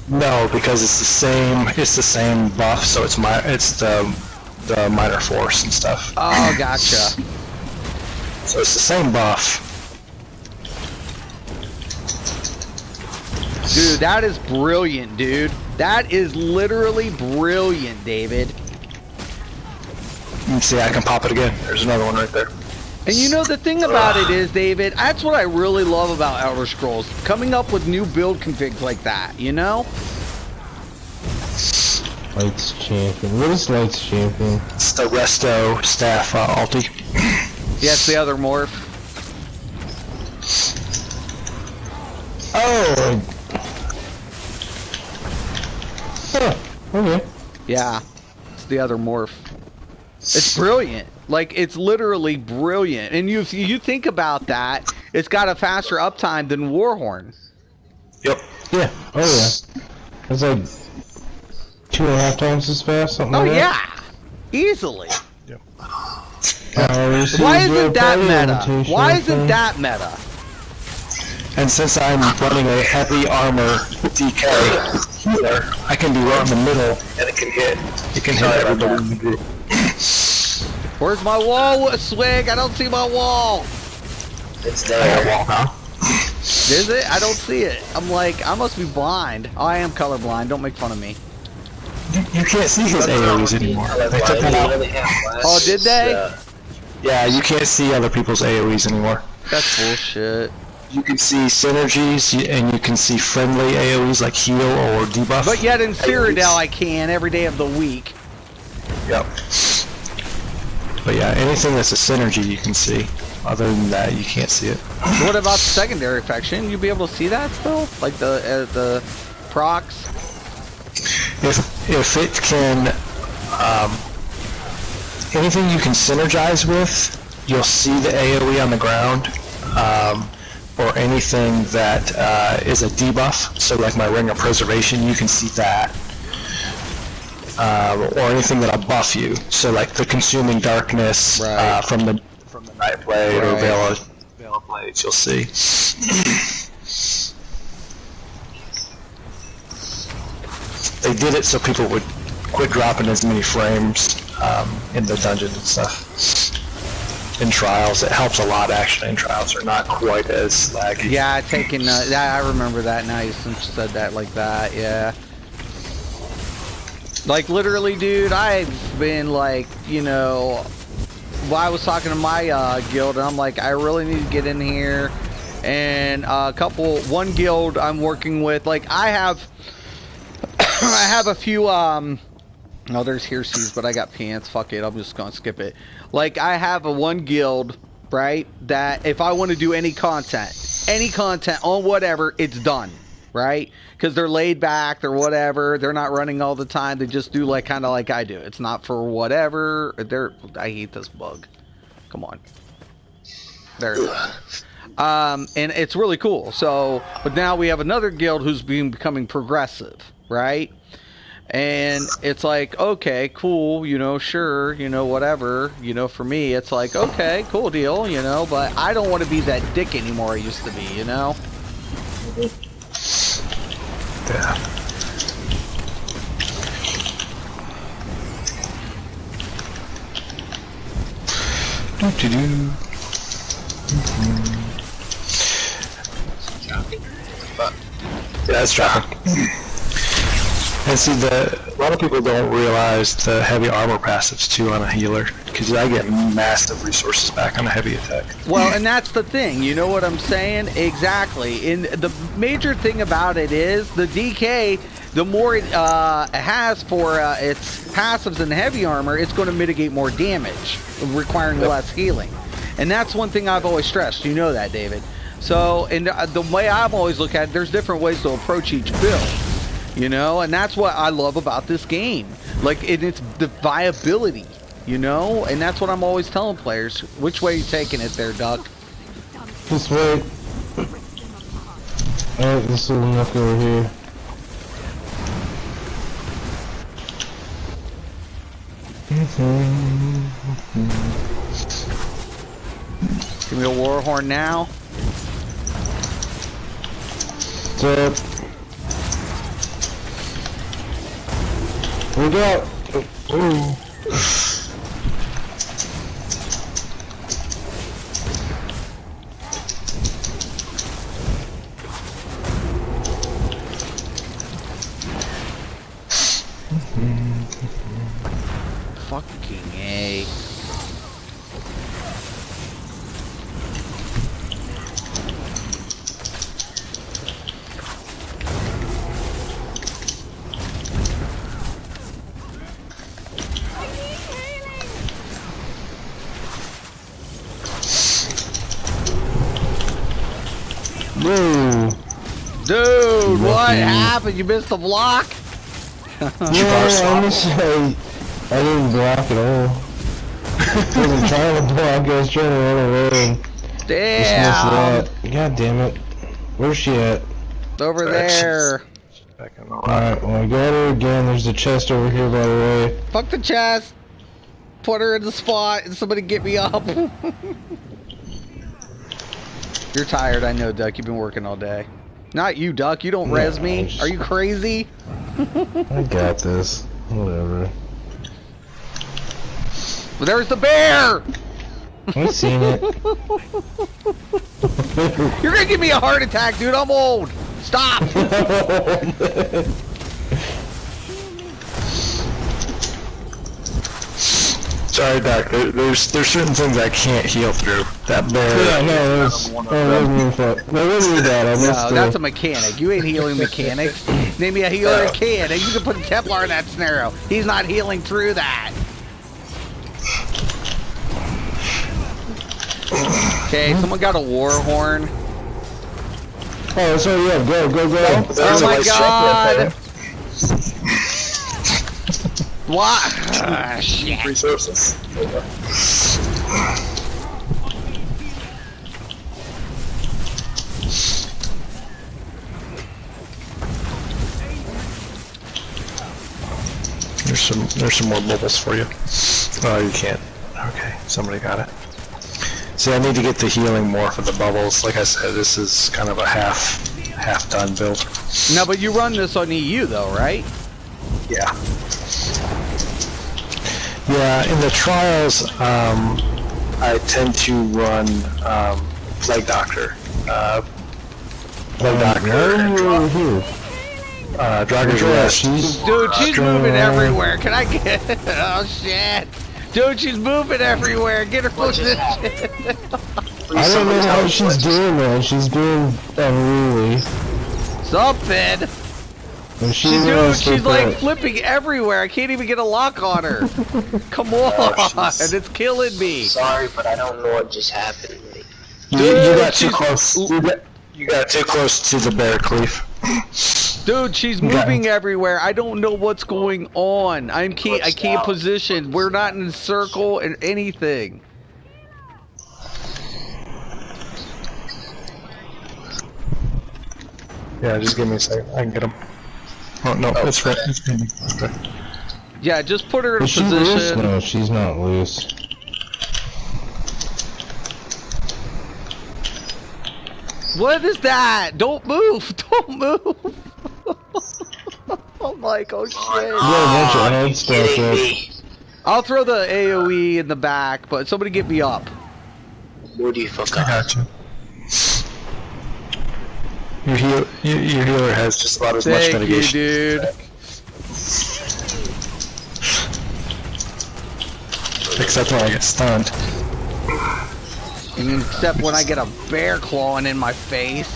No, because it's the same. It's the same buff, so it's the minor force and stuff. Oh, gotcha. So it's the same buff. Dude, that is brilliant, dude. That is literally brilliant, David. You can see I can pop it again. There's another one right there. And you know, the thing about it is, David, that's what I really love about Elder Scrolls. Coming up with new build configs like that, you know? Lights Champion. What is Lights Champion? It's the Resto staff ulti. Yeah, it's the other morph. Oh! Huh, okay. Yeah, it's the other morph. It's brilliant. Like, it's literally brilliant. And you think about that, it's got a faster uptime than Warhorn. Yep. Yeah. Oh yeah. It's like 2.5 times as fast, something Oh, like that. yeah. Easily. Why Why isn't that meta? Why isn't that meta? And since I'm running a heavy armor DK healer, I can be right in the middle, and it can hit. It can hit everybody in the group. Where's my wall, Swig? I don't see my wall. It's I got there. wall now. Is it? I don't see it. I'm like, I must be blind. Oh, I am colorblind. Don't make fun of me. You can't see his AoEs anymore. They took that out. Oh, did they? Yeah, you can't see other people's AoEs anymore. That's bullshit. You can see synergies, and you can see friendly AoEs like heal or debuff. But yet in Cyrodiil I can every day of the week. Yep. But yeah, anything that's a synergy you can see. Other than that, you can't see it. What about secondary faction? You be able to see that still? Like the procs? If it can, anything you can synergize with, you'll see the AoE on the ground, or anything that is a debuff. So like my Ring of Preservation, you can see that. or anything that'll buff you. So like the consuming darkness Right. from the night blade or Right. veil of blades, you'll see. They did it so people would quit dropping as many frames in the dungeons and stuff. In trials, it helps a lot actually. In trials, are not quite as laggy. Yeah, I remember that now since you said that like that. Yeah. Like literally, dude, I've been like, you know, I was talking to my guild, and I'm like, I really need to get in here. And one guild I'm working with, like I have a few, oh, there's Heresies, but I got pants, fuck it, I'm just gonna skip it. Like, I have one guild, right, that if I want to do any content on whatever, it's done, right? Because they're laid back, they're whatever, they're not running all the time, they just do like, kind of like I do. It's not for whatever, I hate this bug. Come on. There it is. And it's really cool. So, but now we have another guild who's becoming progressive, right? And it's like, okay, cool, you know, sure, you know, whatever, you know, for me, it's like, okay, cool deal, you know, but I don't want to be that dick anymore I used to be, you know? Yeah. Do-do-do. Yeah, it's dropping. And see, a lot of people don't realize the heavy armor passives too on a healer, because I get massive resources back on a heavy attack. Well, and that's the thing, you know what I'm saying? Exactly. And the major thing about it is the DK, the more it has for its passives and heavy armor, it's going to mitigate more damage, requiring less healing. And that's one thing I've always stressed. You know that, David. So, and the way I've always looked at it, there's different ways to approach each build. You know, and that's what I love about this game. Like, it's the viability, you know? And that's what I'm always telling players. Which way are you taking it there, Duck? This way. Alright, this little nook over here. Give me a war horn now. What's up? Look out! Ooh. Fucking A. Whoa! Dude, what happened? You missed the block? Yeah, honestly, I didn't block at all. I wasn't trying to block, I was trying to run away. Damn! God damn it. Where's she at? Over there. Alright, well I got her again. There's a chest over here, by the way. Fuck the chest. Put her in the spot and somebody get me up. You're tired, I know, Duck. You've been working all day. Not you, Duck. You don't res me. Are you crazy? I got this. Whatever. Well, there's the bear! I've seen it. You're gonna give me a heart attack, dude. I'm old. Stop! Sorry, Doc. There's certain things I can't heal through. That bear. Yeah, no, that wasn't your fault. That wasn't your bad. I missed No, that's a mechanic. You ain't healing mechanics. Name me a healer that can, and you can put a Templar in that scenario. He's not healing through that. Okay, someone got a war horn. Oh, so yeah, go. Oh my god! What? Ah, shit. Resources. There's some more bubbles for you. Oh, you can't. Okay, somebody got it. See, I need to get the healing more for the bubbles. Like I said, this is kind of a half done build. No, but you run this on EU though, right? Yeah. Yeah, in the trials, I tend to run Plague Doctor. Plague Doctor and Dragon's Rest. Dude, she's moving everywhere. Can I get... Oh, shit. Dude, she's moving everywhere. Get her position. I don't know how she's doing that. She's doing unruly. Something. She's like flipping everywhere. I can't even get a lock on her. Come on, it's killing me. Sorry, but I don't know what just happened. You got too close. You got too close to the bear cleave. Dude, she's moving everywhere. I don't know what's going on. I can't position. We're not in a circle and anything. Yeah, just give me a second. I can get him. Oh no, it's right. It's pending. Okay. Yeah, just put her in a Is she position. loose? No, she's not loose. What is that? Don't move! Don't move! I'm like, oh shit. Yeah, a bunch of head stuff up. I'll throw the AoE in the back, but somebody get me up. Where do you fuck I up? got you. Your healer has just about as much Thank you, mitigation. dude. Except when I get stunned. Except when I get a bear clawing in my face.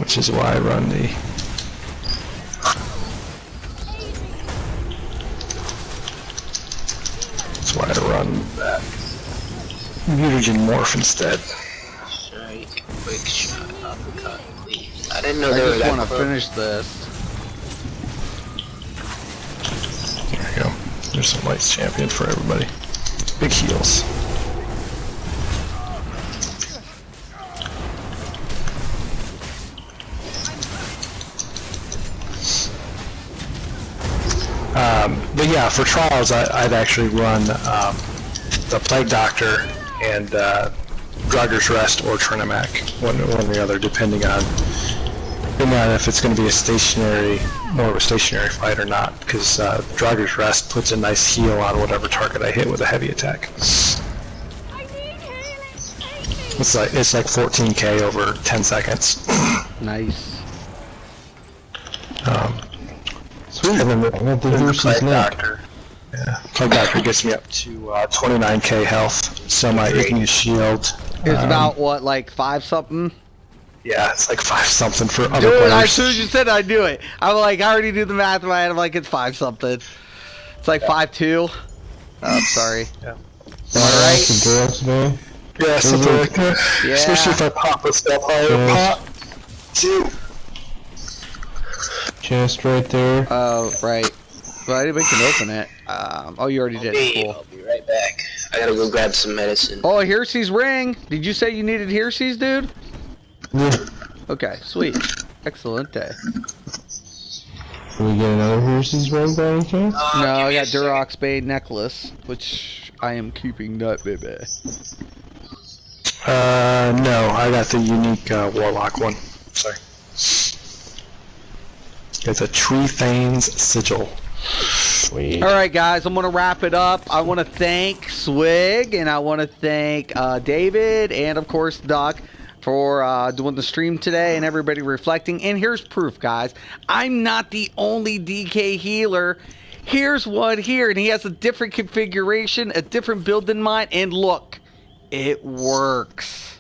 Which is why I run the... That's why I run that mutagen morph instead. Strike, quick shot, uppercut, please. I didn't know I they were just that want to close. finish this. There you go. There's some lights champion for everybody. Big heals. But yeah, for trials, I'd actually run the Plague Doctor and Dragon's Rest or Trinimac, one or the other, depending on if it's going to be more of a stationary fight or not, because Dragon's Rest puts a nice heal on whatever target I hit with a heavy attack. It's like 14k over 10 seconds. Nice. Sweet. And then I got the the Lucy's Plague neck. Doctor. Yeah, Plague Doctor gets me up to 29k health, so my igneous shield. It's about what, like 5 something? Yeah, it's like 5 something for other Dude, players. as soon as you said it, I knew it. I'm like, I already do the math in my head. I'm like, it's 5 something. It's like 5-2. Oh, sorry. Yeah. Alright. Some drugs, man. Yeah, something like that. Yeah. Especially if I pop a step higher. Yes. Pop. 2. Chest right there. Oh, right. Well, anybody can open it. Oh, you already did. Okay, Cool. I'll be right back. I gotta go grab some medicine. Oh, Hersey's ring. Did you say you needed Hersey's, dude? Yeah. Okay, sweet. Excellent day. Can we get another Hersey's ring by any chance? No, I got Durox Bane necklace, which I am keeping that baby. No, I got the unique Warlock one. Sorry. It's a Tree Thane's Sigil. Sweet. Alright guys, I'm going to wrap it up. I want to thank Swig, and I want to thank David, and of course Doc, for doing the stream today, and everybody reflecting. And here's proof, guys. I'm not the only DK healer. Here's one here, and he has a different configuration, a different build in mind, and look, it works.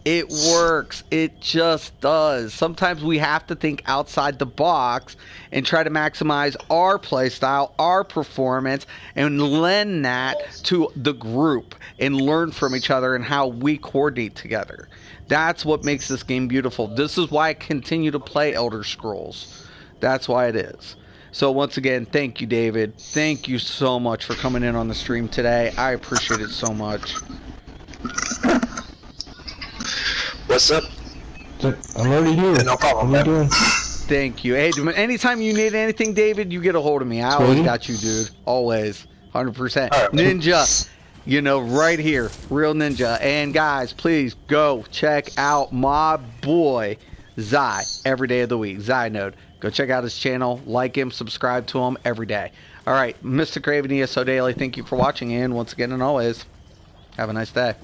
It works. It just does. Sometimes we have to think outside the box and try to maximize our playstyle, our performance, and lend that to the group and learn from each other and how we coordinate together. That's what makes this game beautiful. This is why I continue to play Elder Scrolls. That's why it is. So once again, thank you, David. Thank you so much for coming in on the stream today. I appreciate it so much. What's up? I'm already here. No problem, What are you man. doing? Thank you. Hey, anytime you need anything, David, you get a hold of me. I always got you, dude. Always. 100%. All right. Ninja. You know, right here. Real Ninja. And guys, please go check out my boy, Zai, every day of the week. Zynode. Go check out his channel. Like him. Subscribe to him every day. All right. Mysticraven, ESO Daily. Thank you for watching. And once again and always, have a nice day.